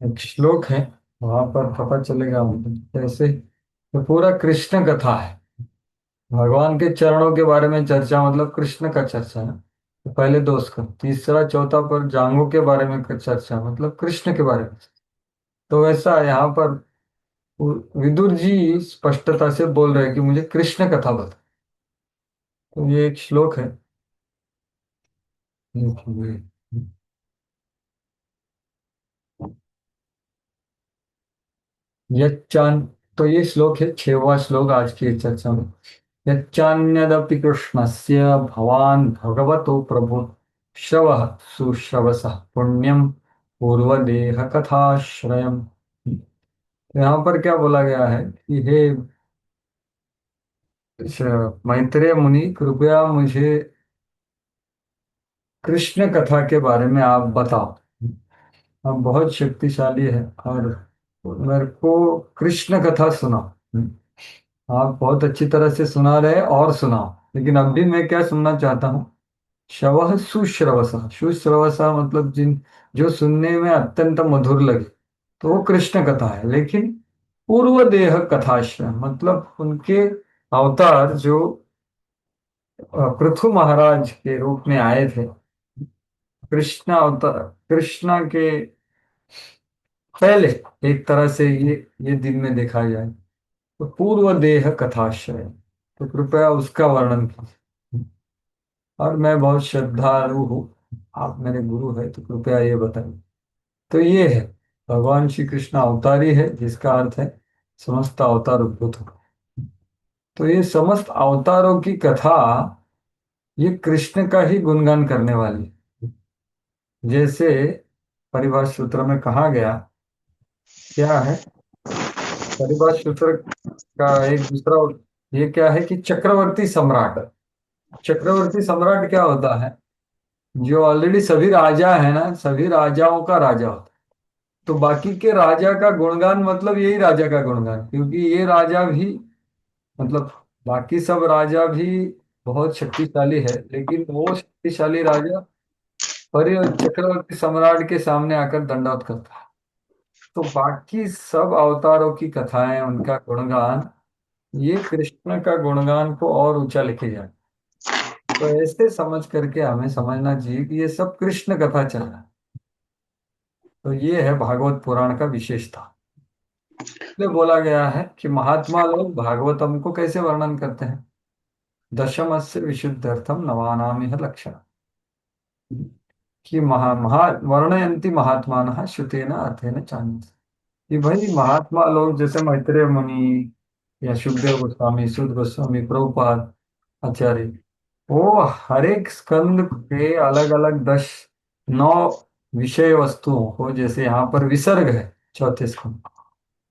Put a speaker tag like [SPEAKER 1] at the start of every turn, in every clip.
[SPEAKER 1] एक श्लोक है, वहां पर पता चलेगा हमको कैसे। तो पूरा कृष्ण कथा है। भगवान के चरणों के बारे में चर्चा, मतलब कृष्ण का चर्चा है। तो पहले दो उसका, तीसरा चौथा पर जांगों के बारे में चर्चा, मतलब कृष्ण के बारे में। तो वैसा यहाँ पर विदुर जी स्पष्टता से बोल रहे हैं कि मुझे कृष्ण कथा बता। तो ये एक श्लोक है। देखिए, यच्चान, तो ये श्लोक है, छठवां श्लोक आज की चर्चा में। यच्चान्यदपि कृष्णस्य भवान् भगवतो प्रभु शवः सुशवसः पुण्यम पूर्वदेह कथाश्रयम्। तो यहाँ पर क्या बोला गया है कि हे मैत्रेय मुनि, कृपया मुझे कृष्ण कथा के बारे में आप बताओ। आप बहुत शक्तिशाली है और मेरे को कृष्ण कथा सुनाओ। आप बहुत अच्छी तरह से सुना रहे हैं और सुनाओ, लेकिन अब भी मैं क्या सुनना चाहता हूँ। शवः सुश्रवसः, सुश्रवसः मतलब जिन, जो सुनने में अत्यंत मधुर लगे, तो वो कृष्ण कथा है। लेकिन पूर्व देह कथाश्रय मतलब उनके अवतार जो पृथु महाराज के रूप में आए थे, कृष्ण अवतार, कृष्णा के पहले, एक तरह से ये दिन में देखा जाए तो पूर्व देह कथाश्रय। तो कृपया उसका वर्णन कीजिए। और मैं बहुत श्रद्धालु हूँ, आप मेरे गुरु है, तो कृपया ये बताइए। तो ये है, भगवान श्री कृष्ण अवतारी है, जिसका अर्थ है समस्त अवतार उद्भूत हो। तो ये समस्त अवतारों की कथा, ये कृष्ण का ही गुणगान करने वाली है। जैसे परिभाषा सूत्र में कहा गया, क्या है परिभाषा सूत्र का एक दूसरा, ये क्या है कि चक्रवर्ती सम्राट। चक्रवर्ती सम्राट क्या होता है, जो ऑलरेडी सभी राजा है ना, सभी राजाओं का राजा होता है। तो बाकी के राजा का गुणगान मतलब यही राजा का गुणगान, क्योंकि ये राजा भी, मतलब बाकी सब राजा भी बहुत शक्तिशाली है, लेकिन वो शक्तिशाली राजा पर चक्रवर्ती सम्राट के सामने आकर दंडवत करता है। तो बाकी सब अवतारों की कथाएं, उनका गुणगान, ये कृष्ण का गुणगान को और ऊंचा लेके जाए। तो ऐसे समझ करके हमें समझना चाहिए कि ये सब कृष्ण कथा चल रहा है। तो ये है भागवत पुराण का विशेषता। इसलिए बोला गया है कि महात्मा लोग भागवतम को कैसे वर्णन करते हैं। दशमस्य विशुद्धर्थम नवानामिह लक्षण, कि महा महा वर्णयंती महात्मा श्रुतेन अर्थेन चान्य। कि भाई महात्मा लोग जैसे मैत्रेय मुनि या सुखदेव गोस्वामी, सुद गोस्वामी, प्रभुपाद आचार्य, वो हर एक स्कंद के अलग अलग 9 विषय वस्तुओं को, जैसे यहाँ पर विसर्ग है चौथे स्कंद,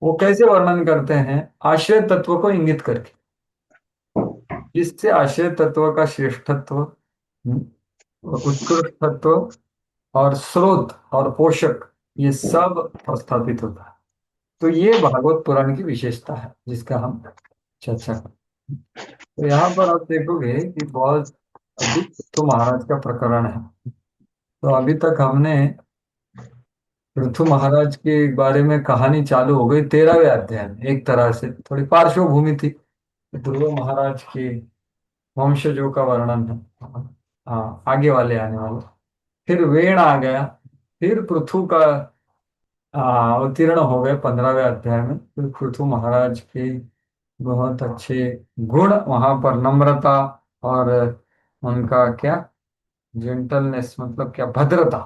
[SPEAKER 1] वो कैसे वर्णन करते हैं, आश्रय तत्व को इंगित करके, जिससे आश्रय तत्व का श्रेष्ठत्व, उत्कृष्टत्व और स्रोत और पोषक, ये सब स्थापित होता है। तो ये भागवत पुराण की विशेषता है, जिसका हम चर्चा करें। तो यहाँ पर आप देखोगे कि बहुत अधिक पृथु महाराज का प्रकरण है। तो अभी तक हमने पृथु महाराज के बारे में कहानी चालू हो गई 13वें अध्याय में। एक तरह से थोड़ी पार्श्वभूमि थी, ध्रुव महाराज के वंशजों का वर्णन है। हाँ, आगे वाले आने वाले। फिर वेण आ गया, फिर पृथु का अवतीर्ण हो गए 15वें अध्याय में। फिर पृथु महाराज के बहुत अच्छे गुण, वहां पर नम्रता और उनका क्या, जेंटलनेस मतलब क्या, भद्रता।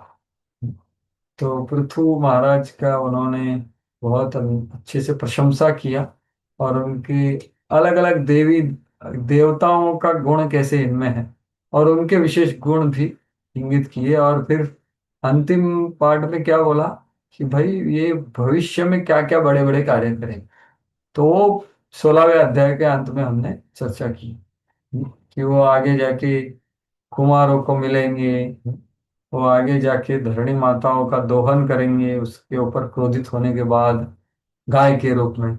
[SPEAKER 1] तो पृथु महाराज का उन्होंने बहुत अच्छे से प्रशंसा किया, और उनकी अलग अलग देवी देवताओं का गुण कैसे इनमें है, और उनके विशेष गुण भी इंगित किए। और फिर अंतिम पार्ट में क्या बोला कि भाई ये भविष्य में क्या क्या बड़े बड़े कार्य करेंगे। तो वो 16वें अध्याय के अंत में हमने चर्चा की कि वो आगे जाके कुमारों को मिलेंगे, वो आगे जाके धरणी माताओं का दोहन करेंगे, उसके ऊपर क्रोधित होने के बाद गाय के रूप में।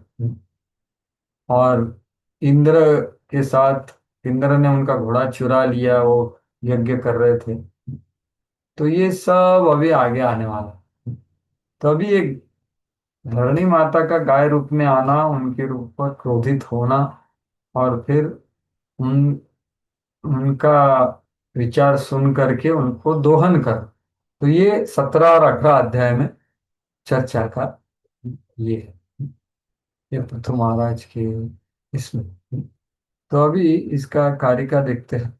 [SPEAKER 1] और इंद्र के साथ, इंद्र ने उनका घोड़ा चुरा लिया, वो यज्ञ कर रहे थे। तो ये सब अभी आगे आने वाला है। तो अभी एक धरणी माता का गाय रूप में आना, उनके रूप पर क्रोधित होना, और फिर उन उनका विचार सुन करके उनको दोहन कर। तो ये 17 और 18 अध्याय में चर्चा का ये है, ये पृथु महाराज के इसमें। तो अभी इसका कारिका देखते हैं।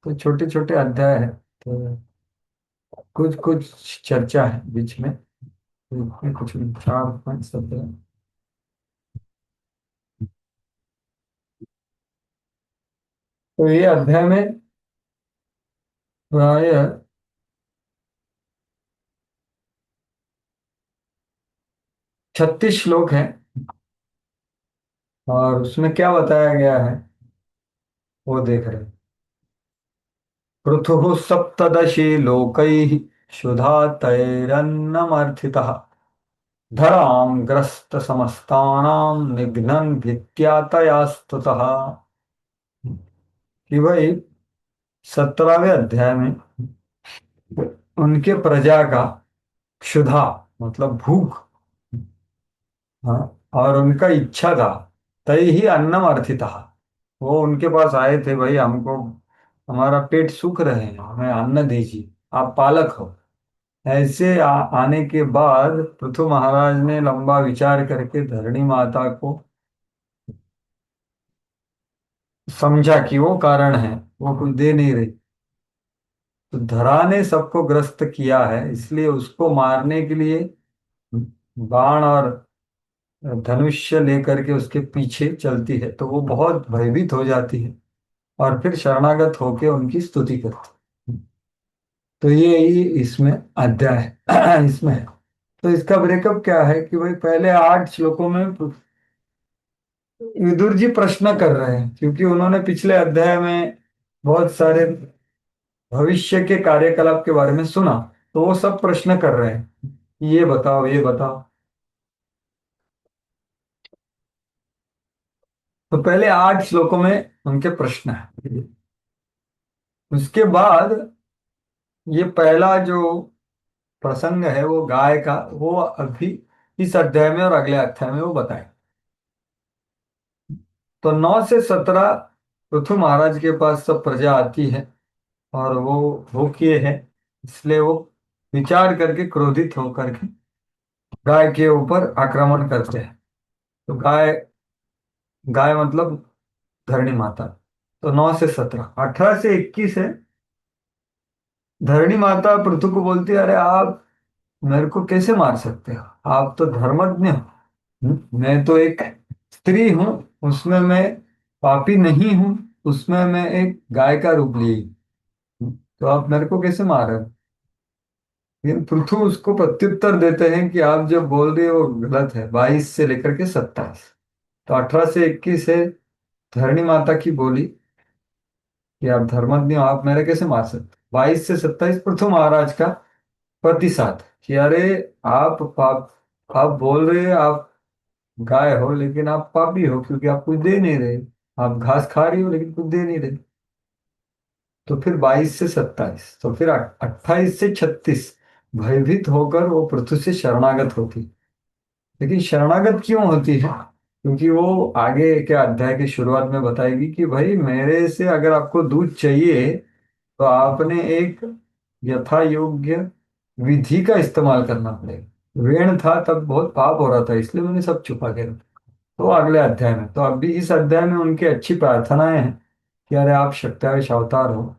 [SPEAKER 1] तो छोटे छोटे अध्याय है, तो कुछ कुछ चर्चा है बीच में। तो इसमें कुछ 4 5 सत्य। तो ये अध्याय में प्राय 36 श्लोक हैं। और उसमें क्या बताया गया है वो देख रहे हैं। पृथुः सप्तदशी लोकैः क्षुधातैरन्नमर्थितः धरां ग्रस्तसमस्तानां निघ्नन् भित्त्या तया स्तुतः। कि भाई 17वें अध्याय में उनके प्रजा का क्षुधा मतलब भूख, हाँ, और उनका इच्छा था, तय ही अन्नम अर्थिता। वो उनके पास आए थे, भाई हमको हमारा पेट सूख रहे हैं, हमें अन्न दीजिए, आप पालक हो। ऐसे आने के बाद पृथु महाराज ने लंबा विचार करके धरणी माता को समझा कि वो कारण है, वो कुछ दे नहीं रही। तो धरा ने सबको ग्रस्त किया है, इसलिए उसको मारने के लिए बाण और धनुष्य लेकर के उसके पीछे चलती है, तो वो बहुत भयभीत हो जाती है और फिर शरणागत होकर उनकी स्तुति करती है। तो ये ही इसमें अध्याय है इसमें है। तो इसका ब्रेकअप क्या है कि भाई पहले 8 श्लोकों में विदुर जी प्रश्न कर रहे हैं, क्योंकि उन्होंने पिछले अध्याय में बहुत सारे भविष्य के कार्यकलाप के बारे में सुना। तो वो सब प्रश्न कर रहे हैं, ये बताओ ये बताओ। तो पहले 8 श्लोकों में उनके प्रश्न है। उसके बाद ये पहला जो प्रसंग है वो गाय का, वो अभी इस अध्याय में और अगले अध्याय में वो बताए। तो 9 से 17 पृथु महाराज के पास सब प्रजा आती है, और वो भूखे हैं, इसलिए वो विचार करके क्रोधित होकर के गाय के ऊपर आक्रमण करते हैं। तो गाय, गाय मतलब धरणी माता। तो 9 से 17, 18 से 21 है। धरणी माता पृथु को बोलती है, अरे आप मेरे को कैसे मार सकते हो, आप तो धर्मज्ञ हो। मैं तो एक स्त्री हूं, उसमें मैं पापी नहीं हूं, उसमें मैं एक गाय का रूप ली। तो आप मेरे को कैसे मार रहे हो। लेकिन पृथु उसको प्रत्युत्तर देते हैं कि आप जो बोल रहे हो वो गलत है। 22 से लेकर के 27। तो 18 से 21 है धरणी माता की बोली कि आप धर्मज्ञ हो, आप मेरे कैसे मार सकते। 22 से 27 पृथु महाराज का प्रतिसाद कि अरे आप पाप, आप बोल रहे हैं आप गाय हो, लेकिन आप पापी हो, क्योंकि आप कुछ दे नहीं रहे। आप घास खा रही हो लेकिन कुछ दे नहीं रहे। तो फिर 22 से 27, तो फिर 28 से 36 भयभीत होकर वो पृथु से शरणागत होती। लेकिन शरणागत क्यों होती है, क्योंकि वो आगे के अध्याय की शुरुआत में बताएगी कि भाई मेरे से अगर आपको दूध चाहिए तो आपने एक यथा योग्य विधि का इस्तेमाल करना पड़ेगा। ऋण था तब बहुत पाप हो रहा था, इसलिए मैंने सब छुपा के रखा। तो अगले अध्याय में, तो अभी इस अध्याय में उनकी अच्छी प्रार्थनाएं हैं कि अरे आप शक्तिशाली अवतार हो,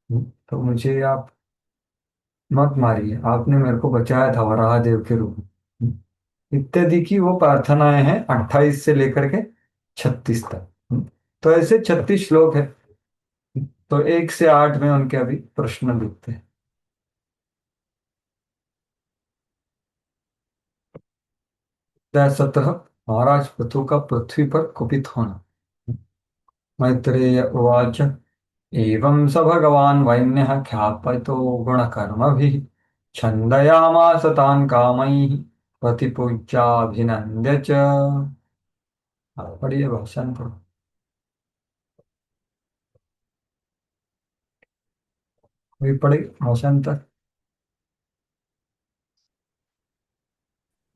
[SPEAKER 1] तो मुझे आप मत मारिए, आपने मेरे को बचाया था वराह देव के रूप में। इत्यादि की वो प्रार्थनाएं हैं 28 से लेकर के 36 तक। तो ऐसे 36 श्लोक है। तो 1 से 8 में उनके अभी प्रश्न दिखते हैं। 17 महाराज पृथु का पृथ्वी पर कुपित होना। मैत्रेय उवाच एवं स भगवान् वैन्यः ख्यापयतो गुणकर्मभिः छन्दयामास तान् कामैः प्रतिपूज्याभिनन्द्य च। पढ़िए भाषांतर। वही पढ़े भाषांतर।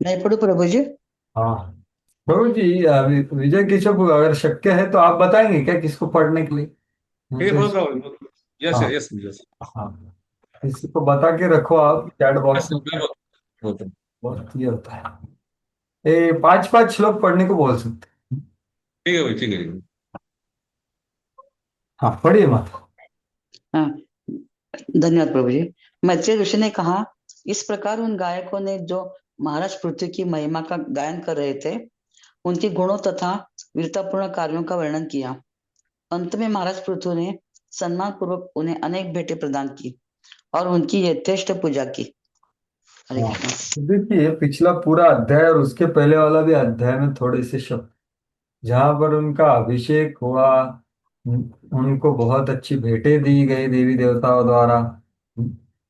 [SPEAKER 2] मैं पढ़ू प्रभु जी?
[SPEAKER 1] हाँ प्रभु जी, विजय केशव, अगर शक्य है तो आप बताएंगे क्या किसको पढ़ने के लिए? नहीं
[SPEAKER 3] ठीक है,
[SPEAKER 1] तो
[SPEAKER 3] नो प्रॉब्लम। यस
[SPEAKER 1] हाँ
[SPEAKER 3] यस यस।
[SPEAKER 1] हाँ, किसी को बता के रखो आप चैट
[SPEAKER 3] यस
[SPEAKER 1] बॉक्स में।
[SPEAKER 3] मैं बोलता हूँ।
[SPEAKER 1] बहुत ये होता है, ये 5-5 श्लोक पढ़ने को बोल सकते हैं।
[SPEAKER 3] ठीक है भाई, ठीक है, ठीक है।
[SPEAKER 1] हाँ पढ़िए मत।
[SPEAKER 2] हाँ, धन्यवाद प्रभु जी। मैत्रेय ऋषि ने कहा, इस प्रकार उन गायकों ने जो महाराज पृथ्वी की महिमा का गायन कर रहे थे, उनके गुणों तथा वीरतापूर्ण कार्यों का वर्णन किया। अंत में महाराज पृथ्वी ने सम्मान पूर्वक उन्हें अनेक भेंटें प्रदान की और उनकी यथेष्ट पूजा की। हरे
[SPEAKER 1] हाँ
[SPEAKER 2] कृष्ण।
[SPEAKER 1] तो देखिए, पिछला पूरा अध्याय और उसके पहले वाला भी अध्याय में थोड़े से शब्द जहाँ पर उनका अभिषेक हुआ, उनको बहुत अच्छी भेंटें दी गई देवी देवताओं द्वारा,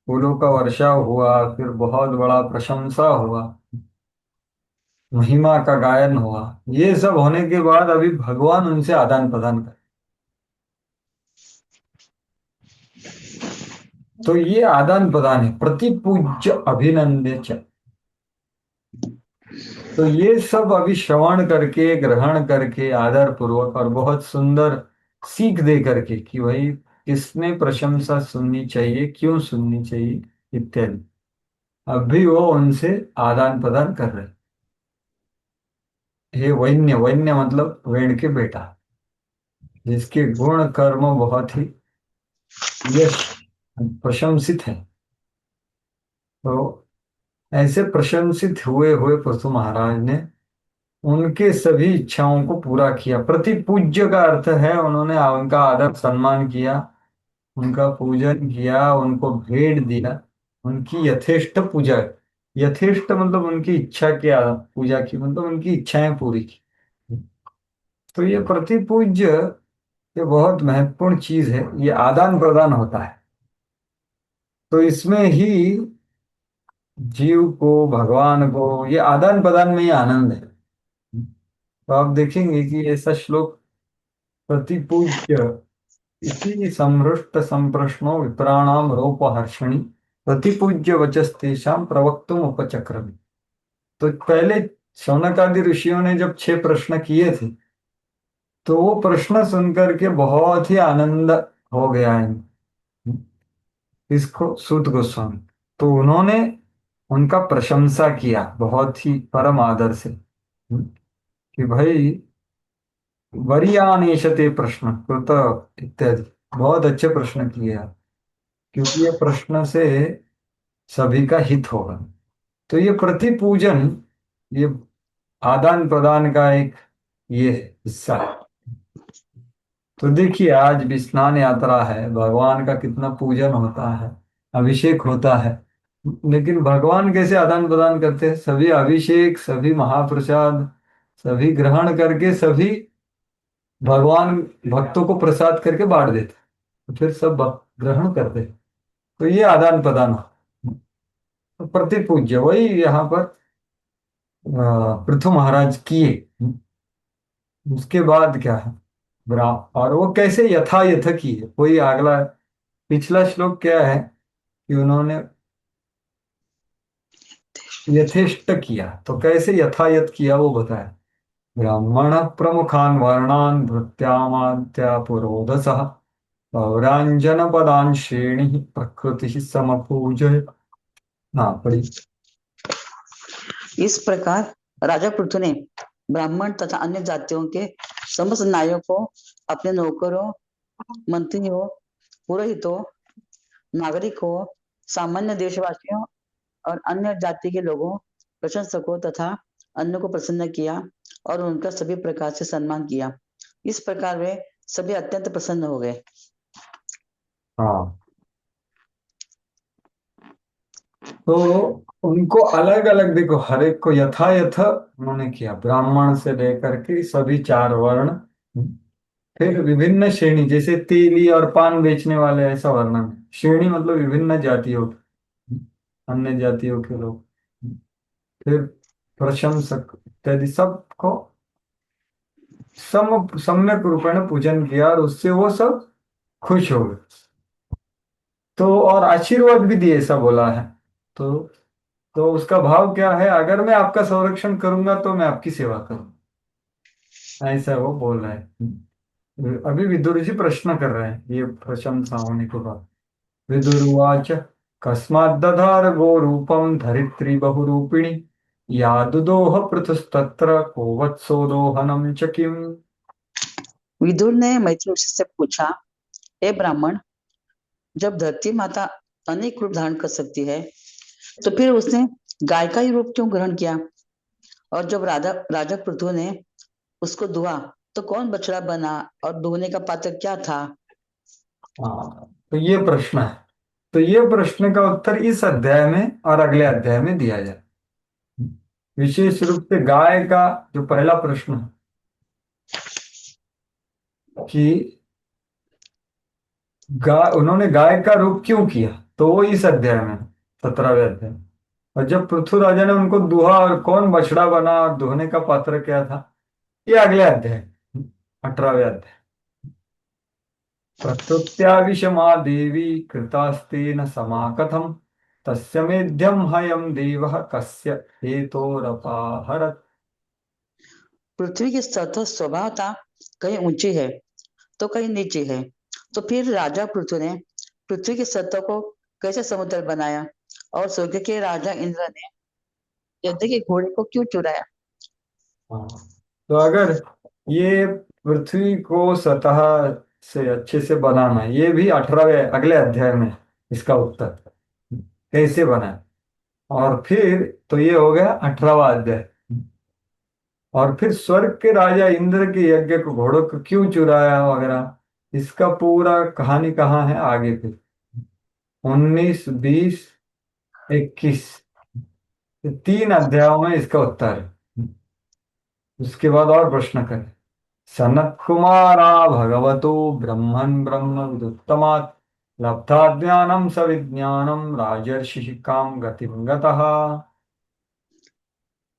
[SPEAKER 1] फूलों का वर्षाव हुआ, फिर बहुत बड़ा प्रशंसा हुआ, महिमा का गायन हुआ। ये सब होने के बाद अभी भगवान उनसे आदान प्रदान कर, तो ये आदान प्रदान है, प्रतिपूज्य अभिनंदे च। तो ये सब अभी श्रवण करके, ग्रहण करके, आदर पूर्वक और बहुत सुंदर सीख दे करके कि भाई किसमें प्रशंसा सुननी चाहिए, क्यों सुननी चाहिए, इत्यादि, अभी वो उनसे आदान प्रदान कर रहे। हे वैन्य, वैन्य मतलब वेण के बेटा, जिसके गुण कर्म बहुत ही यश प्रशंसित है। तो ऐसे प्रशंसित हुए हुए पृथु महाराज ने उनके सभी इच्छाओं को पूरा किया। प्रति पूज्य का अर्थ है उन्होंने उनका आदर सम्मान किया, उनका पूजन किया, उनको भेंट दिया, उनकी यथेष्ट पूजा। यथेष्ट मतलब उनकी इच्छा की पूजा की, मतलब उनकी इच्छाएं पूरी की। तो ये प्रति पूज्य, ये बहुत महत्वपूर्ण चीज है, ये आदान प्रदान होता है। तो इसमें ही जीव को, भगवान को, ये आदान प्रदान में ही आनंद है। तो आप देखेंगे कि ऐसा श्लोक, प्रतिपूज्य इति समृष्ट संप्रश्नो विप्राणाम रोपहर्षणि प्रतिपूज्य वचस्तेषाम प्रवक्तुम उपचक्रमि। तो पहले शौनक आदि ऋषियों ने जब 6 प्रश्न किए थे, तो वो प्रश्न सुनकर के बहुत ही आनंद हो गया है इसको सूत गोस्वामी। तो उन्होंने उनका प्रशंसा किया बहुत ही परम आदर से, कि भाई वरीयानेशते प्रश्न कृत इत्यादि, बहुत अच्छे प्रश्न किए आप, क्योंकि ये प्रश्न से सभी का हित होगा। तो ये प्रतिपूजन, ये आदान प्रदान का एक ये हिस्सा है। तो देखिए, आज भी स्नान यात्रा है, भगवान का कितना पूजन होता है, अभिषेक होता है, लेकिन भगवान कैसे आदान प्रदान करते हैं? सभी अभिषेक, सभी महाप्रसाद, सभी ग्रहण करके, सभी भगवान भक्तों को प्रसाद करके बांट देते, तो फिर सब भक्त ग्रहण करते। तो ये आदान प्रदान हो, तो प्रतिपूज्य वही यहाँ पर पृथु महाराज किए। उसके बाद क्या है, ब्राह्म, और वो कैसे यथायथ किए, कोई अगला पिछला श्लोक क्या है कि उन्होंने यथेष्ट किया, तो कैसे यथायथ किया वो बताया। ब्राह्मण प्रमुखान वर्णान भृत्यामात्या पुरोधसः पौरांजन पदान श्रेणी प्रकृति समपूजय। हाँ पढ़ी।
[SPEAKER 2] इस प्रकार राजा पृथु ने ब्राह्मण तथा अन्य जातियों के समस्त नायकों, अपने नौकरों, मंत्रियों, पुरोहितों, नागरिकों, सामान्य देशवासियों और अन्य जाति के लोगों, प्रशंसकों तथा अन्य को प्रसन्न किया और उनका सभी प्रकार से सम्मान किया। इस प्रकार वे सभी अत्यंत प्रसन्न हो गए।
[SPEAKER 1] हाँ तो उनको अलग अलग देखो, हर एक को यथायथ उन्होंने किया, ब्राह्मण से लेकर के सभी 4 वर्ण, फिर विभिन्न श्रेणी, जैसे तेली और पान बेचने वाले, ऐसा वर्णन है। श्रेणी मतलब विभिन्न जातियों, अन्य जातियों के लोग, फिर प्रशंसक इत्यादि सबको सम्यक रूपेण पूजन किया, और उससे वो सब खुश हो गए। तो और आशीर्वाद भी दिए, ऐसा बोला है। तो तो उसका भाव क्या है, अगर मैं आपका संरक्षण करूंगा तो मैं आपकी सेवा करूँ, ऐसा वो बोल रहा है। अभी विदुर जी प्रश्न कर रहे हैं ये प्रशंसा होने के बाद। विदुर्वाच कस्मात् दधार गो रूपम धरित्री बहुरूपिणी यादुदोह पृथुस्तत्र को वत्सो दोहनम च किम।
[SPEAKER 2] विदुर ने मैत्री ऋषि से पूछा, हे ब्राह्मण, जब धरती माता अनेक रूप धारण कर सकती है तो फिर उसने गाय का ही रूप क्यों ग्रहण किया? और जब राजा राजा पृथु ने उसको दुआ तो कौन बछड़ा बना और दुहने का पात्र क्या था?
[SPEAKER 1] हाँ, तो ये प्रश्न है। तो ये प्रश्न का उत्तर इस अध्याय में और अगले अध्याय में दिया जाए। विशेष रूप से गाय का जो पहला प्रश्न है कि गाय, उन्होंने गाय का रूप क्यों किया, तो वो इस अध्याय में, 17वें अध्याय। और जब पृथु राजा ने उनको दुहा और कौन बछड़ा बना और दुहने का पात्र क्या था, ये अगले अध्याय, 18वें अध्याय। प्रस्तुत्या देवी कृतास्तेन समाकथम तस्य मेध्यम हयम देवः कस्य हेतोरपाहरत्।
[SPEAKER 2] पृथ्वी की सतह स्वभावतः कहीं ऊंची है तो कहीं नीची है, तो फिर राजा पृथु ने पृथ्वी की सतह को कैसे समुद्र बनाया? और स्वर्ग के राजा इंद्र ने यज्ञ के घोड़े को क्यों चुराया?
[SPEAKER 1] हाँ, तो अगर ये पृथ्वी को सतह से अच्छे से बनाना, ये भी 18वें अगले अध्याय में इसका उत्तर कैसे बना। और फिर तो ये हो गया 18वां अध्याय। और फिर स्वर्ग के राजा इंद्र के यज्ञ को घोड़ों को क्यों चुराया वगैरह, इसका पूरा कहानी कहाँ है आगे फिर 19, 20, 21, ये 3 अध्यायों में इसका उत्तर है। उसके बाद और प्रश्न करें। सनत कुमारा भगवतो ब्रह्मन् ब्रह्म विदुत्तमात् लब्धा ज्ञानम सविज्ञानम राजर्षि काम गतिम गतः।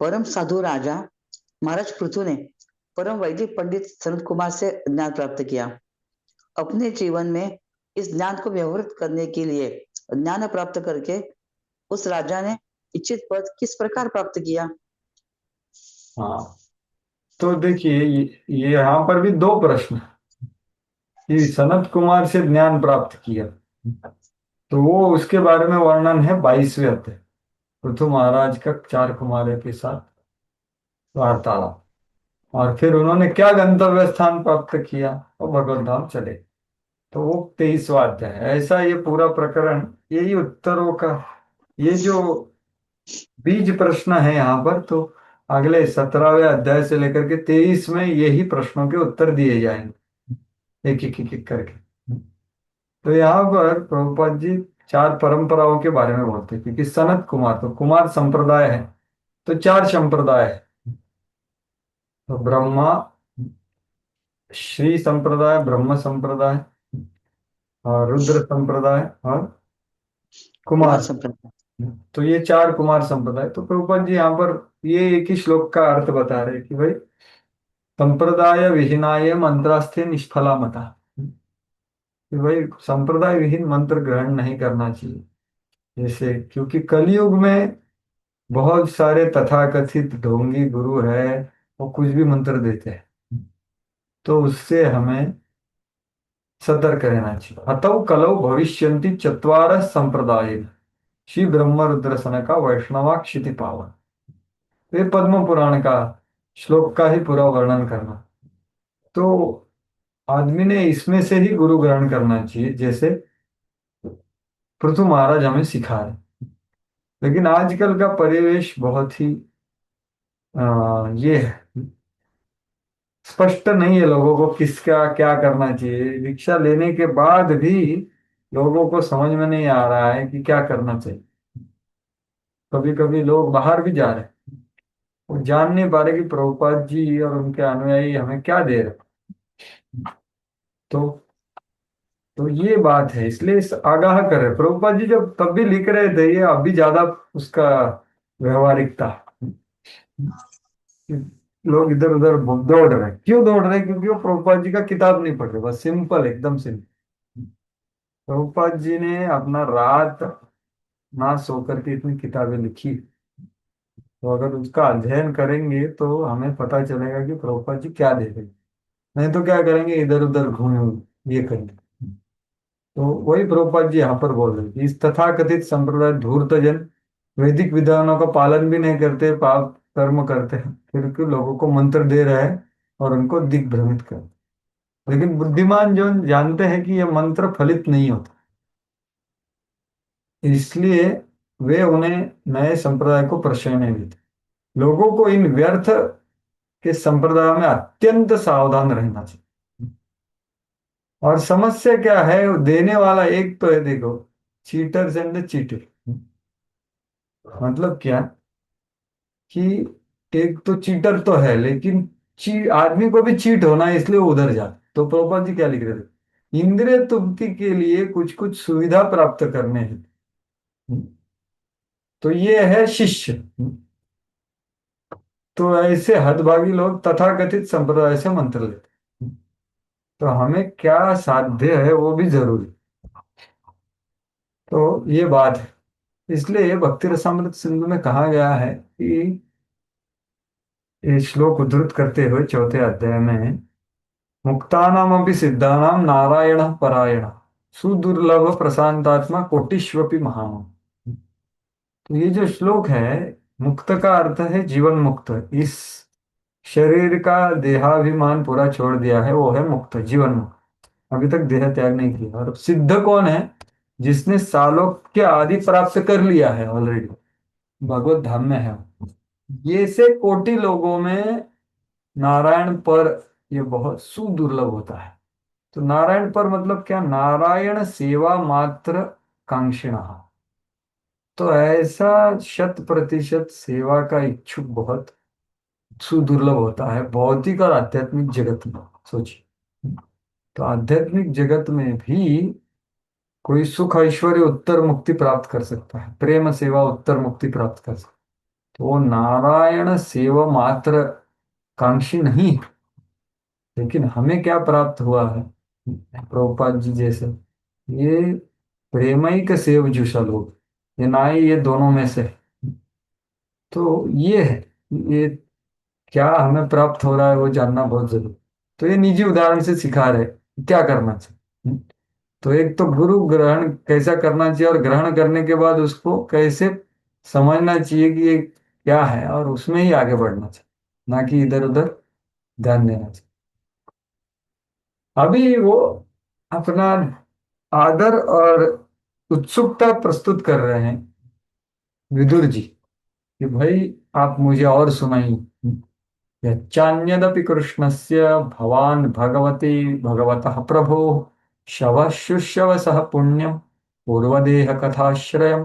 [SPEAKER 2] परम साधु राजा महाराज पृथु ने परम वैदिक पंडित सनत कुमार से ज्ञान प्राप्त किया। अपने जीवन में इस ज्ञान को व्यवहारित करने के लिए ज्ञान प्राप्त करके उस राजा ने इच्छित पद किस प्रकार प्राप्त किया?
[SPEAKER 1] हाँ, तो देखिए ये यहाँ पर भी 2 प्रश्न कि सनत कुमार से ज्ञान प्राप्त किया, तो वो उसके बारे में वर्णन है 22वें अध्याय। पृथु महाराज का 4 कुमारों के साथ वार्तालाप, और फिर उन्होंने क्या गंतव्य स्थान प्राप्त किया और भगवत धाम चले, तो वो 23वां अध्याय है। ऐसा ये पूरा प्रकरण, यही उत्तरों का, ये जो बीज प्रश्न है यहाँ पर, तो अगले 17वें अध्याय से लेकर के 23 में यही प्रश्नों के उत्तर दिए जाएंगे एक एक एक एक करके। तो यहाँ पर प्रभुपाद जी 4 परंपराओं के बारे में बोलते हैं, क्योंकि सनत कुमार तो कुमार संप्रदाय है, तो 4 संप्रदाय है। तो ब्रह्मा, श्री संप्रदाय, ब्रह्म संप्रदाय और रुद्र संप्रदाय और
[SPEAKER 2] कुमार
[SPEAKER 1] कुमार।
[SPEAKER 2] संप्रदाय।
[SPEAKER 1] तो ये 4 कुमार संप्रदाय, तो प्रभुपाद जी यहाँ पर ये एक ही श्लोक का अर्थ बता रहे हैं कि भाई संप्रदाय विहीनाय मंत्रास्थे निष्फला मता, कि भाई संप्रदाय विहीन मंत्र ग्रहण नहीं करना चाहिए। जैसे क्योंकि कलयुग में बहुत सारे तथाकथित ढोंगी गुरु है, वो कुछ भी मंत्र देते हैं, तो उससे हमें सतर्क रहना चाहिए। अतौ कलौ भविष्यन्ति चत्वारः संप्रदाय श्री ब्रह्म रुद्र सनका वैष्णवा क्षिति पावन। तो ये पद्म पुराण का श्लोक का ही पूरा वर्णन करना, तो आदमी ने इसमें से ही गुरु ग्रहण करना चाहिए, जैसे पृथु महाराज हमें सिखा रहे। लेकिन आजकल का परिवेश बहुत ही ये है, स्पष्ट नहीं है लोगों को किसका क्या करना चाहिए। दीक्षा लेने के बाद भी लोगों को समझ में नहीं आ रहा है कि क्या करना चाहिए। कभी कभी लोग बाहर भी जा रहे हैं, वो जान नहीं पा रहे कि प्रभुपाद जी और उनके अनुयायी हमें क्या दे रहे हैं। तो ये बात है, इसलिए इस आगाह कर रहे प्रभुपाद जी, जब तब भी लिख रहे थे ये, अभी ज्यादा उसका व्यवहारिकता, लोग इधर उधर दौड़ रहे हैं। क्यों दौड़ रहे हैं? क्योंकि वो प्रभुपाद जी का किताब नहीं पढ़ रहे, बस सिंपल, एकदम सिंपल। प्रभुपाद जी ने अपना रात ना सो करके इतनी किताबें लिखी। तो अगर उसका अध्ययन करेंगे तो हमें पता चलेगा कि प्रभुपाद जी क्या दे रहे हैं। नहीं तो क्या करेंगे, इधर उधर घूमे ये करेंगे। तो वही प्रभुपाद जी यहाँ पर बोल रहे हैं कि इस तथाकथित संप्रदाय धूर्त जन वैदिक विधानों का पालन भी नहीं करते, पाप कर्म करते हैं, फिर क्यों लोगों को मंत्र दे रहे हैं और उनको दिग्भ्रमित कर। लेकिन बुद्धिमान जो जानते हैं कि यह मंत्र फलित नहीं होता, इसलिए वे उन्हें नए संप्रदाय को प्रश्रय नहीं देते। लोगों को इन व्यर्थ के संप्रदाय में अत्यंत सावधान रहना चाहिए। और समस्या क्या है, वो देने वाला एक तो है, देखो, चीटर्स एंड चीटर। मतलब क्या कि एक तो चीटर तो है, लेकिन आदमी को भी चीट होना है, इसलिए वो उधर जाते। तो प्रभुपाद जी क्या लिख रहे थे, इंद्रिय तृप्ति के लिए कुछ कुछ सुविधा प्राप्त करने हैं। तो ये है शिष्य। तो ऐसे हतभागी लोग तथाकथित संप्रदाय से मंत्र लेते। तो हमें क्या साध्य है वो भी जरूरी। तो ये बात है। इसलिए भक्ति रसामृत सिंधु में कहा गया है कि ये श्लोक उद्धृत करते हुए चौथे अध्याय में, मुक्तानामपि सिद्धानाम नारायण परायण सुदुर्लभ प्रशांतात्मा कोटिष्वपि महाम। तो ये जो श्लोक है, मुक्त का अर्थ है जीवन मुक्त। इस शरीर का देहाभिमान पूरा छोड़ दिया है, वो है मुक्त, जीवन मुक्त। अभी तक देह त्याग नहीं किया। और सिद्ध कौन है, जिसने सालों के आदि प्राप्त कर लिया है ऑलरेडी, भगवत धाम में है। ये से कोटि लोगों में नारायण पर ये बहुत सुदुर्लभ होता है। तो नारायण पर मतलब क्या, नारायण सेवा मात्र कांक्षिणा। तो ऐसा 100% सेवा का इच्छुक बहुत सुदुर्लभ होता है भौतिक और आध्यात्मिक जगत में। सोचिए, तो आध्यात्मिक जगत में भी कोई सुख ऐश्वर्य उत्तर मुक्ति प्राप्त कर सकता है, प्रेम सेवा उत्तर मुक्ति प्राप्त कर सकता है। तो वो नारायण सेवा मात्र कांक्षी नहीं है। लेकिन हमें क्या प्राप्त हुआ है, प्रभुपाद जी जैसे ये प्रेमैक सेव जुषा लोग, ये ना ही ये दोनों में से है। तो ये है, ये क्या हमें प्राप्त हो रहा है वो जानना बहुत जरूरी। तो ये निजी उदाहरण से सिखा रहे क्या करना चाहिए। तो एक तो गुरु ग्रहण कैसा करना चाहिए, और ग्रहण करने के बाद उसको कैसे समझना चाहिए कि ये क्या है, और उसमें ही आगे बढ़ना चाहिए, ना कि इधर उधर ध्यान देना चाहिए। अभी वो अपना आदर और उत्सुकता प्रस्तुत कर रहे हैं विदुर जी कि भाई आप मुझे और सुनाइए। यच्चान्यदपि कृष्णस्य भवान् भगवती भगवतः प्रभो शवः शुश्यव सह पुण्यं पूर्वदेह कथाश्रयं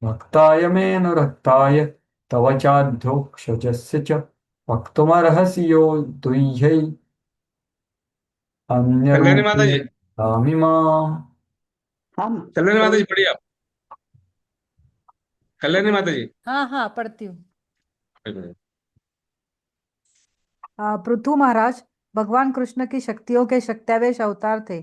[SPEAKER 1] भक्ताय मेऽनुरक्ताय तव चाध्योक्षजस्य च वक्तुमर्हसि यो तुह्यै
[SPEAKER 3] कल्याणी माता
[SPEAKER 1] अन्यरूपे
[SPEAKER 3] जी।
[SPEAKER 1] धामि माम्।
[SPEAKER 2] हम
[SPEAKER 3] कल्याणी माता जी पढ़िए आप। कल्याणी माता जी।
[SPEAKER 4] हाँ हाँ पढ़ती हूँ।
[SPEAKER 3] पढ़िए।
[SPEAKER 4] पृथु महाराज भगवान कृष्ण की शक्तियों के शक्त्यावेश अवतार थे।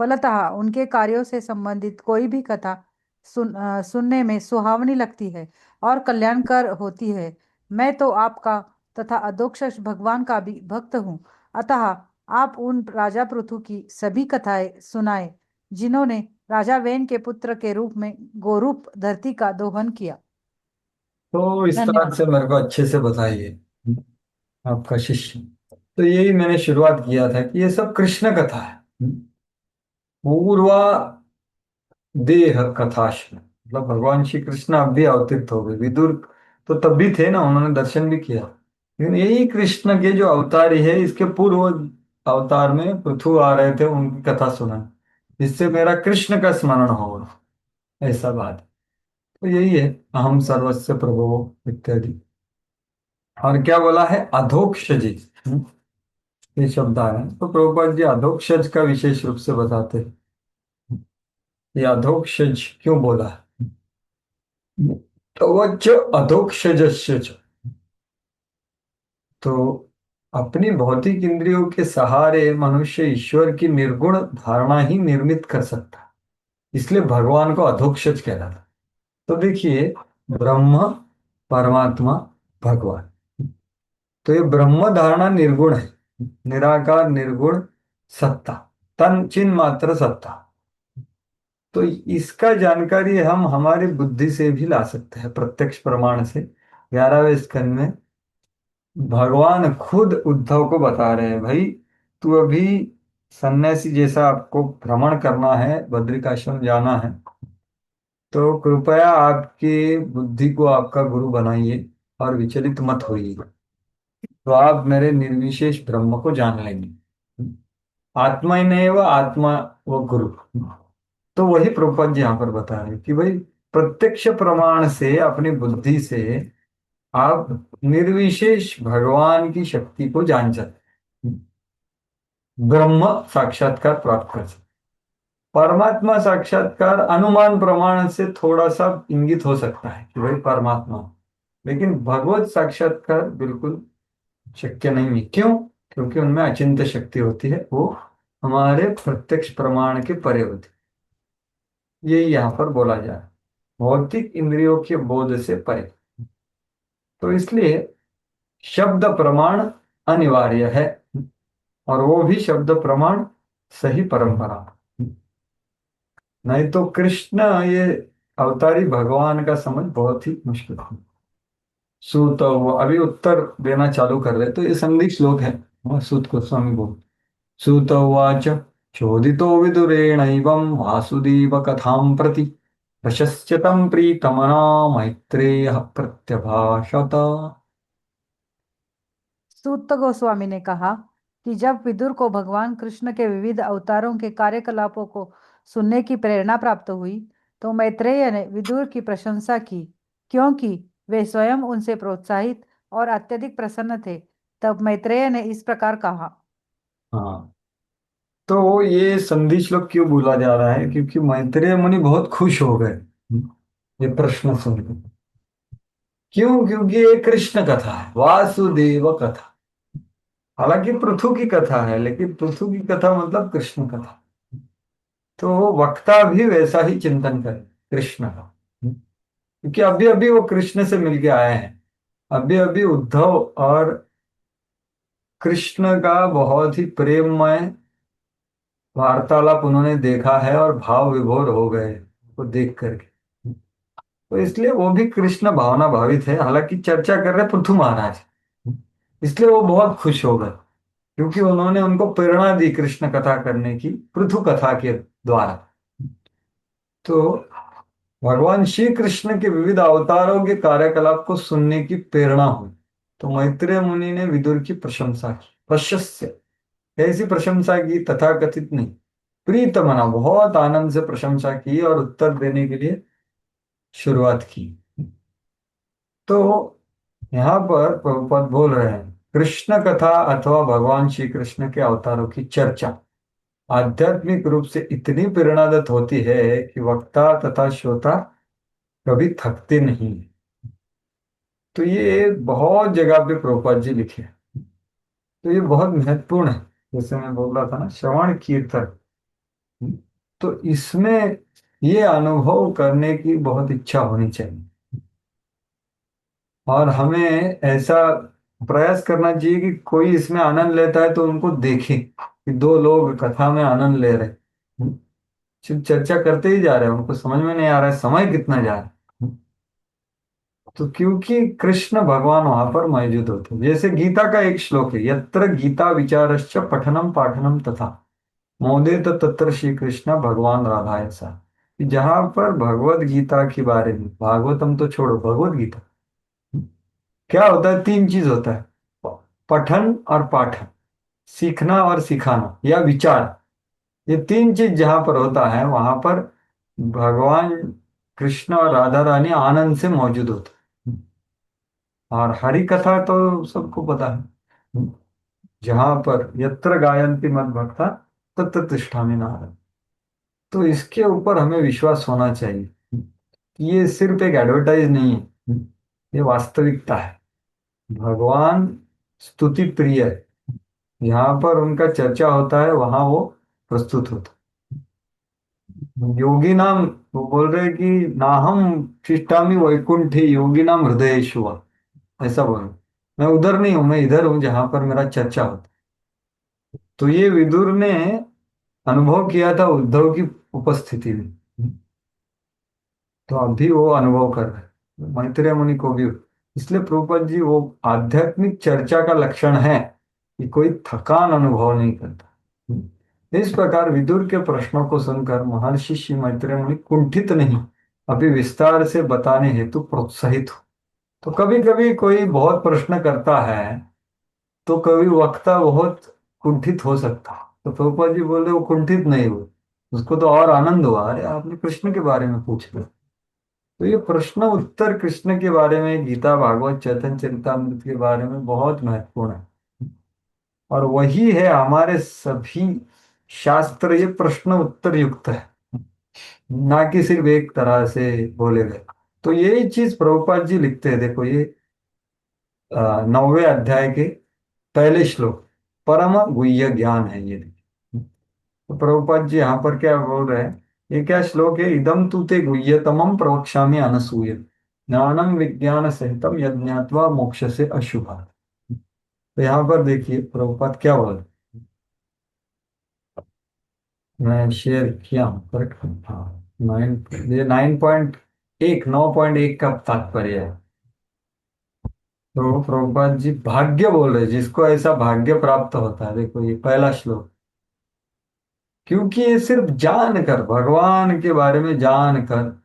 [SPEAKER 4] फलतः उनके कार्यों से संबंधित कोई भी कथा सुनने में सुहावनी लगती है और कल्याणकर होती है। मैं तो आपका तथा अधोक्षज भगवान का भी भक्त हूँ। अतः आप उन राजा पृथु की सभी कथाएं सुनाए जिन्होंने राजा वेन के पुत्र के रूप में गोरूप धरती का दोहन किया।
[SPEAKER 1] तो इस तरह
[SPEAKER 4] धन्यवाद।
[SPEAKER 1] से मेरे को अच्छे से बताइए, आपका शिष्य। तो यही मैंने शुरुआत किया था कि ये सब कृष्ण कथा है। पूर्वा देह कथाश्रम, मतलब भगवान श्री कृष्ण अब भी अवतरित हो गए। विदुर तो तब भी थे ना, उन्होंने दर्शन भी किया। लेकिन यही कृष्ण के जो अवतारी है, इसके पूर्व अवतार में पृथु आ रहे थे, उनकी कथा सुना, जिससे मेरा कृष्ण का स्मरण होगा, ऐसा बात है। तो यही है, अहम सर्वस्व प्रभो इत्यादि। और क्या बोला है, अधोक्षजी। ये शब्द आ रहे हैं, तो प्रभुपाद जी अधोक्षज का विशेष रूप से बताते हैं। ये अधोक्षज क्यों बोला है, तो वच अधोक्षजस्य च। तो अपनी भौतिक इंद्रियों के सहारे मनुष्य ईश्वर की निर्गुण धारणा ही निर्मित कर सकता है, इसलिए भगवान को अधोक्षज कहलाता है। तो देखिए, ब्रह्म, परमात्मा, भगवान, तो ये ब्रह्म धारणा निर्गुण है, निराकार निर्गुण सत्ता, तन चिन्ह मात्र सत्ता। तो इसका जानकारी हम हमारी बुद्धि से भी ला सकते हैं, प्रत्यक्ष प्रमाण से। 11वें स्कंद में भगवान खुद उद्धव को बता रहे हैं, भाई तू अभी सन्यासी जैसा आपको भ्रमण करना है, बद्रिकाश्रम जाना है, तो कृपया आपकी बुद्धि को आपका गुरु बनाइए और विचलित मत होइए, तो आप मेरे निर्विशेष ब्रह्म को जान लेंगे। आत्मा ही नहीं, वह आत्मा, वो गुरु। तो वही प्रभुपाद जी यहाँ पर बता रहे हैं कि भाई प्रत्यक्ष प्रमाण से, अपनी बुद्धि से आप निर्विशेष भगवान की शक्ति को जान सकते हैं, ब्रह्म साक्षात्कार प्राप्त कर सकते। परमात्मा साक्षात्कार अनुमान प्रमाण से थोड़ा सा इंगित हो सकता है कि भाई परमात्मा, लेकिन भगवत साक्षात्कार बिल्कुल शक्य नहीं है। क्यों? क्योंकि उनमें अचिंत्य शक्ति होती है, वो हमारे प्रत्यक्ष प्रमाण के परे होती है। यही यहाँ पर बोला जा रहा है, भौतिक इंद्रियों के बोध से परे। तो इसलिए शब्द प्रमाण अनिवार्य है, और वो भी शब्द प्रमाण सही परंपरा। नहीं तो कृष्ण, ये अवतारी भगवान का समझ बहुत ही मुश्किल है। सूत, वो अभी उत्तर देना चालू कर रहे, तो ये संधि श्लोक है। सूत गोस्वामी बोल, सूत उवाच चोदितो विदुरेणैवं वासुदेव कथां प्रति प्रशस्य तं प्रीतमना मैत्रेयः प्रत्यभाषत।
[SPEAKER 4] सूत गोस्वामी ने कहा कि जब विदुर को भगवान कृष्ण के विविध अवतारों के कार्यकलापों को सुनने की प्रेरणा प्राप्त हुई, तो मैत्रेय ने विदुर की प्रशंसा की, क्योंकि वे स्वयं उनसे प्रोत्साहित और अत्यधिक प्रसन्न थे। तब मैत्रेय ने इस प्रकार कहा।
[SPEAKER 1] हाँ, तो ये संधि श्लोक क्यों बोला जा रहा है? क्योंकि मैत्रेय मुनि बहुत खुश हो गए ये प्रश्न सुनकर। क्यों? क्योंकि ये कृष्ण कथा है, वासुदेव कथा। हालांकि पृथु की कथा है, लेकिन पृथु की कथा मतलब कृष्ण कथा, तो वक्ता भी वैसा ही चिंतन करे कृष्ण का। क्योंकि अभी अभी वो कृष्ण से मिलके आए हैं, अभी अभी उद्धव और कृष्ण का बहुत ही प्रेममय वार्तालाप उन्होंने देखा है, और भाव विभोर हो गए वो देख करके। तो इसलिए वो भी कृष्ण भावना भावित है। हालांकि चर्चा कर रहे पृथु महाराज, इसलिए वो बहुत खुश हो गए, क्योंकि उन्होंने उनको प्रेरणा दी कृष्ण कथा करने की पृथु कथा के द्वारा। तो भगवान श्री कृष्ण के विविध अवतारों के कार्यकलाप को सुनने की प्रेरणा हुई, तो मैत्रेय मुनि ने विदुर की प्रशंसा की, प्रशस्य, ऐसी प्रशंसा की तथाकथित नहीं, प्रीत मना, बहुत आनंद से प्रशंसा की और उत्तर देने के लिए शुरुआत की। तो यहाँ पर प्रभुपद बोल रहे हैं, कृष्ण कथा अथवा भगवान श्री कृष्ण के अवतारों की चर्चा आध्यात्मिक रूप से इतनी प्रेरणादत्त होती है कि वक्ता तथा श्रोता कभी थकते नहीं। तो ये बहुत जगह पे प्रभुपाद जी लिखे हैं। तो ये बहुत महत्वपूर्ण है। जैसे मैं बोल रहा था ना, श्रवण कीर्तन, तो इसमें ये अनुभव करने की बहुत इच्छा होनी चाहिए, और हमें ऐसा प्रयास करना चाहिए कि कोई इसमें आनंद लेता है तो उनको देखे कि दो लोग कथा में आनंद ले रहे हैं, सिर्फ चर्चा करते ही जा रहे हैं, उनको समझ में नहीं आ रहा है समय कितना जा रहा है। तो क्योंकि कृष्ण भगवान वहां पर मौजूद होते हैं। जैसे गीता का एक श्लोक है, यत्र गीता विचारश्च पठनम पाठनम तथा मोदेत तत्र श्री कृष्ण भगवान राधा, ऐसा कि जहां पर भगवत गीता के बारे में, भागवतम तो छोड़ो, भगवत गीता क्या होता है? तीन चीज होता है, पठन और पाठन, सीखना और सिखाना, या विचार। ये तीन चीज जहां पर होता है, वहां पर भगवान कृष्ण और राधा रानी आनंद से मौजूद होते हैं। और हरि कथा तो सबको पता है, जहां पर यत्र गायन्ति मद भक्ता तत्र तिष्ठामि नारद। तो इसके ऊपर हमें विश्वास होना चाहिए कि ये सिर्फ एक एडवर्टाइज नहीं है, ये वास्तविकता है। भगवान स्तुति प्रिय है, यहाँ पर उनका चर्चा होता है, वहां वो प्रस्तुत होता है। योगी नाम, वो बोल रहे कि ना हम तिष्ठामि वैकुंठे योगी नाम हृदयेषु वा, ऐसा बोल। मैं उधर नहीं हूं, मैं इधर हूं जहां पर मेरा चर्चा होता। तो ये विदुर ने अनुभव किया था उद्धव की उपस्थिति में। तो अभी वो अनुभव कर रहे हैं मैत्रेय मुनि को भी। इसलिए प्रभुपाद जी, वो आध्यात्मिक चर्चा का लक्षण है कि कोई थकान अनुभव नहीं करता। इस प्रकार विदुर के प्रश्नों को सुनकर महर्षि श्री मैत्रेय मुनि कुंठित नहीं, अभी विस्तार से बताने हेतु प्रोत्साहित हो। तो कभी कभी कोई बहुत प्रश्न करता है, तो कभी वक्ता बहुत कुंठित हो सकता है। तो प्रभुपाद जी बोल रहे वो कुंठित नहीं हुए, उसको तो और आनंद हुआ, अरे आपने कृष्ण के बारे में पूछ लिया। तो ये प्रश्न उत्तर कृष्ण के बारे में, गीता भागवत चैतन्य चरितमृत के बारे में बहुत महत्वपूर्ण है। और वही है हमारे सभी शास्त्र, ये प्रश्न उत्तर युक्त है, ना कि सिर्फ एक तरह से बोले गए। तो यही चीज प्रभुपाद जी लिखते हैं, देखो ये 9वें अध्याय के पहले श्लोक, परम गुह्य ज्ञान है ये। तो प्रभुपाद जी यहाँ पर क्या बोल रहे हैं, ये क्या श्लोक है, इदम तु ते गुह्यतमं प्रवक्ष्यामि अनसूय, ज्ञानम विज्ञान सहितम यज्ञात्वा मोक्ष से अशुभा। तो यहाँ पर देखिए प्रभुपाद क्या बोल रहे हैं। मैं शेयर किया हूँ, करेक्ट। हाँ, 9.1 का तात्पर्य है। तो प्रभुपाद जी भाग्य बोल रहे हैं, जिसको ऐसा भाग्य प्राप्त होता है। देखो ये पहला श्लोक, क्योंकि ये सिर्फ जानकर, भगवान के बारे में जानकर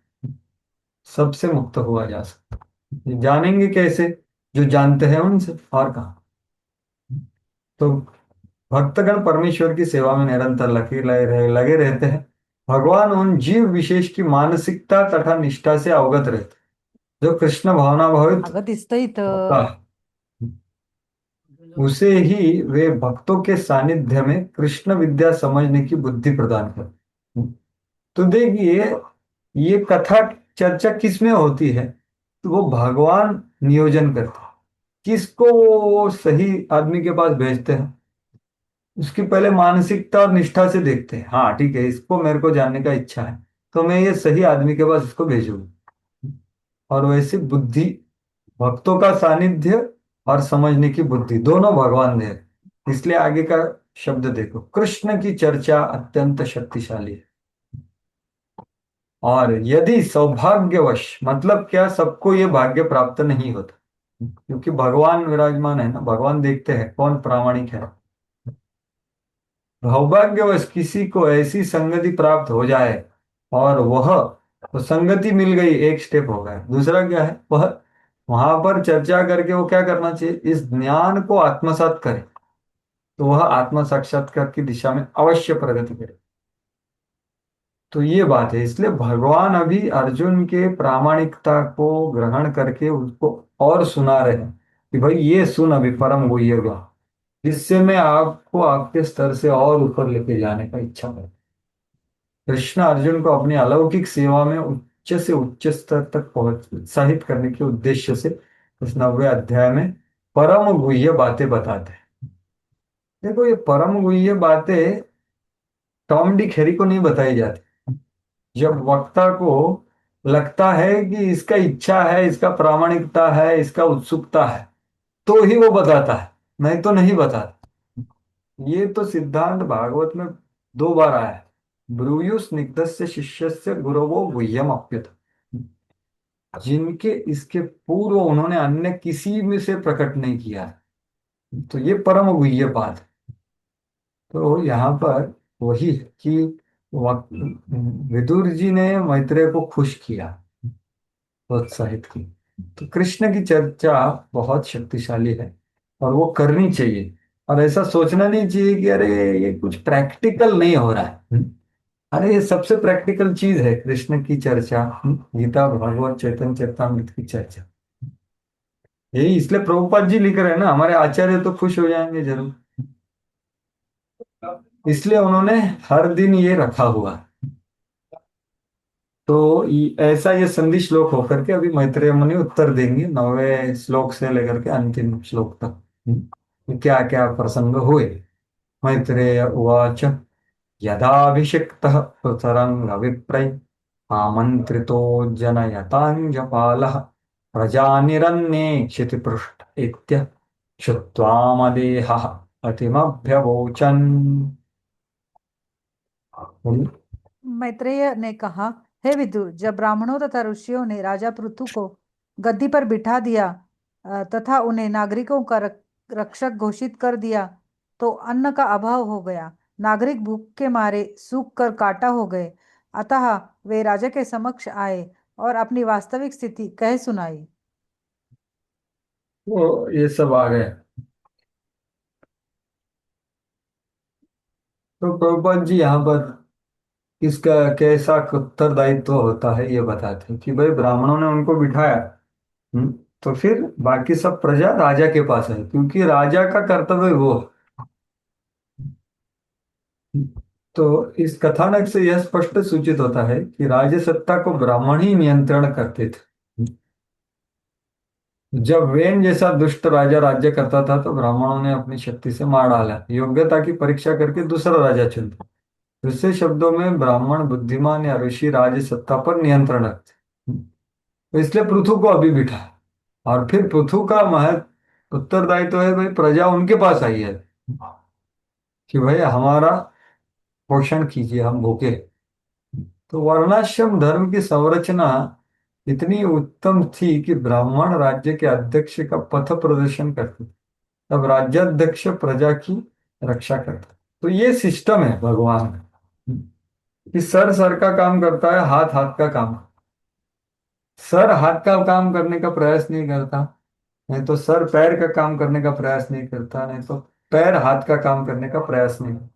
[SPEAKER 1] सबसे मुक्त हुआ जा सकता है। ये जानेंगे कैसे, जो जानते हैं उनसे, और कहा। तो भक्तगण परमेश्वर की सेवा में निरंतर लगे रहते हैं। भगवान उन जीव विशेष की मानसिकता तथा निष्ठा से अवगत रहते हैं। जो कृष्ण भावना भावित
[SPEAKER 4] अगं दिसतं
[SPEAKER 1] होता
[SPEAKER 4] इथं.
[SPEAKER 1] है, उसे ही वे भक्तों के सानिध्य में कृष्ण विद्या समझने की बुद्धि प्रदान करते। तो देखिए, ये कथा चर्चा किस में होती है, तो वो भगवान नियोजन करते हैं किसको वो सही आदमी के पास भेजते हैं। उसकी पहले मानसिकता और निष्ठा से देखते हैं, हाँ ठीक है, इसको मेरे को जानने का इच्छा है, तो मैं ये सही आदमी के पास इसको भेजूंगा। और वैसे बुद्धि, भक्तों का सानिध्य और समझने की बुद्धि दोनों भगवान दे रहे। इसलिए आगे का शब्द देखो, कृष्ण की चर्चा अत्यंत शक्तिशाली है। और यदि सौभाग्यवश, मतलब क्या, सबको ये भाग्य प्राप्त नहीं होता, क्योंकि भगवान विराजमान है ना, भगवान देखते हैं कौन प्रामाणिक है। सौभाग्यवश किसी को ऐसी संगति प्राप्त हो जाए, और वह, तो संगति मिल गई, एक स्टेप हो गया। दूसरा क्या है, वह वहां पर चर्चा करके वो क्या करना चाहिए, इस ज्ञान को आत्मसात करे, तो वह आत्म साक्षात्कार की दिशा में अवश्य प्रगति करे। तो ये बात है। इसलिए भगवान अभी अर्जुन के प्रामाणिकता को ग्रहण करके उसको और सुना रहे हैं कि भाई ये सुन अभी परम गुह्य ज्ञान, जिससे मैं आपको आपके स्तर से और ऊपर लेके जाने का इच्छा करता। कृष्ण अर्जुन को अपनी अलौकिक सेवा में उच्च से उच्च स्तर तक पहुंच उत्साहित करने के उद्देश्य से इस 9वें अध्याय में परम गुह्य बातें बताते हैं। देखो ये परम गुह्य बातें टॉम डिक हैरी को नहीं बताई जाती। जब वक्ता को लगता है कि इसका इच्छा है, इसका प्रामाणिकता है, इसका उत्सुकता है, तो ही वो बताता है, नहीं तो नहीं बताता। ये तो सिद्धांत भागवत में 2 बार आया है, ब्रूयु स्निग्धस्य शिष्यस्य गुरवो गुह्यम अप्युत। जिनके इसके पूर्व उन्होंने अन्य किसी में से प्रकट नहीं किया है, तो ये परम गुह्य बात है। तो यहाँ पर वही है कि विदुर जी ने मैत्रेय को खुश किया, प्रोत्साहित की। तो कृष्ण की चर्चा बहुत शक्तिशाली है, और वो करनी चाहिए। और ऐसा सोचना नहीं चाहिए कि अरे ये कुछ प्रैक्टिकल नहीं हो रहा है। अरे ये सबसे प्रैक्टिकल चीज है, कृष्ण की चर्चा, गीता भागवत चैतन्य चरितमृत की चर्चा। यही इसलिए प्रभुपाद जी लिख रहे हैं ना, हमारे आचार्य तो खुश हो जाएंगे जरूर। इसलिए उन्होंने हर दिन ये रखा हुआ। तो ऐसा ये संधि श्लोक होकर के अभी मैत्रेय मुनि उत्तर देंगे 9वें श्लोक से लेकर के अंतिम श्लोक तक। क्या क्या प्रसंग हुए। मैत्रेय उवाच, यदाभिषिक्तः सुतरङ्गविप्रै आमन्त्रितो जनयताञ्जपालः प्रजानिरन्नेक्षिति पृष्ठ इत्य श्रुत्वामदेहः अतिमभ्यवोचन्।
[SPEAKER 4] मैत्रेय ने कहा, हे विदुर, जब ब्राह्मणों तथा ऋषियों ने राजा पृथु को गद्दी पर बिठा दिया तथा उन्हें नागरिकों का रक्षक घोषित कर दिया, तो अन्न का अभाव हो गया। नागरिक भूख के मारे सूख कर काटा हो गए। अतः वे राजा के समक्ष आए और अपनी वास्तविक स्थिति कह सुनाई।
[SPEAKER 1] वो ये सब आ गए। तो प्रभुपाद जी यहाँ पर इसका कैसा उत्तरदायित्व होता है ये बताते हैं कि भाई ब्राह्मणों ने उनको बिठाया। हम्म, तो फिर बाकी सब प्रजा राजा के पास है, क्योंकि राजा का कर्तव्य वो है। तो इस कथानक से यह स्पष्ट सूचित होता है कि राज्य सत्ता को ब्राह्मण ही नियंत्रण करते थे। जब वेन जैसा दुष्ट राजा राज्य करता था तो ब्राह्मणों ने अपनी शक्ति से मार डाला, योग्यता की परीक्षा करके दूसरा राजा चुनते। दूसरे शब्दों में ब्राह्मण बुद्धिमान या ऋषि राज्य सत्ता पर नियंत्रण रखते। तो इसलिए पृथु को अभी बिठा, और फिर पृथु का महत्व उत्तरदायित्व है भाई प्रजा उनके पास आई है कि भाई हमारा पोषण कीजिए, हम भूखे। तो वर्णाश्रम धर्म की संरचना इतनी उत्तम थी कि ब्राह्मण राज्य के अध्यक्ष का पथ प्रदर्शन करते, तब राज्याध्यक्ष प्रजा की रक्षा करता। तो ये सिस्टम है भगवान का कि सर सर का काम करता है, हाथ हाथ का काम। सर हाथ का काम करने का प्रयास नहीं करता, नहीं तो सर पैर का काम करने का प्रयास नहीं करता, नहीं तो पैर हाथ का काम करने का प्रयास नहीं करता।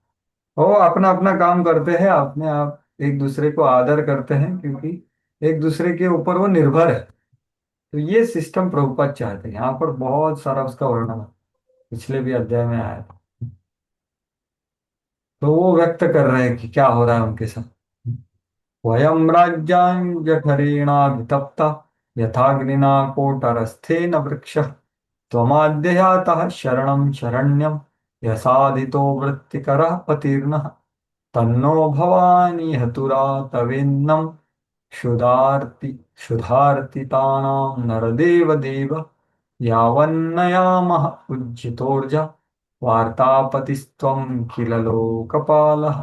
[SPEAKER 1] वो अपना अपना काम करते हैं, अपने आप एक दूसरे को आदर करते हैं, क्योंकि एक दूसरे के ऊपर वो निर्भर है। तो ये सिस्टम प्रभुपाद चाहते हैं। यहाँ पर बहुत सारा उसका वर्णन है, पिछले भी अध्याय में आया था। तो वो व्यक्त कर रहे हैं कि क्या हो रहा है उनके साथ। वयं राज्यां जठरेणाभितप्ता यथाग्निना कोटरस्थेन वृक्षः त्वमाद्ययातः शरणं शरण्यं यसादितो वृत्तिकरः पतीर्णः तन्नो भवानी हतुरा तवेन्नं क्षुधार्ति क्षुधार्तितानां नरदेव देव यावन्नयामः उज्जितोर्जा वार्तापतिस्त्वं किल लोकपालः।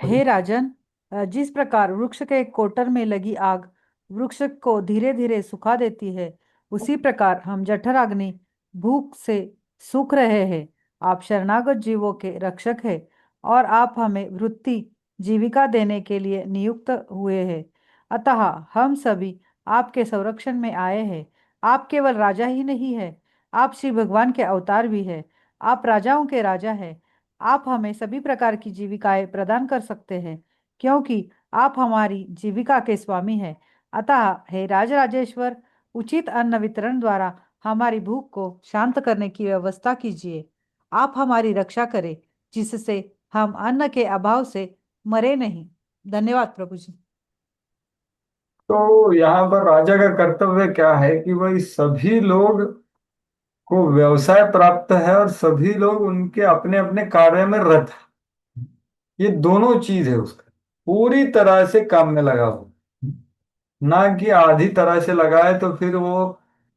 [SPEAKER 4] हे राजन, जिस प्रकार वृक्ष के कोटर में लगी आग वृक्ष को धीरे धीरे सुखा देती है, उसी प्रकार हम जठर अग्नि भूख से सूख रहे हैं। आप शरणागत जीवों के रक्षक हैं और आप हमें वृत्ति जीविका देने के लिए नियुक्त हुए हैं। अतः हम सभी आपके संरक्षण में आए हैं। आप केवल राजा ही नहीं है, आप श्री भगवान के अवतार भी है। आप राजाओं के राजा हैं। आप हमें सभी प्रकार की जीविकाएं प्रदान कर सकते हैं, क्योंकि आप हमारी जीविका के स्वामी हैं। अतः हे राजराजेश्वर, उचित अन्न वितरण द्वारा हमारी भूख को शांत करने की व्यवस्था कीजिए। आप हमारी रक्षा करें, जिससे हम अन्न के अभाव से मरे नहीं। धन्यवाद प्रभु जी।
[SPEAKER 1] तो यहाँ पर राजा का कर्तव्य क्या है कि भाई सभी लोग को व्यवसाय प्राप्त है और सभी लोग उनके अपने अपने कार्य में रत है। ये दोनों चीज है उसका, पूरी तरह से काम में लगा हो, ना कि आधी तरह से लगाए तो फिर वो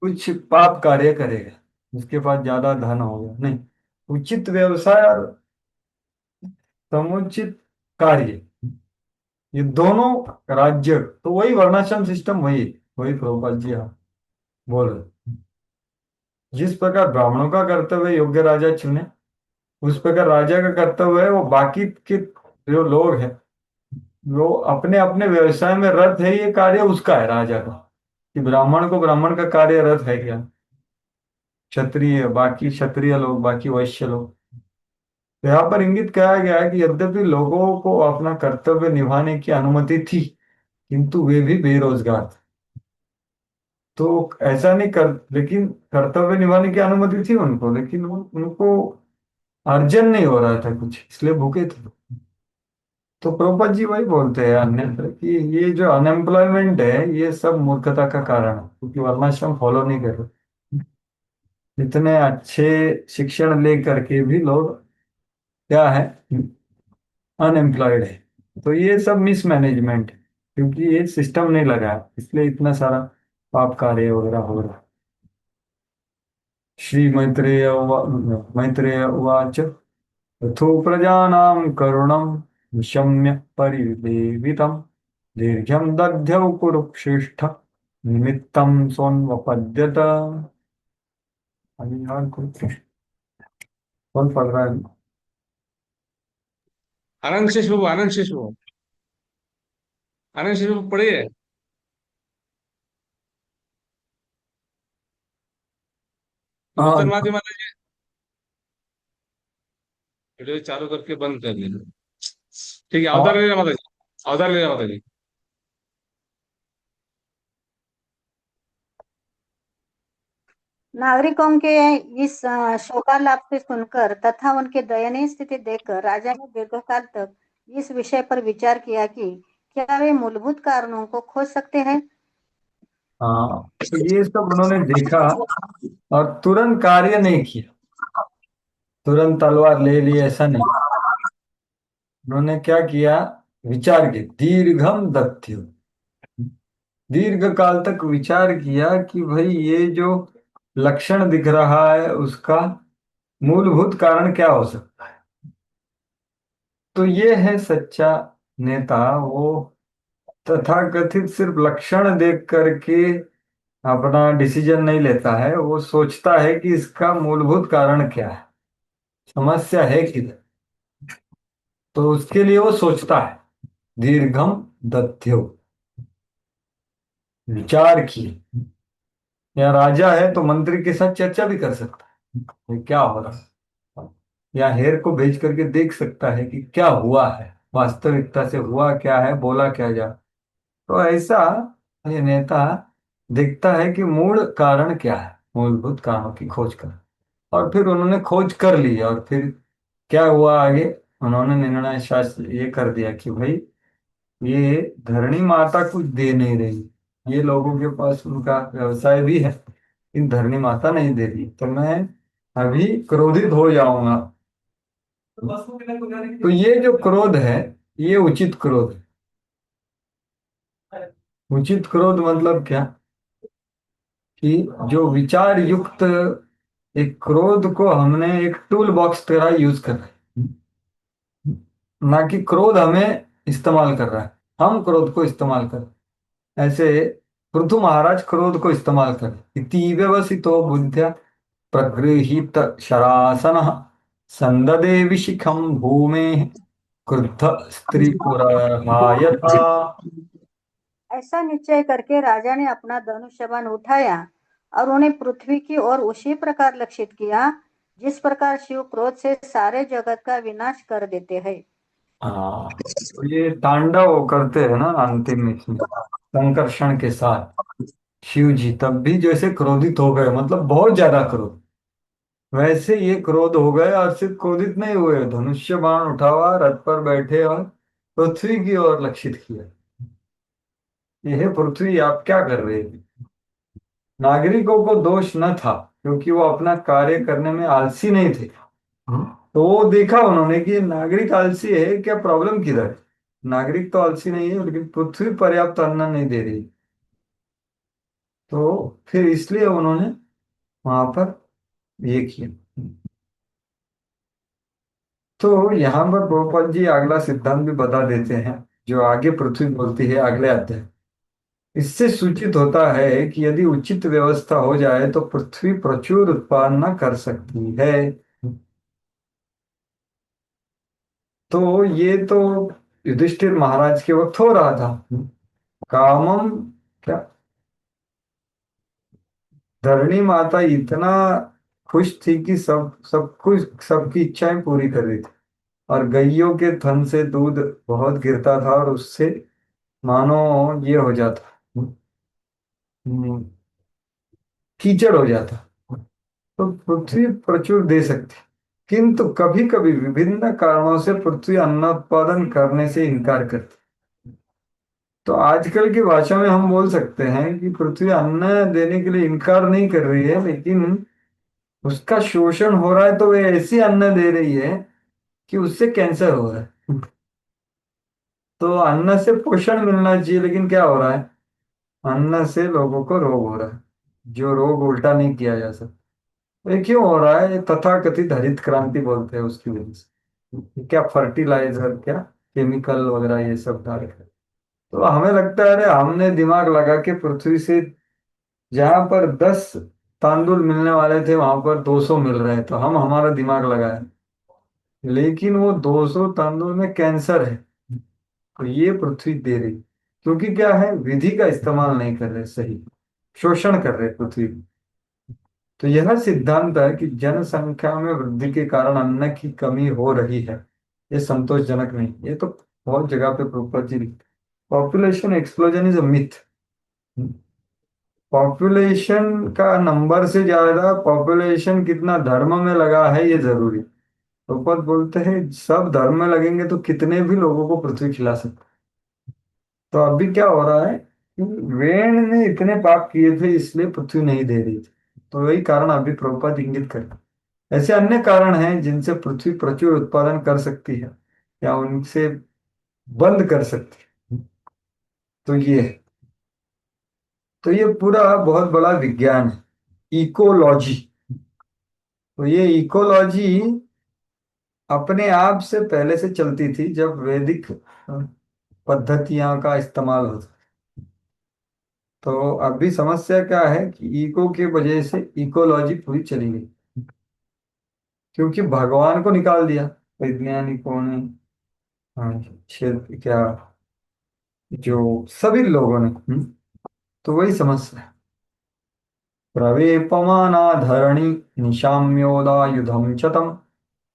[SPEAKER 1] कुछ पाप कार्य करेगा, उसके पास ज्यादा धन होगा नहीं। उचित व्यवसाय और समुचित कार्य, ये दोनों राज्य, तो वही वर्णाश्रम सिस्टम, वही वही प्रभुपाद जी हाँ बोल रहे। जिस प्रकार ब्राह्मणों का कर्तव्य योग्य राजा चुने, उस प्रकार राजा का कर्तव्य है वो बाकी के जो लोग हैं वो अपने अपने व्यवसाय में रत है, ये कार्य उसका है राजा का। कि ब्राह्मण को ब्राह्मण का कार्य रत है क्या, क्षत्रिय बाकी क्षत्रिय लोग, बाकी वैश्य लोग। तो यहाँ पर इंगित किया गया है कि यद्यपि लोगों को अपना कर्तव्य निभाने की अनुमति थी, किंतु वे भी बेरोजगार थे। तो ऐसा नहीं कर, लेकिन कर्तव्य निभाने की अनुमति थी उनको, लेकिन उनको अर्जन नहीं हो रहा था कुछ, इसलिए भूखे थे। तो प्रभुपाद जी वही बोलते हैं अन्यत्र कि ये जो अनएम्प्लॉयमेंट है ये सब मूर्खता का कारण है, क्योंकि वर्णाश्रम फॉलो नहीं कर रहे। इतने अच्छे शिक्षण ले करके भी लोग क्या है, अनएम्प्लॉयड है। तो ये सब मिसमैनेजमेंट है, क्योंकि ये सिस्टम नहीं लगा है, इसलिए इतना सारा पाप कार्य वगैरह हो रहा है। श्री मैत्रेय उवाच तथो प्रजानां करुणं विशम्य परिदेवितं दीर्घं दध्यौ कुरुश्रेष्ठ निमित्तं सोन्वपद्यत। अभी यार कौन पढ़ रहा है?
[SPEAKER 3] आनंद शेष बाबू, आनंद शेष बाबू, आनंद शेष बाबू पढ़िए।
[SPEAKER 1] हाँ।
[SPEAKER 3] नूतन माधवी माता जी, वीडियो चालू करके बंद कर लीजिए। ठीक है, अवतार ले रहा माता जी, अवतार ले रहा माता जी।
[SPEAKER 5] नागरिकों के इस शोकालाप से सुनकर तथा उनकी दयनीय स्थिति देखकर राजा ने दीर्घकाल तक इस विषय पर विचार किया कि क्या वे मूलभूत कारणों को खोज सकते हैं।
[SPEAKER 1] हाँ, तो ये सब उन्होंने देखा और तुरंत कार्य नहीं किया, तुरंत तलवार ले ली ऐसा नहीं। उन्होंने क्या किया, विचार किया, दीर्घम दत्त्यु, दीर्घ काल तक विचार किया कि भाई ये जो लक्षण दिख रहा है उसका मूलभूत कारण क्या हो सकता है। तो ये है सच्चा नेता, वो तथाकथित सिर्फ लक्षण देख करके अपना डिसीजन नहीं लेता है, वो सोचता है कि इसका मूलभूत कारण क्या है, समस्या है किधर। तो उसके लिए वो सोचता है, दीर्घम दध्यो, विचार किए। या राजा है तो मंत्री के साथ चर्चा भी कर सकता है, ये क्या हो रहा है, या हेर को भेज करके देख सकता है कि क्या हुआ है, वास्तविकता से हुआ क्या है, बोला क्या जा। तो ऐसा ये नेता देखता है कि मूल कारण क्या है, मूलभूत कारणों की खोज कर। और फिर उन्होंने खोज कर ली, और फिर क्या हुआ आगे, उन्होंने निर्णय शास्त्र ये कर दिया कि भाई ये धरणी माता कुछ दे नहीं रही, ये लोगों के पास उनका व्यवसाय भी है, इन धरणी माता नहीं दे रही, तो मैं अभी क्रोधित हो जाऊंगा। तो ये जो क्रोध है, ये उचित क्रोध है। उचित क्रोध मतलब क्या, कि जो विचार युक्त एक क्रोध को हमने एक टूल बॉक्स तरह यूज कर रहे हैं, ना कि क्रोध हमें इस्तेमाल कर रहा है, हम क्रोध को इस्तेमाल कर रहे हैं। ऐसे पृथु महाराज क्रोध को इस्तेमाल कर इति व्यवसितो बुद्ध्या प्रगृहीत शरासन संददे विशिखम भूमे क्रुद्ध स्त्री पुरहाय था।
[SPEAKER 5] ऐसा निश्चय करके राजा ने अपना धनुष्य बाण उठाया और उन्हें पृथ्वी की ओर उसी प्रकार लक्षित किया जिस प्रकार शिव क्रोध से सारे जगत का विनाश कर देते हैं।
[SPEAKER 1] हाँ, तो ये तांडव करते हैं ना अंतिम इसमें संकर्षण के साथ शिव जी, तब भी जैसे क्रोधित हो गए, मतलब बहुत ज्यादा क्रोध, वैसे ये क्रोध हो गए। और सिर्फ क्रोधित नहीं हुए, धनुष्य बाण उठा हुआ रथ पर बैठे और पृथ्वी की ओर लक्षित किया। यह पृथ्वी आप क्या कर रहे थे। नागरिकों को दोष न था, क्योंकि वो अपना कार्य करने में आलसी नहीं थे। तो वो देखा उन्होंने कि ये नागरिक आलसी है, क्या प्रॉब्लम किधर है। नागरिक तो आलसी नहीं है, लेकिन पृथ्वी पर्याप्त अन्न नहीं दे रही। तो फिर इसलिए उन्होंने वहां पर ये किया। तो यहाँ पर गोपाल जी अगला सिद्धांत भी बता देते हैं, जो आगे पृथ्वी बोलती है अगले अध्याय। इससे सूचित होता है कि यदि उचित व्यवस्था हो जाए तो पृथ्वी प्रचुर उत्पादन कर सकती है। तो ये तो युधिष्ठिर महाराज के वक्त हो रहा था। कामम क्या, धरणी माता इतना खुश थी कि सब सब कुछ सबकी इच्छाएं पूरी कर रही थी। और गैयों के थन से दूध बहुत गिरता था, और उससे मानो ये हो जाता, हम्म, कीचड़ हो जाता। तो पृथ्वी प्रचुर दे सकती, किंतु कभी कभी विभिन्न कारणों से पृथ्वी अन्न उत्पादन करने से इनकार करती। तो आजकल की भाषा में हम बोल सकते हैं कि पृथ्वी अन्न देने के लिए इनकार नहीं कर रही है, लेकिन उसका शोषण हो रहा है तो वे ऐसी अन्न दे रही है कि उससे कैंसर हो रहा है। तो अन्न से पोषण मिलना चाहिए, लेकिन क्या हो रहा है, अन्न से लोगों को रोग हो रहा है, जो रोग उल्टा नहीं किया जा सकता। ये क्यों हो रहा है? ये तथाकथित हरित क्रांति बोलते हैं उसकी वजह से। क्या फर्टिलाइजर, क्या केमिकल वगैरह ये सब डाल के। तो हमें लगता है अरे हमने दिमाग लगा के पृथ्वी से जहां पर 10 तांदुल मिलने वाले थे वहां पर 200 मिल रहे हैं, तो हम हमारा दिमाग लगाए, लेकिन वो 200 तांदुल में कैंसर है। तो ये पृथ्वी दे रही, क्योंकि क्या है, विधि का इस्तेमाल नहीं कर रहे सही, शोषण कर रहे पृथ्वी। तो यह सिद्धांत है कि जनसंख्या में वृद्धि के कारण अन्न की कमी हो रही है, ये संतोषजनक नहीं। ये तो बहुत जगह पे property, population explosion is a myth. Population का नंबर से ज्यादा पॉपुलेशन कितना धर्म में लगा है ये जरूरी। प्रभुपाद बोलते हैं सब धर्म में लगेंगे तो कितने भी लोगों को पृथ्वी खिला सकते। तो अभी क्या हो रहा है कि वेण ने इतने पाप किए थे इसलिए पृथ्वी नहीं दे रही थी। तो वही कारण अभी प्रभुपाद इंगित करते हैं। ऐसे अन्य कारण हैं जिनसे पृथ्वी प्रचुर उत्पादन कर सकती है या उनसे बंद कर सकती है। तो ये है। तो ये पूरा बहुत बड़ा विज्ञान है, इकोलॉजी। तो ये इकोलॉजी अपने आप से पहले से चलती थी जब वैदिक पद्धतियां का इस्तेमाल होता। तो अभी समस्या क्या है कि इको की वजह से इकोलॉजी पूरी चली गई, क्योंकि भगवान को निकाल दिया वैज्ञानिकों ने। हाँ, क्षेत्र क्या, जो सभी लोगों ने। तो वही समस्या है। प्रवेपमाना धरणी निशाम्योदायुधम च तम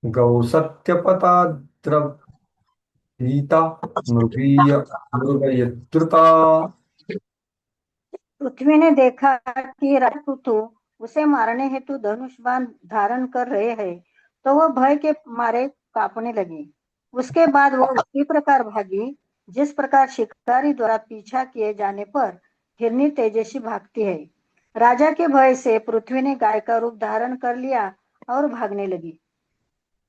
[SPEAKER 1] गौ सत्यपता द्रवीता मृगीय मृगयद्रुता।
[SPEAKER 5] पृथ्वी ने देखा कि राजा पृथु उसे मारने हेतु धनुष बाण धारण कर रहे हैं, तो वह भय के मारे कांपने लगी। उसके बाद वह उसी प्रकार भागी जिस प्रकार शिकारी द्वारा पीछा किए जाने पर हिरनी तेजस्वी भागती है। राजा के भय से पृथ्वी ने गाय का रूप धारण कर लिया और भागने लगी।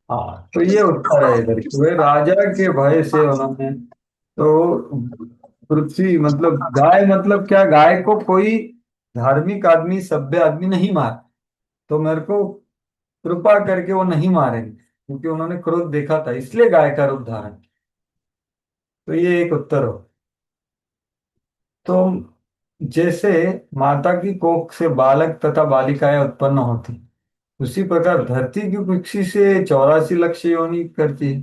[SPEAKER 1] हाँ, तो ये उत्तर है इधर कि वे राजा के भय से उन्होंने, तो पृथ्वी मतलब गाय, मतलब क्या, गाय को कोई धार्मिक आदमी, सभ्य आदमी नहीं मार, तो मेरे को कृपा करके वो नहीं मारेंगे, क्योंकि उन्होंने क्रोध देखा था इसलिए गाय का रूप धारण किया। तो ये एक उत्तर हो। तो जैसे माता की कोख से बालक तथा बालिकाएं उत्पन्न होती, उसी प्रकार धरती की कुक्षी से 84 लक्ष योनि करती है।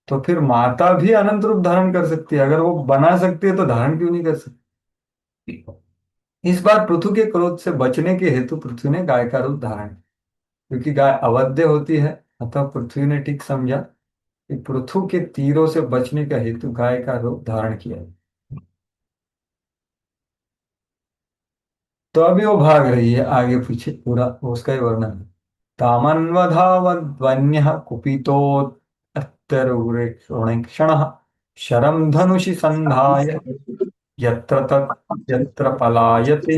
[SPEAKER 1] तो फिर माता भी अनंत रूप धारण कर सकती है, अगर वो बना सकती है तो धारण क्यों नहीं कर सकती? इस बार पृथु के क्रोध से बचने के हेतु पृथ्वी ने गाय का रूप धारण किया। क्योंकि गाय अवध्य होती है, अतः पृथ्वी ने ठीक समझा कि पृथु के तीरों से बचने का हेतु गाय का रूप धारण किया। तो अभी वो भाग रही है आगे पीछे, पूरा उसका ही वर्णन है। तामन्वधावद्वन्य कुपितो क्षण शरम धनुषि संधाय यत्र यत्र पलायते।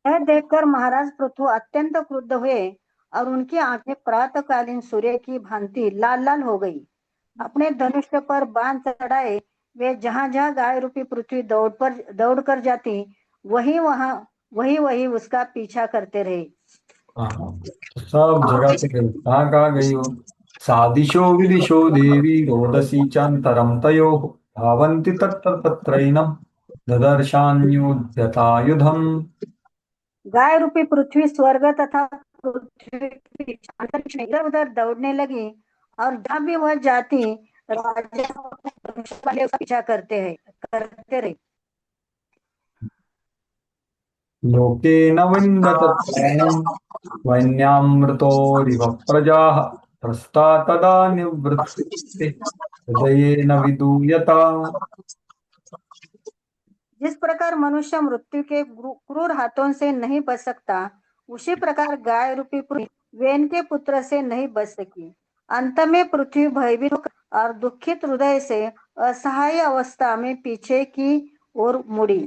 [SPEAKER 5] यह देखकर महाराज पृथु अत्यंत क्रुद्ध हुए और उनकी आंखें प्रातःकालीन सूर्य की भांति लाल लाल हो गई। अपने धनुष पर बाण चढ़ाए वे जहां जहां गाय रूपी पृथ्वी दौड़ कर जाती, वही वही उसका पीछा करते रहे।
[SPEAKER 1] हाँ हाँ, तो सब जगह पे गई, कहाँ कहाँ गई वो। सादिशो विदिशो देवी रोदसी चान्तरम तयो धावन्ति तत्र तत्रैनम ददर्शान्युद्यतायुधम।
[SPEAKER 5] गाय रूपी पृथ्वी स्वर्ग तथा पृथ्वी अंतरिक्ष में इधर उधर दौड़ने लगी और जहां भी वह जाती राजा उसका पीछा करते रहे।
[SPEAKER 1] लोके न विन्दत त्राणम् वन्यामृतोरिव प्रजाः त्रस्ता तदा निवृत्ते हृदये न विदूयता।
[SPEAKER 5] जिस प्रकार मनुष्य मृत्यु के क्रूर हाथों से नहीं बच सकता, उसी प्रकार गाय रूपी पृथ्वी वेन के पुत्र से नहीं बच सकी। अंत में पृथ्वी भयभीत और दुखित हृदय से असहाय अवस्था में पीछे की ओर मुड़ी।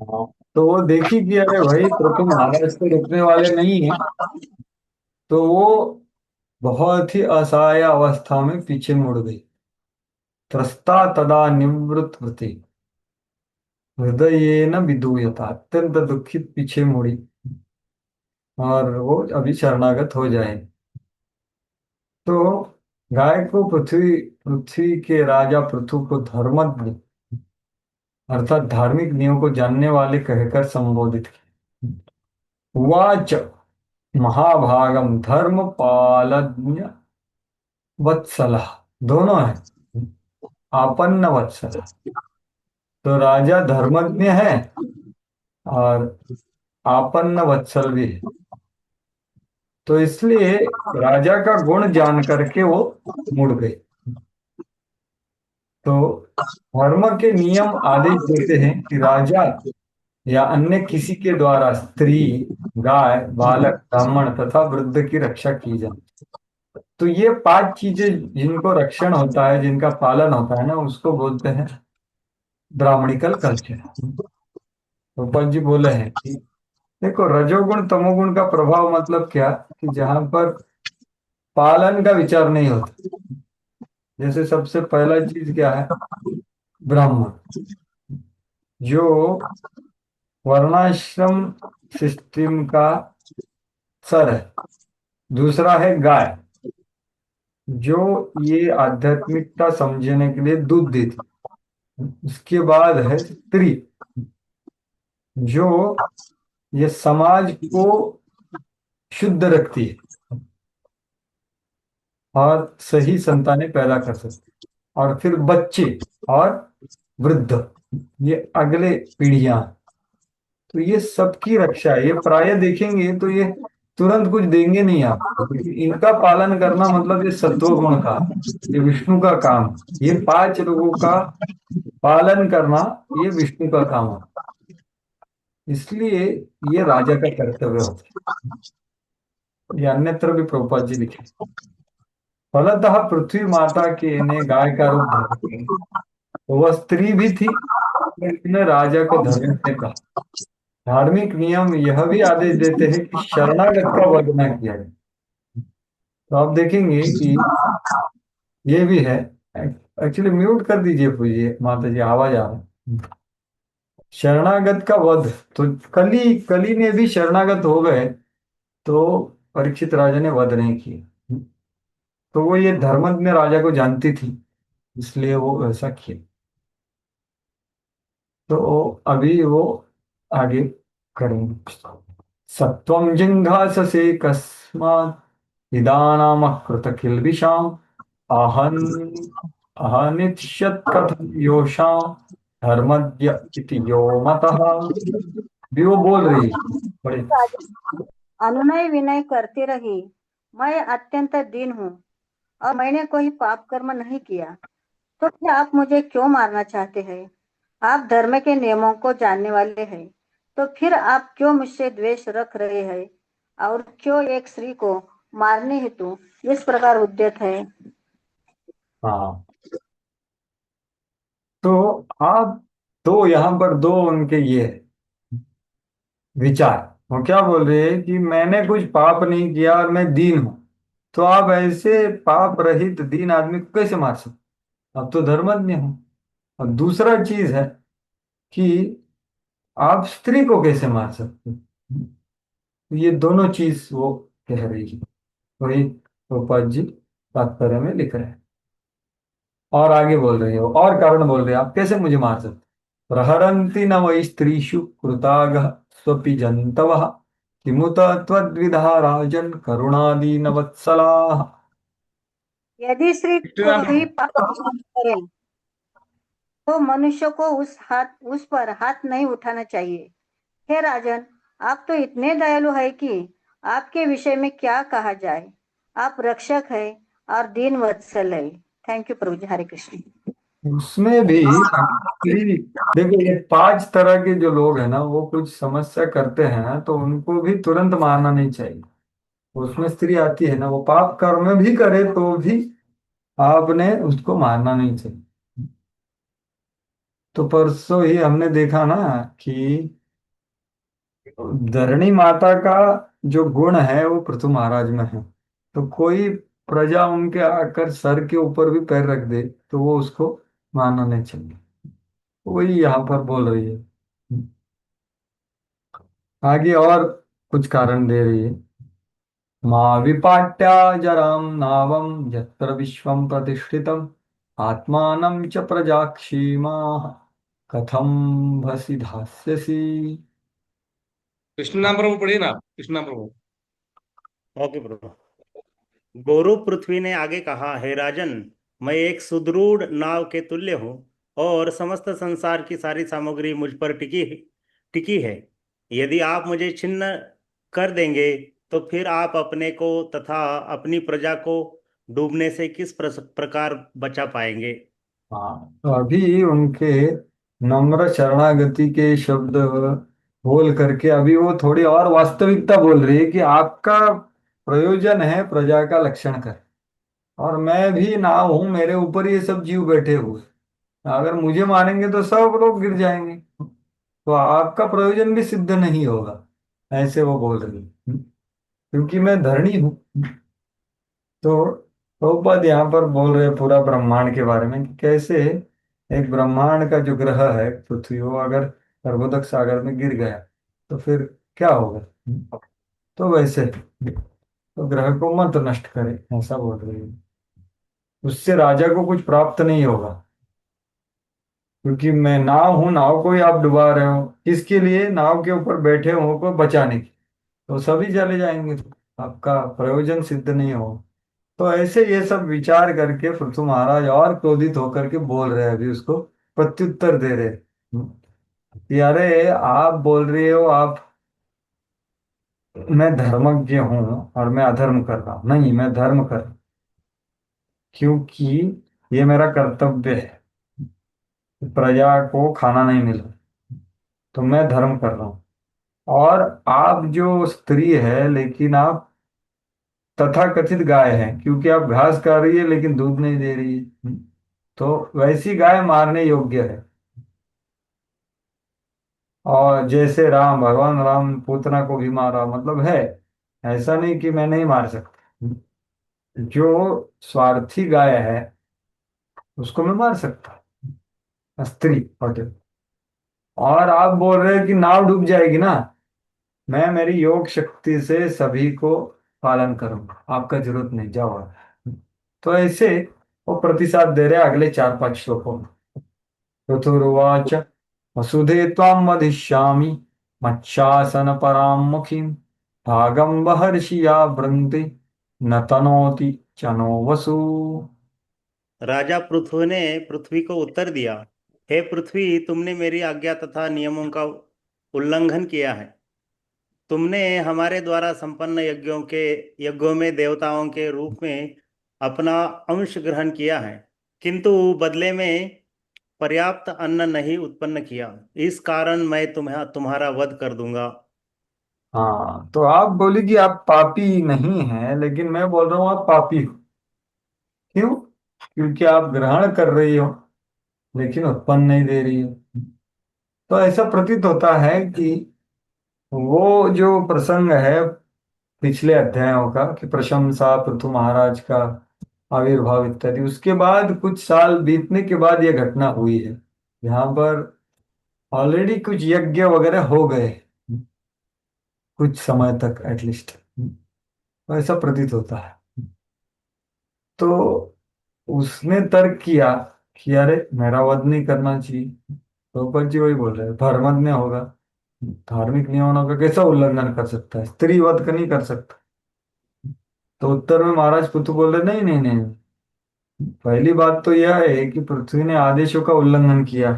[SPEAKER 1] हाँ, तो वो देखी कि अरे भाई प्रथु महाराज तो रुकने वाले नहीं है, तो वो बहुत ही असहाय अवस्था में पीछे मुड़ गई। त्रस्ता तदा निवृत्तवती हृदयेन विधूयता, अत्यंत दुखित पीछे मुड़ी और वो अभी शरणागत हो जाए। तो गाय को पृथ्वी पृथ्वी के राजा पृथु को धर्मज्ञ अर्थात धार्मिक नियमों को जानने वाले कहकर संबोधित किया। उवाच महाभागम धर्म पालज्ञ वत्सला, दोनों है, आपन्न वत्सला। तो राजा धर्मज्ञ है और आपन्न वत्सल भी है। तो इसलिए राजा का गुण जान करके वो मुड़ गए। तो धर्म के नियम आदेश देते हैं कि राजा या अन्य किसी के द्वारा स्त्री, गाय, बालक, ब्राह्मण तथा वृद्ध की रक्षा की जाए। तो ये 5 चीजें जिनको रक्षण होता है, जिनका पालन होता है ना, उसको बोलते हैं ब्राह्मणिकल कल्चर। गोपाल जी बोले हैं कि देखो, रजोगुण तमोगुण का प्रभाव मतलब क्या, कि जहां पर पालन का विचार नहीं होता। जैसे सबसे पहला चीज क्या है, ब्राह्मण, जो वर्णाश्रम सिस्टम का सर है। दूसरा है गाय, जो ये आध्यात्मिकता समझने के लिए दूध देती। उसके बाद है स्त्री, जो ये समाज को शुद्ध रखती है और सही संतानें पैदा कर सकती है। और फिर बच्चे और वृद्ध, ये अगले पीढ़ियां। तो ये सबकी रक्षा है। ये प्राय देखेंगे तो ये तुरंत कुछ देंगे नहीं आपको, क्योंकि इनका पालन करना मतलब ये सत्व गुण का, ये विष्णु का काम। ये 5 लोगों का पालन करना ये विष्णु का काम है। इसलिए ये राजा का कर्तव्य होता है। ये अन्यत्र भी प्रभुपाद जी लिखे। फलतः पृथ्वी माता के ने गाय का रूप धारण किया। तो वह स्त्री भी थी, इसने राजा को धर्म से कहा। धार्मिक नियम यह भी आदेश देते हैं कि शरणागत का वध न किया जाए। तो आप देखेंगे कि ये भी है। एक्चुअली म्यूट कर दीजिए पूजिए माता जी, आवाज आ रहा है। शरणागत का वध, तो कली ने भी शरणागत हो गए, तो परीक्षित राजा ने वध नहीं किया। तो वो ये धर्मज्ञ राजा को जानती थी, इसलिए वो ऐसा किया। तो अभी वो आगे करेंगे। सत्वं जिघांससे कस्मात् इदानामः कृतकिल्बिषाम् अहन् अहनिष्यत् कथं योषां धर्मज्ञ इति यो मतः। भी वो बोल रही है बड़े।
[SPEAKER 5] अनुनय विनय करती रही, मैं अत्यंत दीन हूँ और मैंने कोई पाप कर्म नहीं किया, तो फिर आप मुझे क्यों मारना चाहते हैं? आप धर्म के नियमों को जानने वाले हैं, तो फिर आप क्यों मुझसे द्वेष रख रहे हैं और क्यों एक स्त्री को मारने हेतु इस प्रकार उद्यत है?
[SPEAKER 1] हाँ, तो आप दो यहाँ पर दो उनके ये विचार। वो क्या बोल रहे हैं कि मैंने कुछ पाप नहीं किया और मैं दीन हूं, तो आप ऐसे पाप रहित दीन आदमी को कैसे मार सकते? आप तो धर्मज्ञ हो। और दूसरा चीज है कि आप स्त्री को कैसे मार सकते? तो ये दोनों चीज वो कह रही है, वही गोपाल जी तात्पर्य में लिख रहे हैं। और आगे बोल रही हो, और कारण बोल रहे हैं, आप कैसे मुझे मार सकते? प्रहरन्ति न वै स्त्रीषु कृतागः स्वपि जन्तवः किमुत त्वद्विधा राजन् करुणादीन वत्सलाः।
[SPEAKER 5] यदि स्त्री को भी पाप करे तो मनुष्य को उस पर हाथ नहीं उठाना चाहिए। हे राजन, आप तो इतने दयालु है कि आपके विषय में क्या कहा जाए। आप रक्षक है और दीन वत्सल है। थैंक यू प्रभु जी। हरे कृष्ण।
[SPEAKER 1] उसमें भी स्त्री, देखो ये 5 तरह के जो लोग हैं ना, वो कुछ समस्या करते हैं ना, तो उनको भी तुरंत मारना नहीं चाहिए। उसमें स्त्री आती है ना, वो पाप कर्म भी करे तो भी आपने उसको मारना नहीं चाहिए। तो परसों ही हमने देखा ना कि धरणी माता का जो गुण है वो पृथु महाराज में है। तो कोई प्रजा उनके आकर सर के ऊपर भी पैर रख दे तो वो उसको मानना नहीं चाहिए। वही यहाँ पर बोल रही है। आगे और कुछ कारण दे रही है। माँ विपाट्या जराम नावम यत्र विश्वम प्रतिष्ठितम आत्मानं च प्रजाक्षीमाः कथम भसि धास्यसि।
[SPEAKER 3] कृष्ण नाम प्रभु पढ़िए ना आप, कृष्ण नाम प्रभु।
[SPEAKER 6] ओके प्रभु। गौरव पृथ्वी ने आगे कहा, हे राजन, मैं एक सुदृढ़ नाव के तुल्य हूँ और समस्त संसार की सारी सामग्री मुझ पर टिकी टिकी है। यदि आप मुझे छिन्न कर देंगे तो फिर आप अपने को तथा अपनी प्रजा को डूबने से किस प्रकार बचा पाएंगे।
[SPEAKER 1] हाँ, तो अभी उनके नम्र शरणागति के शब्द बोल करके अभी वो थोड़ी और वास्तविकता बोल रही है कि आपका प्रयोजन है प्रजा का लक्षण कर, और मैं भी ना हूं, मेरे ऊपर ये सब जीव बैठे हुए, अगर मुझे मारेंगे तो सब लोग गिर जाएंगे, तो आपका प्रयोजन भी सिद्ध नहीं होगा, ऐसे वो बोल रही है। क्योंकि मैं धरणी हूं। तो प्रभुपाद यहाँ पर बोल रहे हैं पूरा ब्रह्मांड के बारे में कि कैसे एक ब्रह्मांड का जो ग्रह है पृथ्वी, वो अगर कर्बोदक सागर में गिर गया तो फिर क्या होगा। तो वैसे तो ग्रह को मत नष्ट करे, ऐसा बोल रही है। उससे राजा को कुछ प्राप्त नहीं होगा, क्योंकि मैं नाव हूं, नाव को ही आप डुबा रहे हो, किसके लिए, नाव के ऊपर बैठे हो को बचाने की, तो सभी चले जाएंगे, आपका प्रयोजन सिद्ध नहीं होगा। तो ऐसे ये सब विचार करके पृथु महाराज और क्रोधित होकर के बोल रहे हैं, अभी उसको प्रत्युत्तर दे रहे हैं कि अरे आप बोल रहे हो आप, मैं धर्मज्ञ हूं और मैं अधर्म कर रहा हूं, नहीं मैं धर्म कर रहा हूं, क्योंकि ये मेरा कर्तव्य है, प्रजा को खाना नहीं मिल रहा, तो मैं धर्म कर रहा हूं। और आप जो स्त्री है लेकिन आप तथाकथित गाय है, क्योंकि आप घास खा रही है लेकिन दूध नहीं दे रही है, तो वैसी गाय मारने योग्य है। और जैसे राम, भगवान राम पूतना को भी मारा, मतलब है, ऐसा नहीं कि मैं नहीं मार सकता, जो स्वार्थी गाय है उसको मैं मार सकता, स्त्री वगैरह। और आप बोल रहे हैं कि नाव डूब जाएगी ना, मैं मेरी योग शक्ति से सभी को पालन करूंगा, आपका जरूरत नहीं, जाओ आप। तो ऐसे वो प्रतिसाद दे रहे हैं अगले 4-5 श्लोकों में। ऋतुर्वाच वसुधे त्वां वदिष्यामि मच्छासन परां मुखीं भागं महर्षिया वृन्ति न तनोति चनो वसु।
[SPEAKER 6] राजा पृथु ने पृथ्वी को उत्तर दिया, हे पृथ्वी, तुमने मेरी आज्ञा तथा नियमों का उल्लंघन किया है। तुमने हमारे द्वारा संपन्न यज्ञों में देवताओं के रूप में अपना अंश ग्रहण किया है, किंतु बदले में पर्याप्त अन्न नहीं उत्पन्न किया। इस कारण मैं तुम्हारा वध कर दूंगा।
[SPEAKER 1] हाँ, तो आप बोली कि आप पापी नहीं हैं, लेकिन मैं बोल रहा हूँ आप पापी हो। क्यों? क्योंकि आप ग्रहण कर रही हो लेकिन उत्पन्न नहीं दे रही हो। तो ऐसा प्रतीत होता है कि वो जो प्रसंग है पिछले अध्यायों का, कि प्रशंसा पृथु महाराज का आविर्भाव इत्यादि, उसके बाद कुछ साल बीतने के बाद यह घटना हुई है। यहाँ पर ऑलरेडी कुछ यज्ञ वगैरह हो गए, कुछ समय तक एटलीस्ट, तो ऐसा प्रतीत होता है। तो उसने तर्क किया कि अरे मेरा वध नहीं करना चाहिए। द्रौपदी जी वही बोल रहे हैं, धर्मज्ञ होगा, धार्मिक नियमों का कैसा उल्लंघन कर सकता है, स्त्री वध का नहीं कर सकता। तो उत्तर में महाराज पुतु बोल रहे नहीं नहीं नहीं, पहली बात तो यह है कि पृथ्वी ने आदेशों का उल्लंघन किया,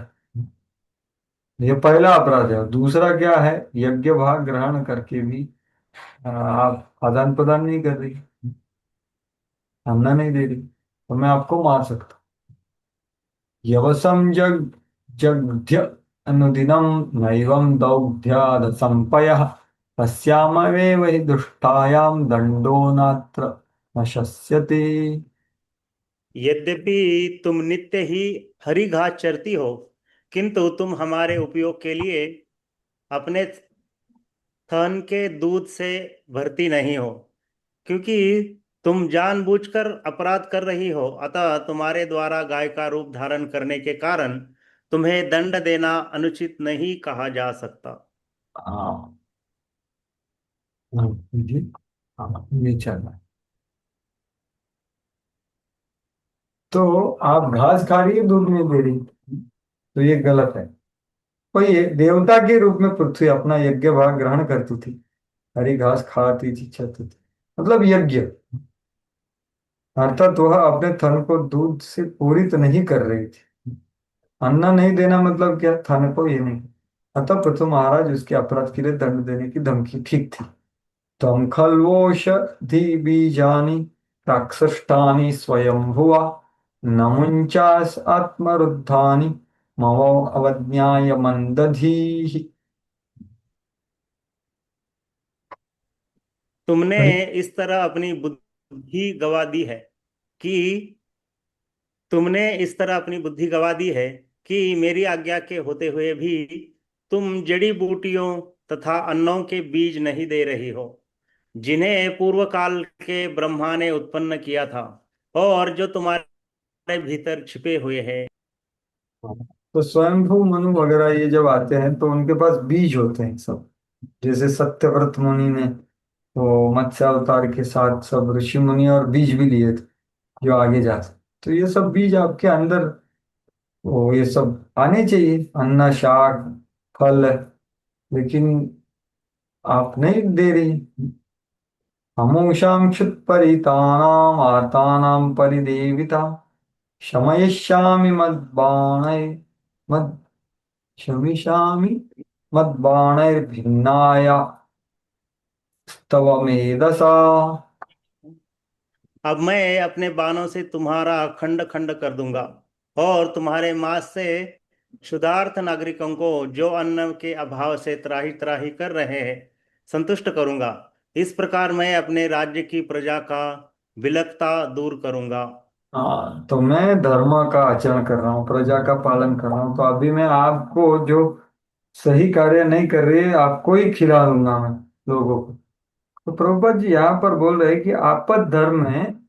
[SPEAKER 1] ये पहला अपराध है। और दूसरा क्या है, यज्ञ भाग ग्रहण करके भी आप आदान प्रदान नहीं कर रही, अन्न नहीं दे रही, तो मैं आपको मार सकता हूं। यवसम जग जगध्य अनुदिनम नैवं दौग्ध्याद संपयः तस्यामेव हि दुष्टायाम दंडो नात्र न शस्यते।
[SPEAKER 6] यद्यपि तुम नित्य ही हरी घास चरती हो, किंतु तुम हमारे उपयोग के लिए अपने थन के दूध से भरती नहीं हो, क्योंकि तुम जानबूझकर अपराध कर रही हो। अतः तुम्हारे द्वारा गाय का रूप धारण करने के कारण तुम्हें दंड देना अनुचित नहीं कहा जा सकता।
[SPEAKER 1] हाँ। हाँ, जी। हाँ, ये चलना। तो आप घास खा रही है, दूध नहीं दे रही, तो ये गलत है। कोई देवता के रूप में पृथ्वी अपना यज्ञ भाग ग्रहण करती थी, हरी घास खाती थी, चलती थी, मतलब यज्ञ। अर्थात वह अपने थन को दूध से पूरित नहीं कर रही थी। अन्ना नहीं देना मतलब क्या, थन को ये नहीं। अतः पृथु महाराज उसके अपराध के लिए दंड देने की धमकी ठीक थी। तम खल्वोषधि बीजानि राक्षष्टानि स्वयंभुवा न मुञ्चास आत्मरुद्धानि ममो अवज्ञाय मंदधीः।
[SPEAKER 6] तुमने इस तरह अपनी बुद्धि गवा दी है कि तुमने इस तरह अपनी बुद्धि गवा दी है कि मेरी आज्ञा के होते हुए भी तुम जड़ी बूटियों तथा अन्नों के बीज नहीं दे रही हो, जिन्हें पूर्व काल के ब्रह्मा ने उत्पन्न किया था और जो तुम्हारे भीतर छिपे हुए हैं।
[SPEAKER 1] तो स्वयंभू मनु वगैरह ये जब आते हैं तो उनके पास बीज होते हैं सब। जैसे सत्यव्रत मुनि ने वो मत्स्य अवतार के साथ सब ऋषि मुनि और बीज भी लिए थे जो आगे जा सकते। तो ये सब बीज आपके अंदर, वो ये सब आने चाहिए, अन्न शाक फल, लेकिन आप नहीं दे रही। अमूषां क्षुत्परितानाम् आर्तानां परिदेविता शमयिष्यामि मद्बाणैः मद् शमिष्यामि मद्बाणैर्भिन्नाय तव मेधसा।
[SPEAKER 6] अब मैं अपने बाणों से तुम्हारा खंड खंड कर दूंगा और तुम्हारे मांस से क्षुधार्त नागरिकों को, जो अन्न के अभाव से त्राही त्राही कर रहे हैं, संतुष्ट करूंगा। इस प्रकार मैं अपने राज्य की प्रजा का विलकता दूर करूंगा।
[SPEAKER 1] हाँ, तो मैं धर्म का आचरण कर रहा हूँ, प्रजा का पालन कर रहा हूँ, तो अभी मैं आपको जो सही कार्य नहीं कर रही है आपको ही खिला दूंगा मैं लोगों को। तो प्रभुपाद जी यहाँ पर बोल रहे हैं कि आपद धर्म में